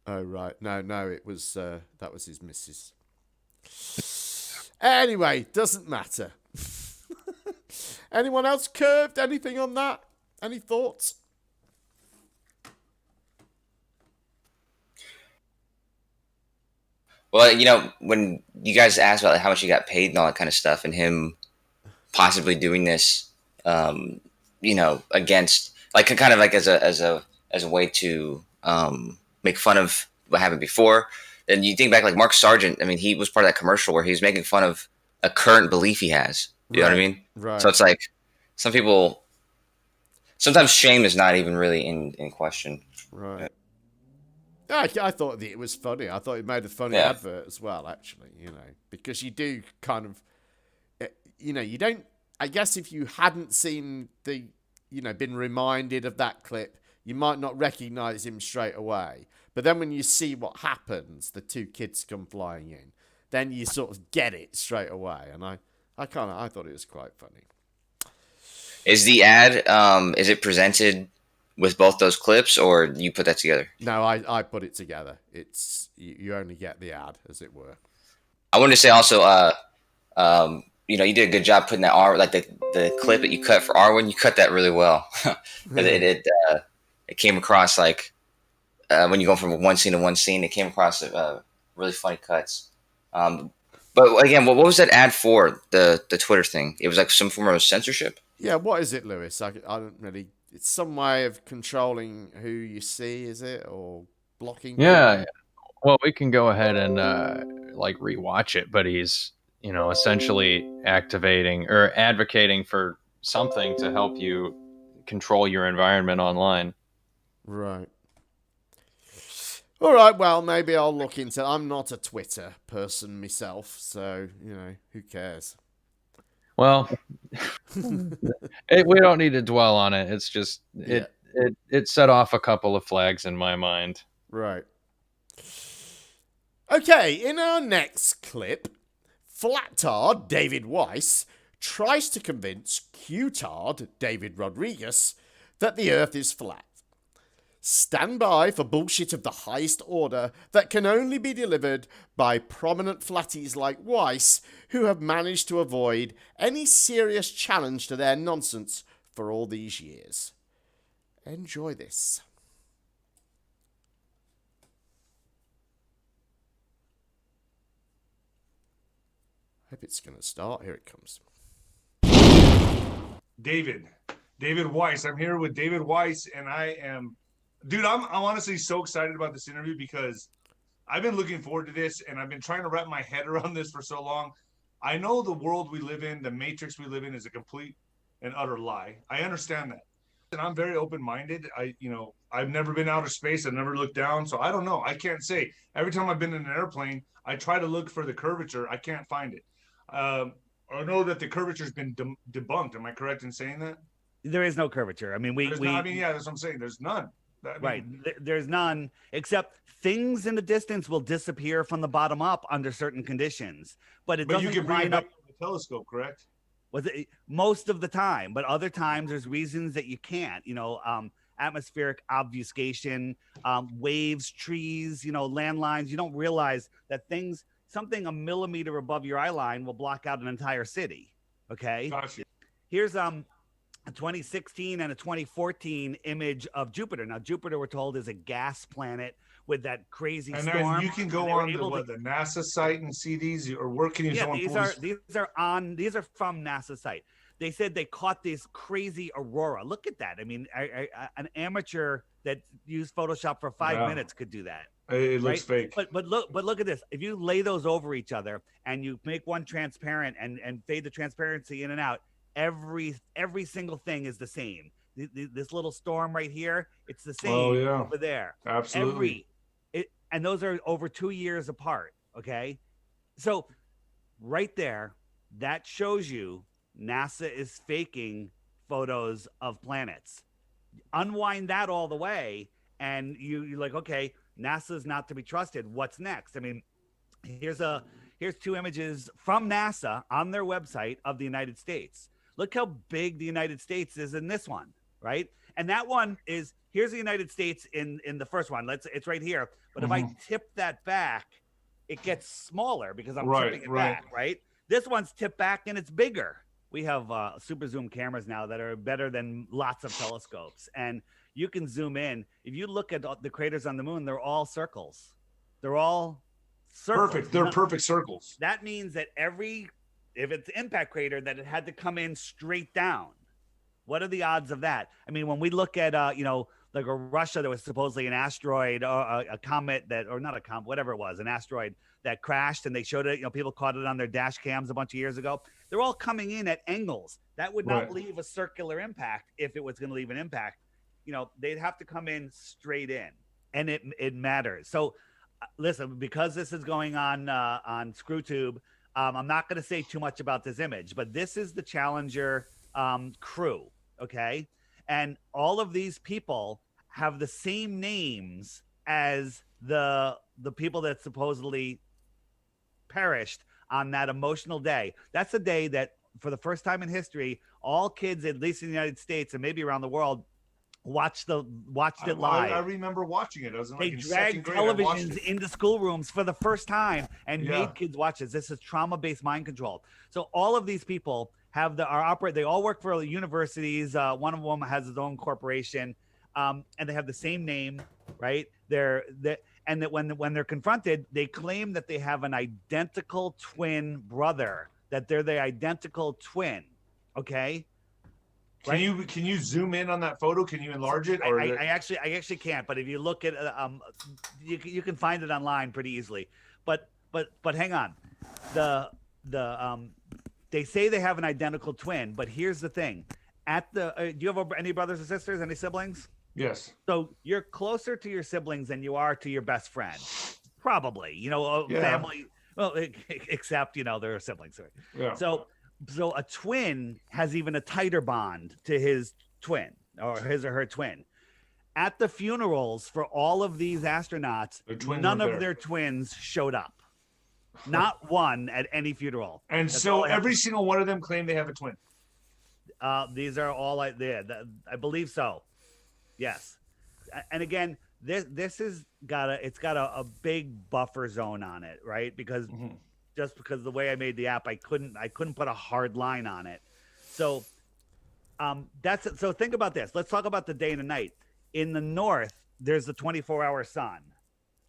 Speaker 8: Oh, right. No, it was, that was his missus. Anyway, doesn't matter. Anyone else curved? Anything on that? Any thoughts?
Speaker 11: Well, when you guys asked about how much he got paid and all that kind of stuff, and him possibly doing this, against kind of as a way to make fun of what happened before, then you think back Mark Sargent. I mean, he was part of that commercial where he was making fun of a current belief he has. You know what I mean?
Speaker 8: Right.
Speaker 11: So it's some people. Sometimes shame is not even really in question.
Speaker 8: Right. I thought it was funny. I thought it made a funny advert as well, actually, because you do kind of, you don't, I guess if you hadn't seen been reminded of that clip, you might not recognize him straight away. But then when you see what happens, the two kids come flying in, then you sort of get it straight away. And I thought it was quite funny.
Speaker 11: Is the ad, is it presented with both those clips, or you put that together?
Speaker 8: No, I put it together. It's you only get the ad, as it were.
Speaker 11: I wanted to say also, you know, you did a good job putting that like the clip that you cut for Arwijn. You cut that really well. it came across like when you go from one scene to one scene, it came across really funny cuts. But again, what was that ad for? The Twitter thing? It was like some form of censorship.
Speaker 8: Yeah, what is it, Lewis? I don't really. It's some way of controlling who you see, is it, or blocking?
Speaker 20: Yeah. Well, we can go ahead and like rewatch it, but he's, you know, essentially activating or advocating for something to help you control your environment online.
Speaker 8: Right. All right, well, maybe I'll look into. I'm not a Twitter person myself, so you know, who cares?
Speaker 20: Well, we don't need to dwell on it. It's just it set off a couple of flags in my mind.
Speaker 8: Right. Okay, in our next clip, Flattard David Weiss tries to convince Q-tard David Rodriguez that the Earth is flat. Stand by for bullshit of the highest order that can only be delivered by prominent flatties like Weiss, who have managed to avoid any serious challenge to their nonsense for all these years. Enjoy this. Hope it's going to start. Here it comes.
Speaker 2: David Weiss. I'm here with David Weiss, and I am... Dude, I'm honestly so excited about this interview because I've been looking forward to this, and I've been trying to wrap my head around this for so long. I know the world we live in, the matrix we live in, is a complete and utter lie. I understand that. And I'm very open-minded. I've never been outer space. I've never looked down, so I don't know. I can't say. Every time I've been in an airplane, I try to look for the curvature. I can't find it. I know that the curvature's been debunked. Am I correct in saying that?
Speaker 16: There is no curvature. I mean,
Speaker 2: yeah, that's what I'm saying. There's none.
Speaker 16: Right. There's none, except things in the distance will disappear from the bottom up under certain conditions. But
Speaker 2: you can bring it back with the telescope, correct?
Speaker 16: Most of the time, but other times there's reasons that you can't. Atmospheric obfuscation, waves, trees, landlines. You don't realize that something a millimeter above your eye line will block out an entire city. Okay.
Speaker 2: Gotcha.
Speaker 16: Here's a 2016 and a 2014 image of Jupiter. Now, Jupiter, we're told, is a gas planet with that crazy storm.
Speaker 2: And you can go on the NASA site and see these, or where can you?
Speaker 16: Yeah, these are from NASA site. They said they caught this crazy aurora. Look at that. I mean, an amateur that used Photoshop for 5 minutes could do that.
Speaker 2: It looks fake.
Speaker 16: But look at this. If you lay those over each other and you make one transparent and fade the transparency in and out, every single thing is the same. This little storm right here, it's the same over there.
Speaker 2: Absolutely.
Speaker 16: And those are over 2 years apart. Okay. So right there, that shows you NASA is faking photos of planets. Unwind that all the way, and you're like, okay, NASA's not to be trusted. What's next? I mean, here's two images from NASA on their website of the United States. Look how big the United States is in this one, right? And that one is, here's the United States in the first one. It's right here. But if I tip that back, it gets smaller because I'm tipping it back, right? This one's tipped back and it's bigger. We have super zoom cameras now that are better than lots of telescopes. And you can zoom in. If you look at the craters on the moon, they're all circles. They're all circles.
Speaker 2: Perfect. They're perfect circles.
Speaker 16: That means that if it's impact crater, that it had to come in straight down. What are the odds of that? I mean, when we look at, like Russia, there was supposedly an asteroid or a comet or not a comet, whatever it was, an asteroid that crashed, and they showed it, people caught it on their dash cams a bunch of years ago. They're all coming in at angles. That would not leave a circular impact if it was going to leave an impact. They'd have to come in straight in, and it matters. So listen, because this is going on ScrewTube, I'm not going to say too much about this image, but this is the Challenger crew, okay? And all of these people have the same names as the people that supposedly perished on that emotional day. That's the day that, for the first time in history, all kids, at least in the United States and maybe around the world, watched it live.
Speaker 2: I remember watching it. I was in,
Speaker 16: They
Speaker 2: like, in
Speaker 16: dragged
Speaker 2: second grade. I watched
Speaker 16: televisions
Speaker 2: it.
Speaker 16: into schoolrooms for the first time and
Speaker 2: Yeah.
Speaker 16: made kids watch this. This is trauma-based mind control. So all of these people they all work for universities. One of them has his own corporation, and they have the same name, right? And that when they're confronted, they claim that they have an identical twin brother, that they're the identical twin. Okay.
Speaker 2: Can you zoom in on that photo? Can you enlarge it? Or
Speaker 16: I actually can't. But if you look at you can find it online pretty easily. But hang on, they say they have an identical twin. But here's the thing: do you have any brothers or sisters? Any siblings?
Speaker 2: Yes.
Speaker 16: So you're closer to your siblings than you are to your best friend, probably. Family. Well, except they're siblings. Right?
Speaker 2: Yeah.
Speaker 16: So a twin has even a tighter bond to his twin, or his or her twin. At the funerals for all of these astronauts, none of their twins showed up. Not one at any funeral.
Speaker 2: And
Speaker 16: That's
Speaker 2: so
Speaker 16: all I have
Speaker 2: every
Speaker 16: to-
Speaker 2: single one of them claim they have a twin.
Speaker 16: These are all I believe so. Yes. And again, this has got a big buffer zone on it, right? Because just because of the way I made the app, I couldn't put a hard line on it. So so think about this. Let's talk about the day and the night. In the north, there's the 24-hour sun.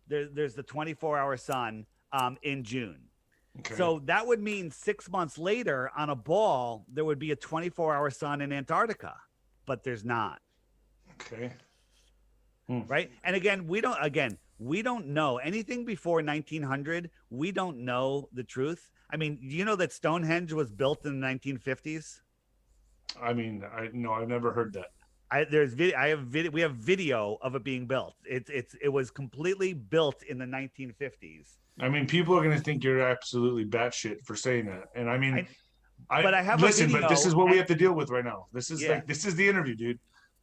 Speaker 16: There's the 24-hour sun in June.
Speaker 2: Okay.
Speaker 16: So that would mean 6 months later on a ball, there would be a 24-hour sun in Antarctica, but there's not.
Speaker 2: Okay.
Speaker 16: Right. And again, we don't know anything before 1900. We don't know the truth. I mean, you know that Stonehenge was built in the 1950s?
Speaker 2: I mean, I've never heard that.
Speaker 16: We have video of it being built. It was completely built in the 1950s.
Speaker 2: I mean, people are going to think you're absolutely batshit for saying that. And I mean,
Speaker 16: but I have a
Speaker 2: listen, but this
Speaker 16: video
Speaker 2: is what we
Speaker 16: and-
Speaker 2: have to deal with right now. This is this is the interview, dude.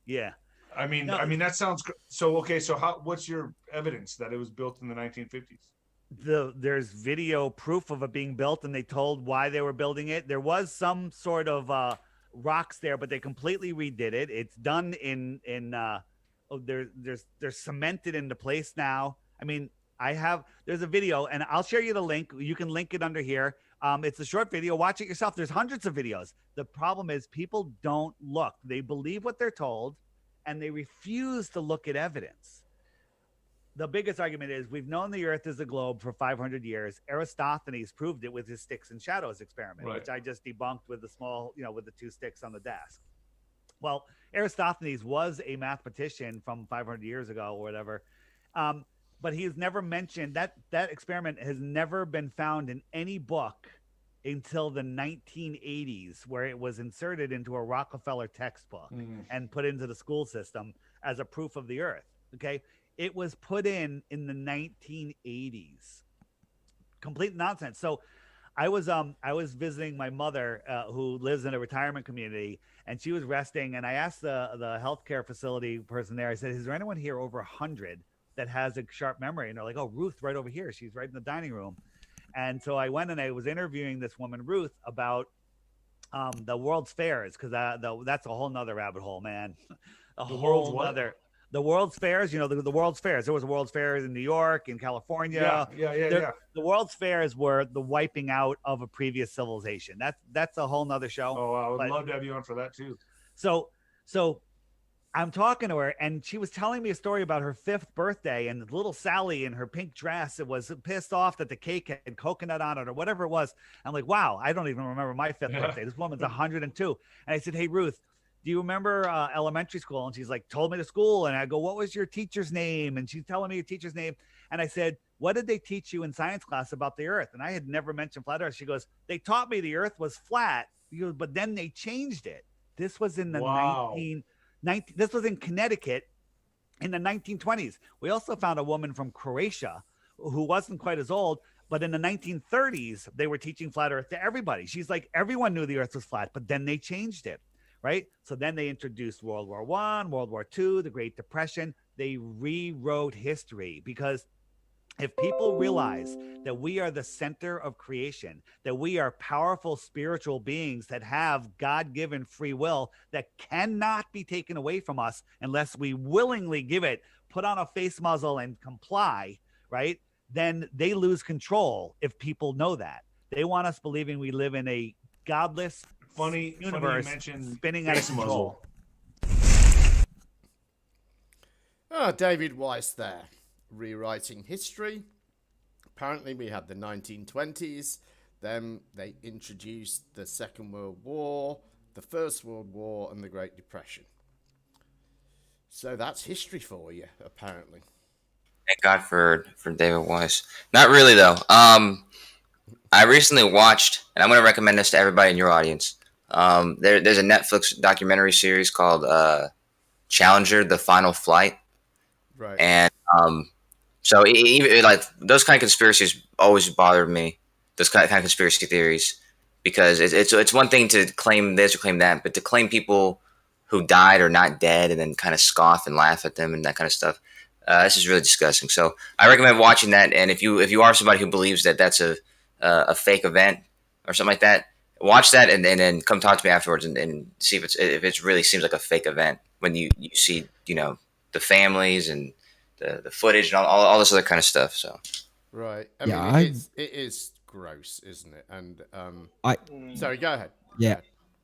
Speaker 16: Yeah.
Speaker 2: I mean, that sounds so. Okay, so what's your evidence that it was built in the 1950s?
Speaker 16: There's video proof of it being built, and they told why they were building it. There was some sort of rocks there, but they completely redid it. It's done they're cemented into place now. I mean, there's a video, and I'll share you the link. You can link it under here. It's a short video. Watch it yourself. There's hundreds of videos. The problem is people don't look. They believe what they're told, and they refuse to look at evidence. The biggest argument is we've known the Earth is a globe for 500 years. Aristophanes proved it with his sticks and shadows experiment,
Speaker 2: Right.
Speaker 16: which I just debunked with with the two sticks on the desk. Well, Aristophanes was a mathematician from 500 years ago or whatever. But he has never mentioned that experiment has never been found in any book until the 1980s, where it was inserted into a Rockefeller textbook and put into the school system as a proof of the Earth. Okay. It was put in the 1980s. Complete nonsense. So I was visiting my mother, who lives in a retirement community, and she was resting. And I asked the healthcare facility person there, I said, is there anyone here over 100 that has a sharp memory? And they're like, oh, Ruth, right over here. She's right in the dining room. And so I went and I was interviewing this woman, Ruth, about the World's Fairs, because that's a whole nother rabbit hole, man. The World's Fairs, the World's Fairs. There was a World's Fair in New York, in California.
Speaker 2: Yeah.
Speaker 16: The World's Fairs were the wiping out of a previous civilization. That's a whole nother show.
Speaker 2: Oh, I would love to have you on for that too.
Speaker 16: So I'm talking to her, and she was telling me a story about her 5th birthday, and little Sally in her pink dress was pissed off that the cake had coconut on it or whatever it was. I'm like, wow, I don't even remember my 5th birthday. This woman's 102. And I said, hey, Ruth, do you remember elementary school? And she's like, told me to school. And I go, what was your teacher's name? And she's telling me your teacher's name. And I said, what did they teach you in science class about the Earth? And I had never mentioned flat Earth. She goes, they taught me the Earth was flat, but then they changed it. This was in the this was in Connecticut in the 1920s. We also found a woman from Croatia who wasn't quite as old, but in the 1930s, they were teaching flat Earth to everybody. She's like, everyone knew the Earth was flat, but then they changed it. right? So then they introduced World War I, World War II, the Great Depression. They rewrote history because if people realize that we are the center of creation, that we are powerful spiritual beings that have God-given free will that cannot be taken away from us unless we willingly give it, put on a face muzzle and comply, right? Then they lose control if people know that. They want us believing we live in a godless universe spinning out of control.
Speaker 8: Oh, David Weiss there, rewriting history. Apparently we had the 1920s, then they introduced the Second World War, the First World War, and the Great Depression. So that's history for you, apparently.
Speaker 11: Thank God for David Weiss. Not really, though. I recently watched, and I'm going to recommend this to everybody in your audience. There's a Netflix documentary series called Challenger: The Final Flight.
Speaker 8: Right.
Speaker 11: And so even like those kind of conspiracies always bothered me. Those kind of conspiracy theories, because it's one thing to claim this or claim that, but to claim people who died or not dead and then kind of scoff and laugh at them and that kind of stuff. This is really disgusting. So I recommend watching that. And if you are somebody who believes that that's a fake event or something like that, watch that and then come talk to me afterwards and see if it really seems like a fake event when you see, you know, the families and the footage and all this other kind of stuff. So
Speaker 8: right.
Speaker 9: Yeah,
Speaker 8: I mean, it is gross, isn't it? And sorry, go ahead.
Speaker 9: Yeah.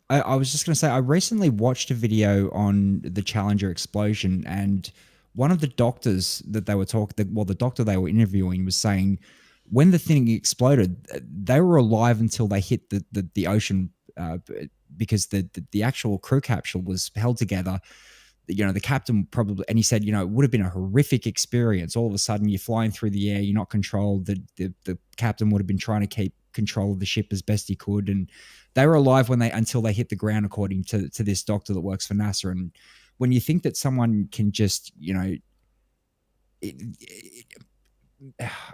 Speaker 9: I was just going to say, I recently watched a video on the Challenger explosion, and one of the doctors that they were the doctor they were interviewing was saying when the thing exploded, they were alive until they hit the ocean because the actual crew capsule was held together. You know, the captain probably, and he said, you know, it would have been a horrific experience. All of a sudden, you're flying through the air, you're not controlled. The captain would have been trying to keep control of the ship as best he could, and they were alive until they hit the ground, according to this doctor that works for NASA. And when you think that someone can just, you know,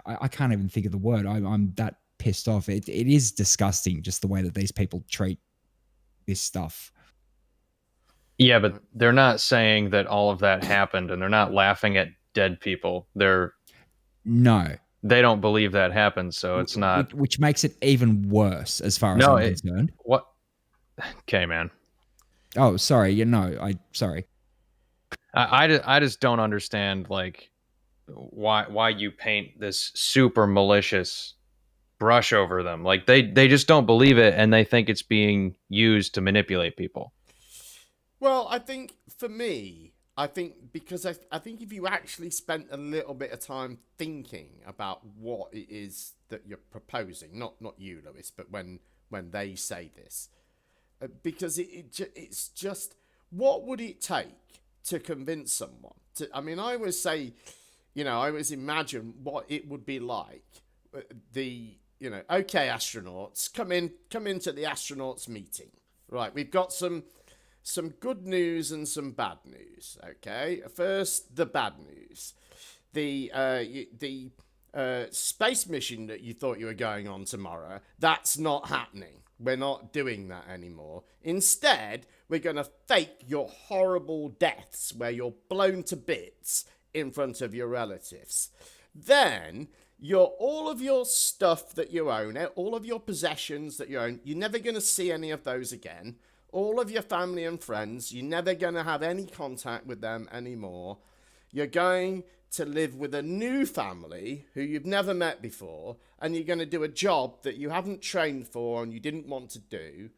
Speaker 9: I can't even think of the word. I'm that pissed off. It is disgusting, just the way that these people treat this stuff.
Speaker 20: Yeah, but they're not saying that all of that happened, and they're not laughing at dead people. They don't believe that happened, so it's not.
Speaker 9: Which makes it even worse, as far as I'm concerned.
Speaker 20: What? Okay, man.
Speaker 9: Oh, sorry. Sorry.
Speaker 20: I just don't understand, like, why you paint this super malicious brush over them. Like, they just don't believe it, and they think it's being used to manipulate people.
Speaker 8: Well, I think for me, because I think if you actually spent a little bit of time thinking about what it is that you're proposing, not you, Lewis, but when they say this, because it's just, what would it take to convince someone to? I mean, I always say, you know, I always imagine what it would be like. Okay, astronauts, come into the astronauts meeting. Right, we've got some good news and some bad news. Okay, first the bad news. The space mission that you thought you were going on tomorrow, that's not happening. We're not doing that anymore. Instead, we're going to fake your horrible deaths where you're blown to bits in front of your relatives. Then all of your stuff that you own, all of your possessions that you own, you're never going to see any of those again. All of your family and friends, you're never going to have any contact with them anymore. You're going to live with a new family who you've never met before, and you're going to do a job that you haven't trained for and you didn't want to do.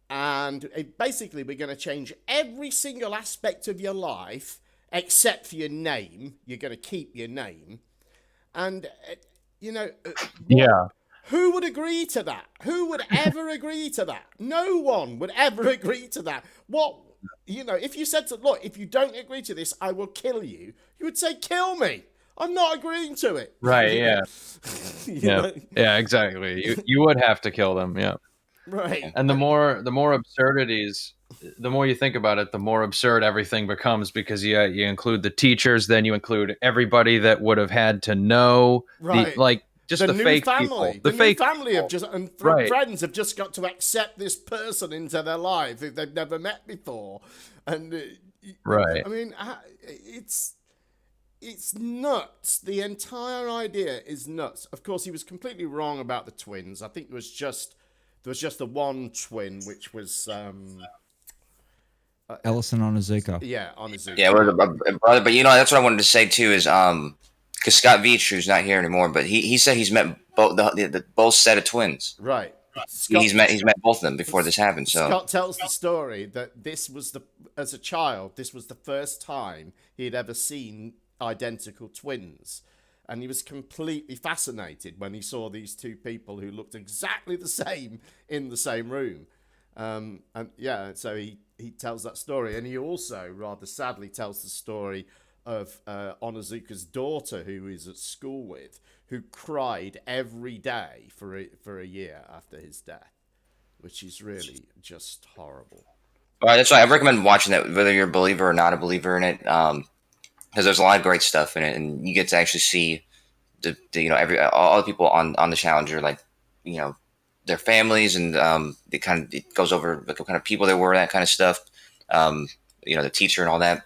Speaker 8: And basically, we're going to change every single aspect of your life except for your name. You're going to keep your name. And,
Speaker 20: yeah.
Speaker 8: Who would agree to that? Who would ever agree to that? No one would ever agree to that. If you said look, if you don't agree to this, I will kill you. You would say, kill me. I'm not agreeing to it.
Speaker 20: Right, yeah. Yeah, exactly. You would have to kill them, yeah.
Speaker 8: Right.
Speaker 20: And the more absurdities, the more you think about it, the more absurd everything becomes, because you include the teachers, then you include everybody that would have had to know.
Speaker 8: Right. the new
Speaker 20: fake
Speaker 8: family,
Speaker 20: people.
Speaker 8: the
Speaker 20: The
Speaker 8: new
Speaker 20: fake
Speaker 8: family have
Speaker 20: people.
Speaker 8: just and
Speaker 20: Right.
Speaker 8: friends have just got to accept this person into their life that they've never met before, and
Speaker 20: Right.
Speaker 8: I mean, it's nuts. The entire idea is nuts. Of course, he was completely wrong about the twins. I think there was just the one twin, which was
Speaker 9: Ellison Onizuka.
Speaker 8: yeah, Onizuka.
Speaker 11: Yeah, we're a brother. But you know, that's what I wanted to say too. Is because Scott Veach, who's not here anymore, but he said he's met both the both set of twins.
Speaker 8: Right.
Speaker 11: He's met both of them before this happened. So
Speaker 8: Scott tells the story that this was as a child, this was the first time he had ever seen identical twins. And he was completely fascinated when he saw these two people who looked exactly the same in the same room. And yeah, so he tells that story. And he also, rather sadly, tells the story of Onizuka's daughter, who he's at school with, who cried every day for a year after his death, which is really just horrible.
Speaker 11: all right, that's why I recommend watching that, whether you're a believer or not a believer in it, because there's a lot of great stuff in it, and you get to actually see the all the people on the Challenger, like their families, and it goes over like what kind of people they were, that kind of stuff. The teacher and all that.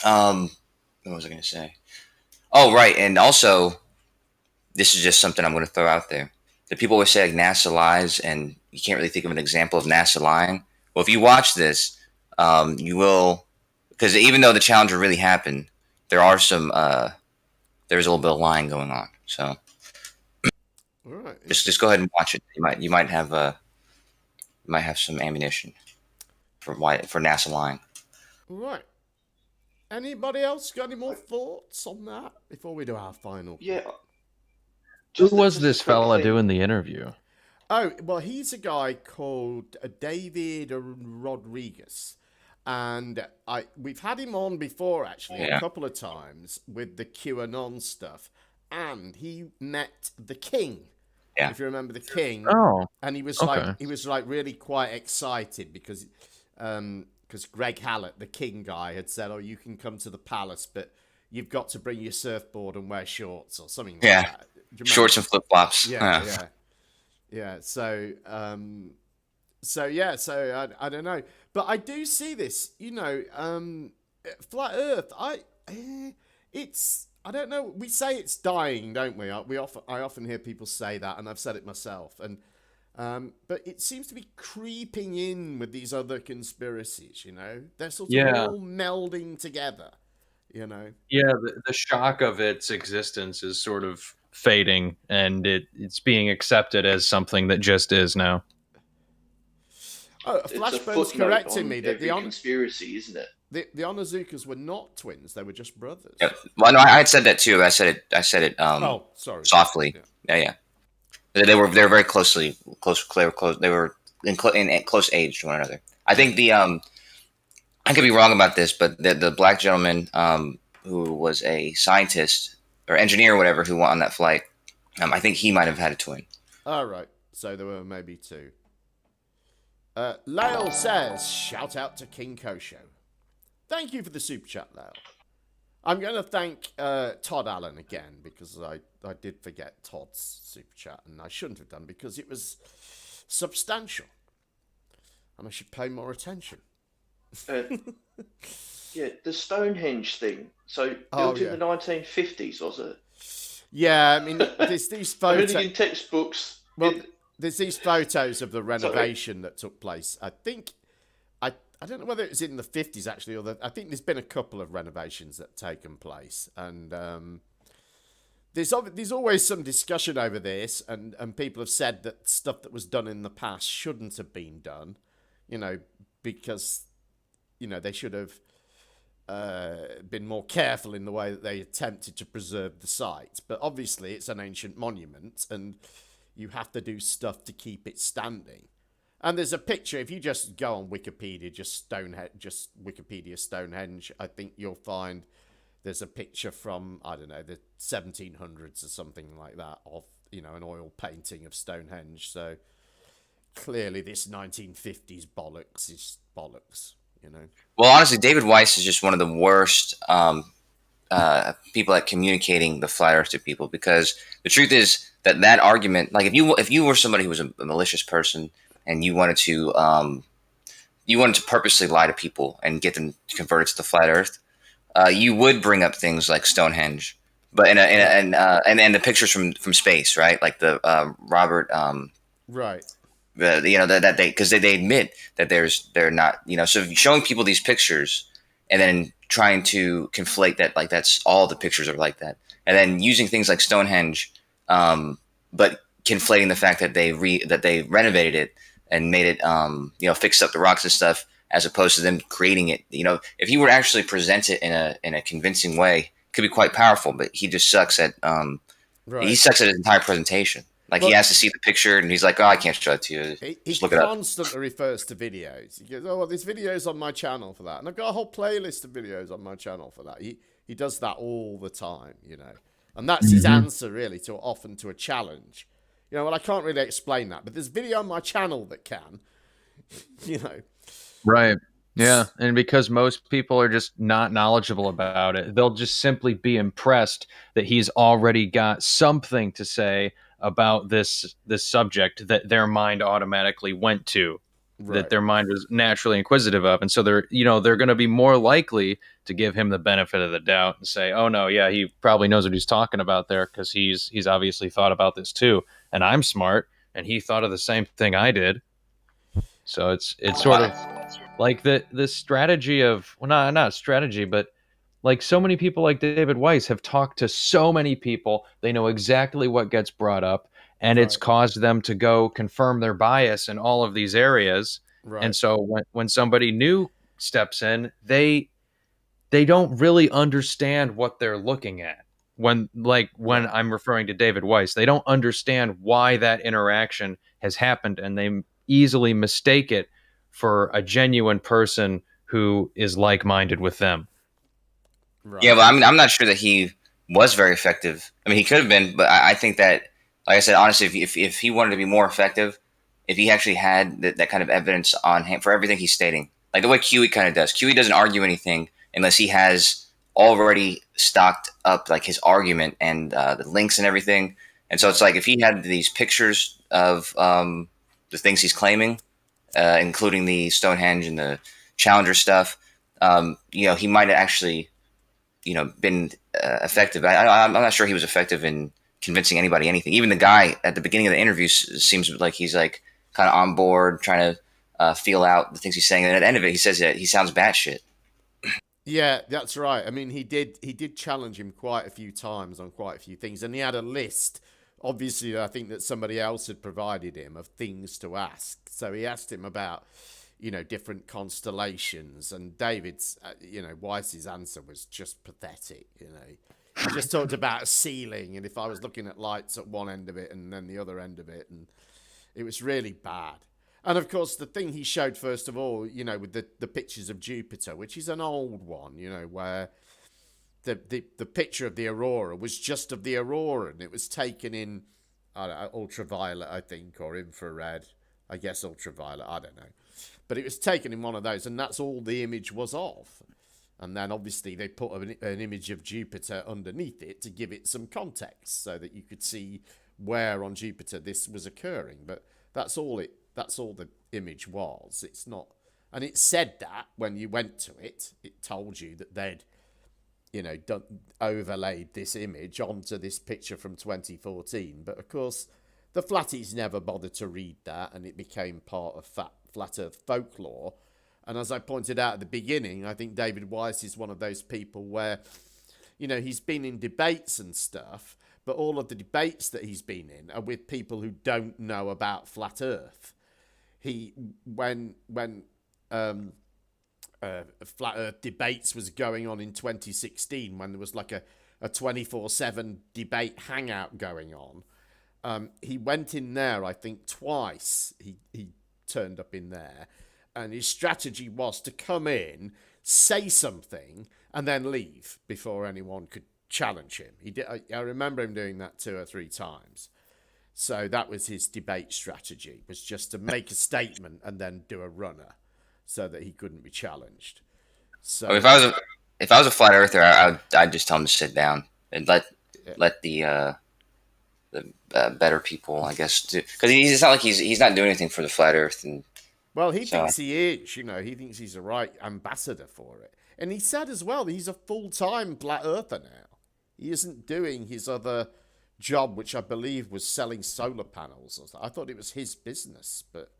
Speaker 11: What was I going to say? Oh, right. And also, this is just something I'm going to throw out there. The people always say like NASA lies, and you can't really think of an example of NASA lying. Well, if you watch this, you will, because even though the Challenger really happened, there are some, there's a little bit of lying going on. So
Speaker 8: right.
Speaker 11: just go ahead and watch it. You might have some ammunition for NASA lying.
Speaker 8: Right. Anybody else got any more thoughts on that before we do our final?
Speaker 10: Yeah.
Speaker 20: Who was this fella doing the interview?
Speaker 8: Oh, well, he's a guy called David Rodriguez. And we've had him on before, actually, a couple of times with the QAnon stuff. And he met the King.
Speaker 11: Yeah.
Speaker 8: If you remember the King.
Speaker 20: Oh.
Speaker 8: And he was
Speaker 20: Okay.
Speaker 8: like really quite excited because Greg Hallett, the King guy, had said, "Oh, you can come to the palace, but you've got to bring your surfboard and wear shorts or something like that."
Speaker 11: Shorts and flip flops.
Speaker 8: Yeah. So I don't know, but I do see this. Flat Earth. I don't know. We say it's dying, don't we? I often hear people say that, and I've said it myself. And but it seems to be creeping in with these other conspiracies. They're sort of all melding together.
Speaker 20: Yeah, the shock of its existence is sort of fading, and it's being accepted as something that just is now.
Speaker 8: Oh, Flashburn's correcting me that the
Speaker 10: conspiracy, isn't it?
Speaker 8: The Onizukas were not twins; they were just brothers.
Speaker 11: Yeah. Well, no, I had said that too. I said it.
Speaker 8: Sorry.
Speaker 11: Softly. Yeah. They were very close. They were in close age to one another. I think I could be wrong about this, but the black gentleman who was a scientist or engineer or whatever who went on that flight, I think he might have had a twin.
Speaker 8: All right. So there were maybe two. Lyle says, shout out to King Kosho. Thank you for the super chat, Lyle. I'm going to thank Todd Allen again, because I did forget Todd's super chat, and I shouldn't have done because it was substantial. And I should pay more attention.
Speaker 10: Yeah, the Stonehenge thing. So built in the 1950s, was it?
Speaker 8: Yeah, I mean, there's these photos.
Speaker 10: In textbooks.
Speaker 8: Well, there's these photos of the renovation that took place. I think, I don't know whether it was in the 50s actually, or I think there's been a couple of renovations that have taken place, and there's always some discussion over this, and people have said that stuff that was done in the past shouldn't have been done, because they should have been more careful in the way that they attempted to preserve the site. But obviously, it's an ancient monument, and you have to do stuff to keep it standing. And there's a picture, if you just go on Wikipedia, just Wikipedia Stonehenge, I think you'll find there's a picture from, I don't know, the 1700s or something like that of, an oil painting of Stonehenge. So clearly this 1950s bollocks is bollocks,
Speaker 11: Well, honestly, David Weiss is just one of the worst people at communicating the flat Earth to people, because the truth is that argument, like if you were somebody who was a malicious person and you wanted to purposely lie to people and get them converted to the flat Earth, you would bring up things like Stonehenge, but and the pictures from space, right? Like the Robert,
Speaker 8: right?
Speaker 11: That they, because they admit that they're not, so showing people these pictures and then trying to conflate that like that's all the pictures are like that, and then using things like Stonehenge, but conflating the fact that they renovated it and made it fixed up the rocks and stuff, as opposed to them creating it. If you were to actually present it in a convincing way, it could be quite powerful. But he just sucks at he sucks at his entire presentation. Like, he has to see the picture and he's like, oh, I can't show it to you.
Speaker 8: He
Speaker 11: look it up.
Speaker 8: constantly refers to videos. He goes, oh, well, there's videos on my channel for that. And I've got a whole playlist of videos on my channel for that. He does that all the time, And that's his answer, really, often to a challenge. Well, I can't really explain that, but there's video on my channel that can,
Speaker 20: Right. Yeah. And because most people are just not knowledgeable about it, they'll just simply be impressed that he's already got something to say about this subject that their mind automatically went to, that their mind was naturally inquisitive of. And so they're going to be more likely to give him the benefit of the doubt and say, oh no, yeah, he probably knows what he's talking about there, because he's obviously thought about this too. And I'm smart and he thought of the same thing I did. So it's sort of like the strategy of, well, not strategy, but like so many people like David Weiss have talked to so many people. They know exactly what gets brought up, and it's caused them to go confirm their bias in all of these areas.
Speaker 8: Right.
Speaker 20: And so when somebody new steps in, they don't really understand what they're looking at. When I'm referring to David Weiss, they don't understand why that interaction has happened, and they easily mistake it for a genuine person who is like-minded with them.
Speaker 11: Right. Yeah, well, I'm not sure that he was very effective. I mean, he could have been, but I think that, like I said, honestly, if he wanted to be more effective, if he actually had that kind of evidence on him for everything he's stating, like the way QE kind of does. QE doesn't argue anything unless he has already stocked up like his argument and the links and everything. And so it's like if he had these pictures of the things he's claiming, including the Stonehenge and the Challenger stuff, he might have actually been effective. I'm not sure he was effective in convincing anybody anything. Even the guy at the beginning of the interview seems like he's like kind of on board, trying to feel out the things he's saying. And at the end of it, he says that he sounds batshit.
Speaker 8: Yeah, that's right. I mean, he did challenge him quite a few times on quite a few things, and he had a list. Obviously, I think that somebody else had provided him of things to ask. So he asked him about, different constellations, and David's, Weiss's answer was just pathetic. He just talked about a ceiling, and if I was looking at lights at one end of it and then the other end of it, and it was really bad. And of course, the thing he showed first of all, with the pictures of Jupiter, which is an old one, where the picture of the aurora was just of the aurora, and it was taken in ultraviolet, I think, or infrared. I guess ultraviolet, I don't know. But it was taken in one of those, and that's all the image was of. And then obviously they put an image of Jupiter underneath it to give it some context so that you could see where on Jupiter this was occurring. But that's all the image was. It's not, and it said that when you went to it, it told you that they'd overlaid this image onto this picture from 2014. But of course, the flatties never bothered to read that, and it became part of flat Earth folklore. And as I pointed out at the beginning, I think David Weiss is one of those people where, he's been in debates and stuff, but all of the debates that he's been in are with people who don't know about flat Earth. When flat Earth debates was going on in 2016, when there was like a 24/7 debate hangout going on, he went in there, I think twice. He turned up in there, and his strategy was to come in, say something, and then leave before anyone could challenge him. I remember him doing that 2 or 3 times. So that was his debate strategy, was just to make a statement and then do a runner so that he couldn't be challenged. So
Speaker 11: if I if I was a flat earther, I'd just tell him to sit down and let the better people, I guess, do, because it's not like he's not doing anything for the flat Earth. And
Speaker 8: well, he thinks he is. You know, he thinks he's the right ambassador for it. And he said as well that he's a full-time flat earther now. He isn't doing his other job, which I believe was selling solar panels. I thought it was his business, but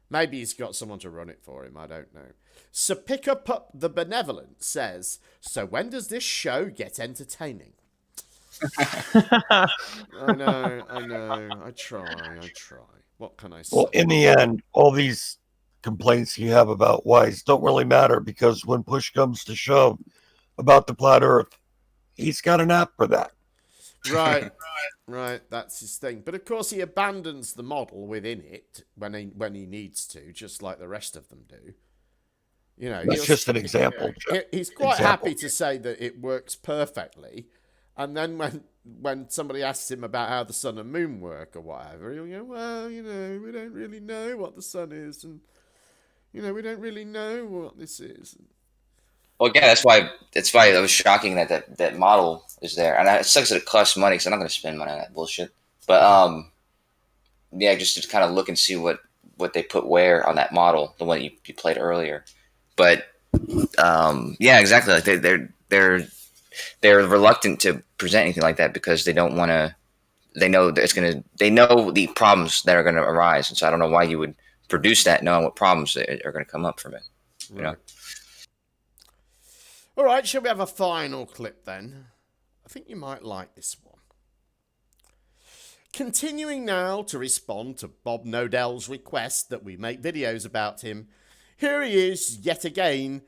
Speaker 8: maybe he's got someone to run it for him. I don't know. So Pick Up the Benevolent says, so when does this show get entertaining? I know. I try. What can I say?
Speaker 18: Well, in the end, all these complaints you have about Weiss don't really matter, because when push comes to shove about the flat Earth, he's got an app for that.
Speaker 8: Right. That's his thing. But of course, he abandons the model within it when he needs to, just like the rest of them do. You know,
Speaker 18: that's just an example.
Speaker 8: He's quite happy to say that it works perfectly, and then when somebody asks him about how the sun and moon work or whatever, he'll go, well, we don't really know what the sun is, and we don't really know what this is.
Speaker 11: Well, yeah, that's why it was shocking that model is there, and it sucks that it costs money because I'm not going to spend money on that bullshit. But yeah, just to kind of look and see what they put where on that model, the one you played earlier. But yeah, exactly. Like they're reluctant to present anything like that because they don't want to. They know that they know the problems that are going to arise, and so I don't know why you would produce that knowing what problems are going to come up from it. You know.
Speaker 8: All right, shall we have a final clip then? I think you might like this one. Continuing now to respond to Bob Nodell's request that we make videos about him, here he is yet again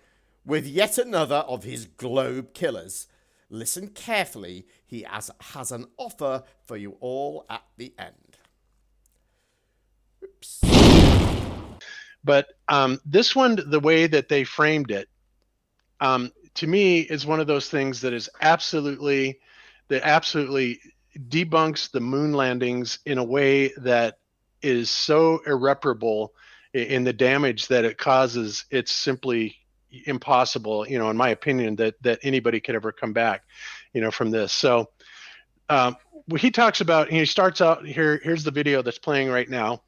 Speaker 8: with yet another of his globe killers. Listen carefully, he has an offer for you all at the end. Oops.
Speaker 17: But this one, the way that they framed it, to me, is one of those things that absolutely debunks the moon landings in a way that is so irreparable in the damage that it causes. It's simply impossible, in my opinion, that anybody could ever come back, from this. So he talks about, he starts out here. Here's the video that's playing right now.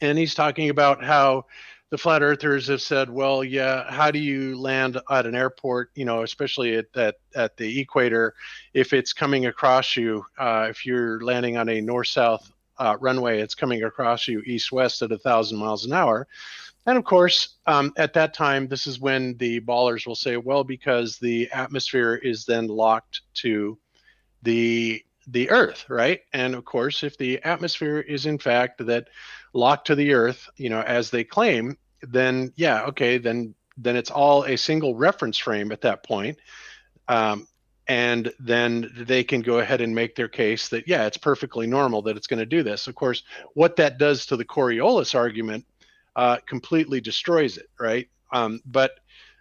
Speaker 17: And he's talking about how the flat earthers have said, well, yeah, how do you land at an airport, especially at the equator, if it's coming across you, if you're landing on a north-south runway, it's coming across you east-west at 1,000 miles an hour. And of course, at that time, this is when the ballers will say, well, because the atmosphere is then locked to the Earth, right? And of course, if the atmosphere is in fact that locked to the Earth, as they claim, then yeah, okay, then it's all a single reference frame at that point. And then they can go ahead and make their case that, yeah, it's perfectly normal that it's going to do this. Of course, what that does to the Coriolis argument completely destroys it, right? But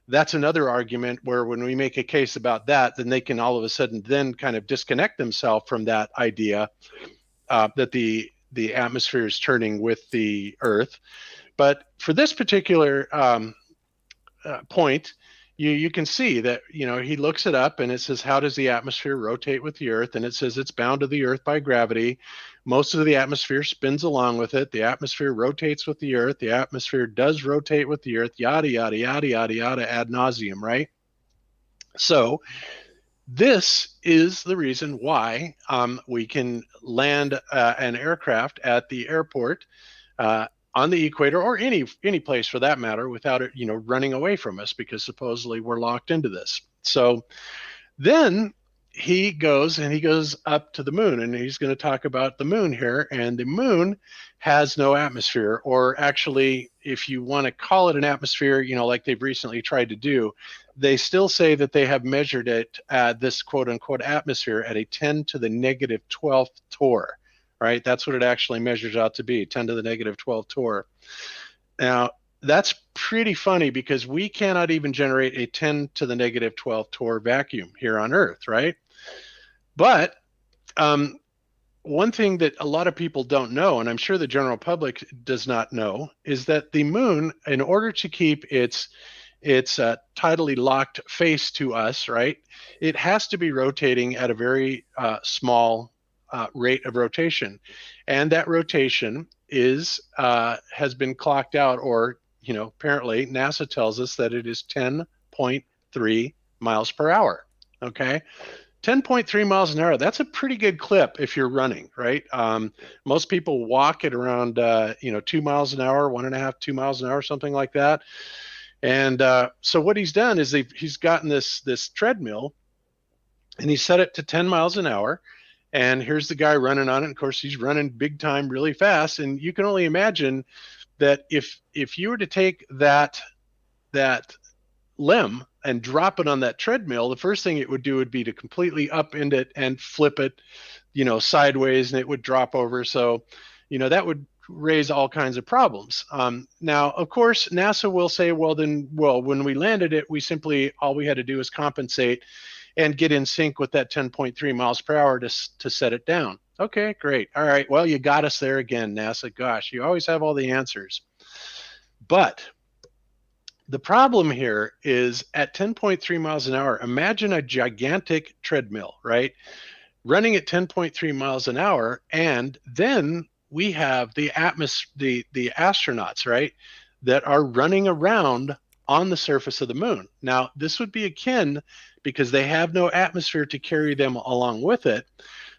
Speaker 17: that's another argument where when we make a case about that, then they can all of a sudden then kind of disconnect themselves from that idea that the atmosphere is turning with the Earth. But for this particular point, you can see that, he looks it up and it says, how does the atmosphere rotate with the Earth? And it says it's bound to the Earth by gravity. Most of the atmosphere spins along with it. The atmosphere rotates with the Earth. The atmosphere does rotate with the Earth, yada, yada, yada, yada, yada, ad nauseum, right? So this is the reason why we can land an aircraft at the airport on the equator, or any place for that matter, without it, running away from us, because supposedly we're locked into this. So then he goes up to the moon, and he's going to talk about the moon here. And the moon has no atmosphere, or actually, if you want to call it an atmosphere, like they've recently tried to do, they still say that they have measured it at this quote unquote atmosphere at a 10 to the negative 12th torr. Right, that's what it actually measures out to be, 10 to the negative 12 torr. Now, that's pretty funny because we cannot even generate a 10 to the negative 12 torr vacuum here on Earth, right? But one thing that a lot of people don't know, and I'm sure the general public does not know, is that the moon, in order to keep its its tidally locked face to us, right, it has to be rotating at a very small rate of rotation. And that rotation is has been clocked out, or, apparently NASA tells us that it is 10.3 miles per hour. Okay. 10.3 miles an hour. That's a pretty good clip if you're running, right? Most people walk at around, 2 miles an hour, 1.5, 2 miles an hour, something like that. And so what he's done is he's gotten this treadmill, and he set it to 10 miles an hour. And here's the guy running on it. Of course, he's running big time, really fast. And you can only imagine that if you were to take that limb and drop it on that treadmill, the first thing it would do would be to completely upend it and flip it, sideways, and it would drop over. So, that would raise all kinds of problems. Now, of course, NASA will say, well, when we landed it, all we had to do is compensate and get in sync with that 10.3 miles per hour to set it down. Okay, great. All right. Well, you got us there again, NASA. Gosh, you always have all the answers. But the problem here is at 10.3 miles an hour, imagine a gigantic treadmill, right? Running at 10.3 miles an hour. And then we have the astronauts, right, that are running around on the surface of the moon. Now, this would be akin, because they have no atmosphere to carry them along with it.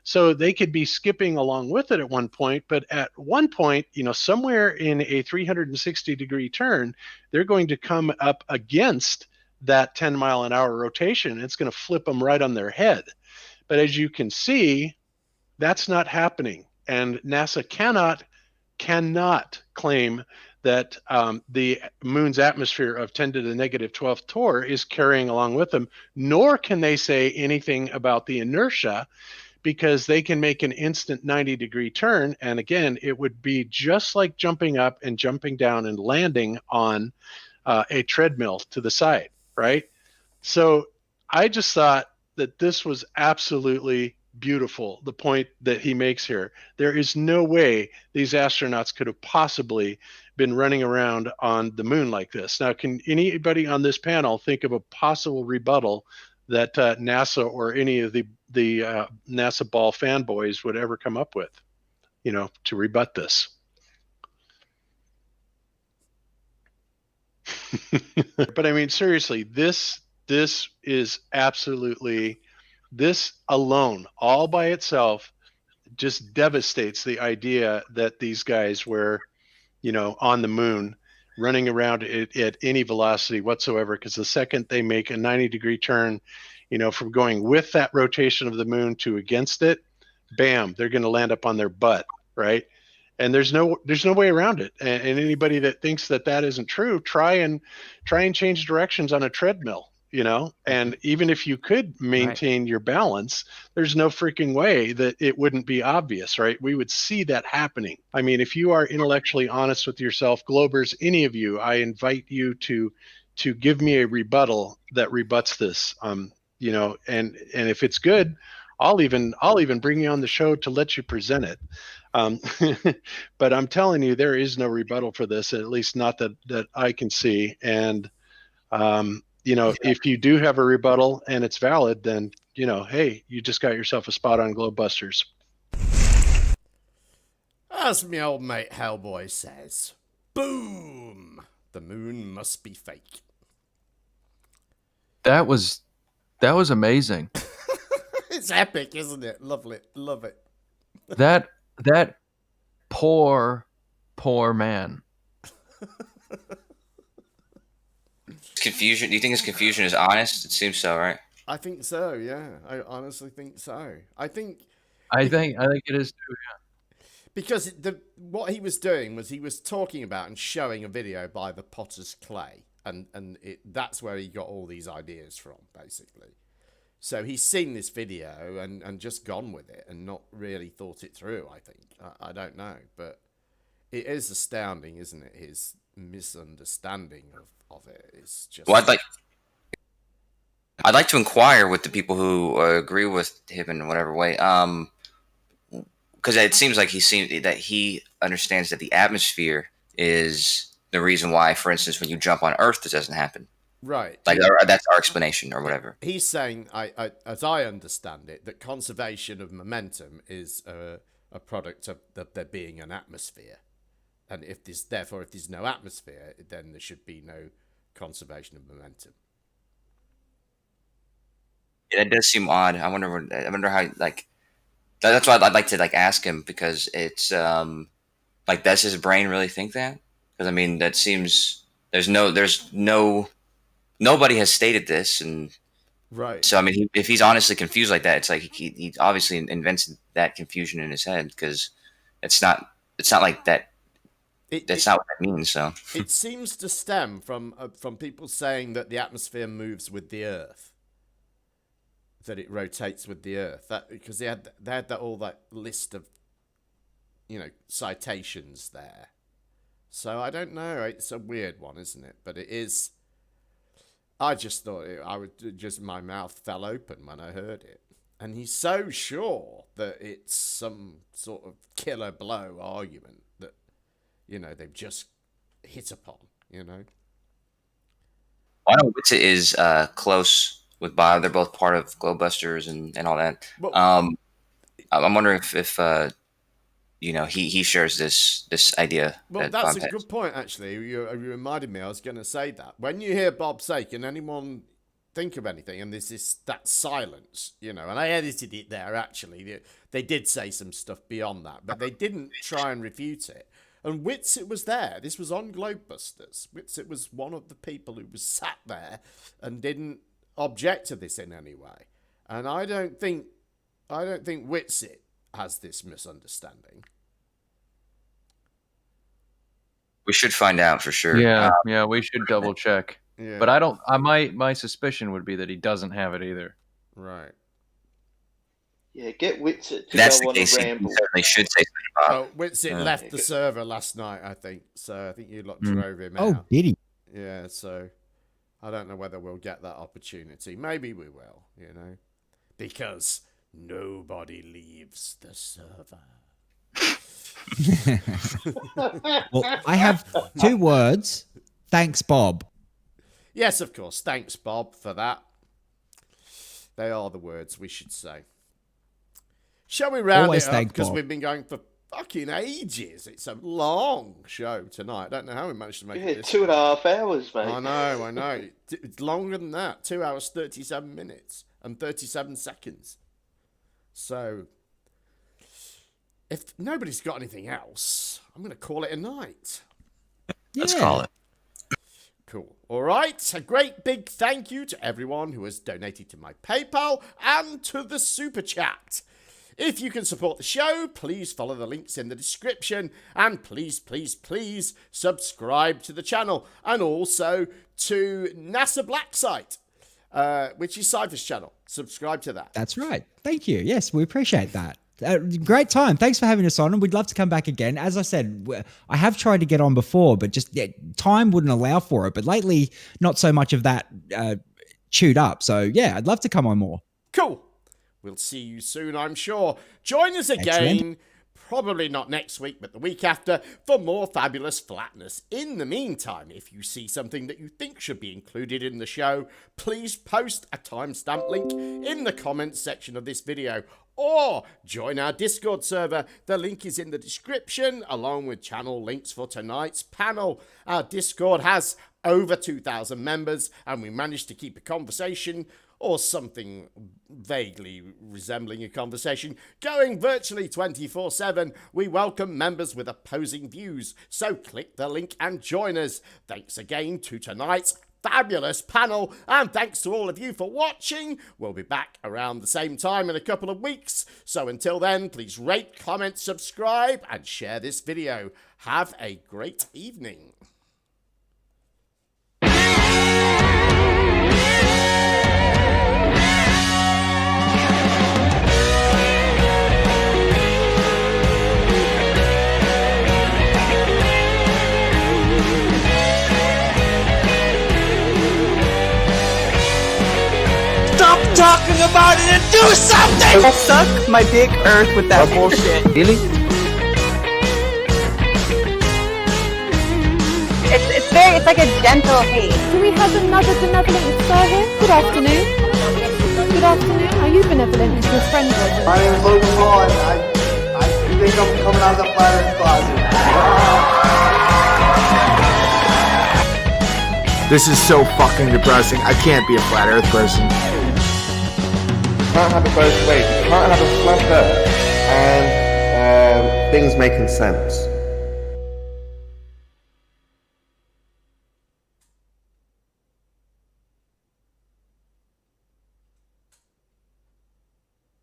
Speaker 17: So they could be skipping along with it at one point, but at one point, somewhere in a 360-degree turn, they're going to come up against that 10-mile-an-hour rotation. It's going to flip them right on their head. But as you can see, that's not happening. And NASA cannot claim that the moon's atmosphere of 10 to the negative 12th torr is carrying along with them, nor can they say anything about the inertia, because they can make an instant 90-degree turn. And again, it would be just like jumping up and jumping down and landing on a treadmill to the side, right? So I just thought that this was absolutely beautiful, the point that he makes here. There is no way these astronauts could have possibly been running around on the moon like this. Now, can anybody on this panel think of a possible rebuttal that NASA or any of the NASA ball fanboys would ever come up with, to rebut this? But I mean, seriously, this is absolutely, this alone, all by itself, just devastates the idea that these guys were, on the moon, running around at any velocity whatsoever. Because the second they make a 90-degree turn, from going with that rotation of the moon to against it, bam, they're going to land up on their butt, right? And there's no way around it. And anybody that thinks that isn't true, try and change directions on a treadmill. And even if you could maintain your balance, there's no freaking way that it wouldn't be obvious, right? We would see that happening. I mean, if you are intellectually honest with yourself, Globers, any of you, I invite you to give me a rebuttal that rebuts this. And if it's good, I'll even bring you on the show to let you present it. But I'm telling you, there is no rebuttal for this, at least not that I can see. And if you do have a rebuttal and it's valid, then, hey, you just got yourself a spot on Globebusters.
Speaker 8: As my old mate Hellboy says, boom, the moon must be fake.
Speaker 19: That was amazing.
Speaker 8: It's epic, isn't it? Love it.
Speaker 19: That poor man.
Speaker 11: Confusion. Do you think his confusion is honest? It seems so, right?
Speaker 8: I think so. Yeah, I honestly think so. I think
Speaker 19: it is too. Yeah.
Speaker 8: Because what he was doing was he was talking about and showing a video by the Potter's Clay, and that's where he got all these ideas from, basically. So he's seen this video and just gone with it and not really thought it through, I think. I don't know, but it is astounding, isn't it? His misunderstanding of it is just...
Speaker 11: Well, I'd like to inquire with the people who agree with him in whatever way, because it seems like he understands that the atmosphere is the reason why, for instance, when you jump on Earth, this doesn't happen.
Speaker 8: Right.
Speaker 11: Like that's our explanation or whatever.
Speaker 8: He's saying, as I understand it, that conservation of momentum is a product of there being an atmosphere, and if there's no atmosphere, then there should be no conservation of momentum.
Speaker 11: Yeah, that does seem odd. I wonder how like. That's why I'd like to like ask him, because it's like, does his brain really think that? Because I mean, that seems there's nobody has stated this, and
Speaker 8: right.
Speaker 11: So I mean, if he's honestly confused like that, it's like he obviously invents that confusion in his head, because it's not like that. That's not what that means. So
Speaker 8: it seems to stem from people saying that the atmosphere moves with the Earth, that it rotates with the Earth. That because they had all that list of citations there. So I don't know. It's a weird one, isn't it? But it is. I just thought my mouth fell open when I heard it. And he's so sure that it's some sort of killer blow argument that, they've just hit upon,
Speaker 11: I know Witsit is close with Bob. They're both part of Globebusters and all that.
Speaker 8: Well,
Speaker 11: I'm wondering if he shares this idea.
Speaker 8: Well, that's a good point, actually. You reminded me. I was going to say that. When you hear Bob say, can anyone think of anything? And there's that silence, and I edited it there, actually. They did say some stuff beyond that, but they didn't try and refute it. And Witsit was there. This was on Globebusters. Witsit was one of the people who was sat there and didn't object to this in any way. And I don't think Witsit has this misunderstanding.
Speaker 11: We should find out for sure.
Speaker 20: Yeah, we should double check.
Speaker 8: Yeah.
Speaker 20: But my suspicion would be that he doesn't have it either.
Speaker 8: Right.
Speaker 10: Yeah, get Witsit to
Speaker 11: That's
Speaker 10: go
Speaker 11: the
Speaker 10: on
Speaker 11: case.
Speaker 10: a
Speaker 11: He
Speaker 10: ramble.
Speaker 11: certainly should say something about it.
Speaker 8: Witsit left the server last night, I think. So I think you lot drove him out.
Speaker 9: Oh, did he?
Speaker 8: Yeah, so I don't know whether we'll get that opportunity. Maybe we will, because nobody leaves the server.
Speaker 9: Well, I have 2 words. Thanks, Bob.
Speaker 8: Yes, of course. Thanks, Bob, for that. They are the words we should say. Shall we round
Speaker 9: Always
Speaker 8: it up?
Speaker 9: thank
Speaker 8: Because
Speaker 9: Bob.
Speaker 8: we've been going for fucking ages. It's a long show tonight. I don't know how we managed to make it this
Speaker 10: 2.5 hours, mate.
Speaker 8: I know. It's longer than that. 2 hours, 37 minutes and 37 seconds. So, if nobody's got anything else, I'm going to call it a night.
Speaker 11: Let's call it.
Speaker 8: Cool. All right. A great big thank you to everyone who has donated to my PayPal and to the Super Chat. If you can support the show, please follow the links in the description, and please, please, please subscribe to the channel, and also to NASA Blacksite, which is Cypher's channel. Subscribe to that.
Speaker 9: That's right. Thank you. Yes, we appreciate that. Great time. Thanks for having us on, and we'd love to come back again. As I said, I have tried to get on before, but just time wouldn't allow for it. But lately, not so much of that chewed up. So yeah, I'd love to come on more.
Speaker 8: Cool. We'll see you soon, I'm sure. Join us again,
Speaker 9: Excellent.
Speaker 8: probably not next week, but the week after, for more fabulous flatness. In the meantime, if you see something that you think should be included in the show, please post a timestamp link in the comments section of this video, or join our Discord server. The link is in the description, along with channel links for tonight's panel. Our Discord has over 2,000 members, and we managed to keep a conversation, or something vaguely resembling a conversation, going virtually 24/7. We welcome members with opposing views, so click the link and join us. Thanks again to tonight's fabulous panel, and thanks to all of you for watching. We'll be back around the same time in a couple of weeks, so until then, please rate, comment, subscribe, and share this video. Have a great evening.
Speaker 21: Stop talking about it and do something!
Speaker 22: Suck my dick, Earth, with that bullshit.
Speaker 21: Really?
Speaker 22: It's It's like a gentle hate.
Speaker 3: Do we have another benevolent star here? Good afternoon. Good afternoon. Are you benevolent as your friend was?
Speaker 4: My name is Logan Paul, and I think I'm coming out of the flat earth closet.
Speaker 23: This is so fucking depressing. I can't be a flat earth person.
Speaker 24: You can't have it both ways. You can't have a flat earth and things making sense.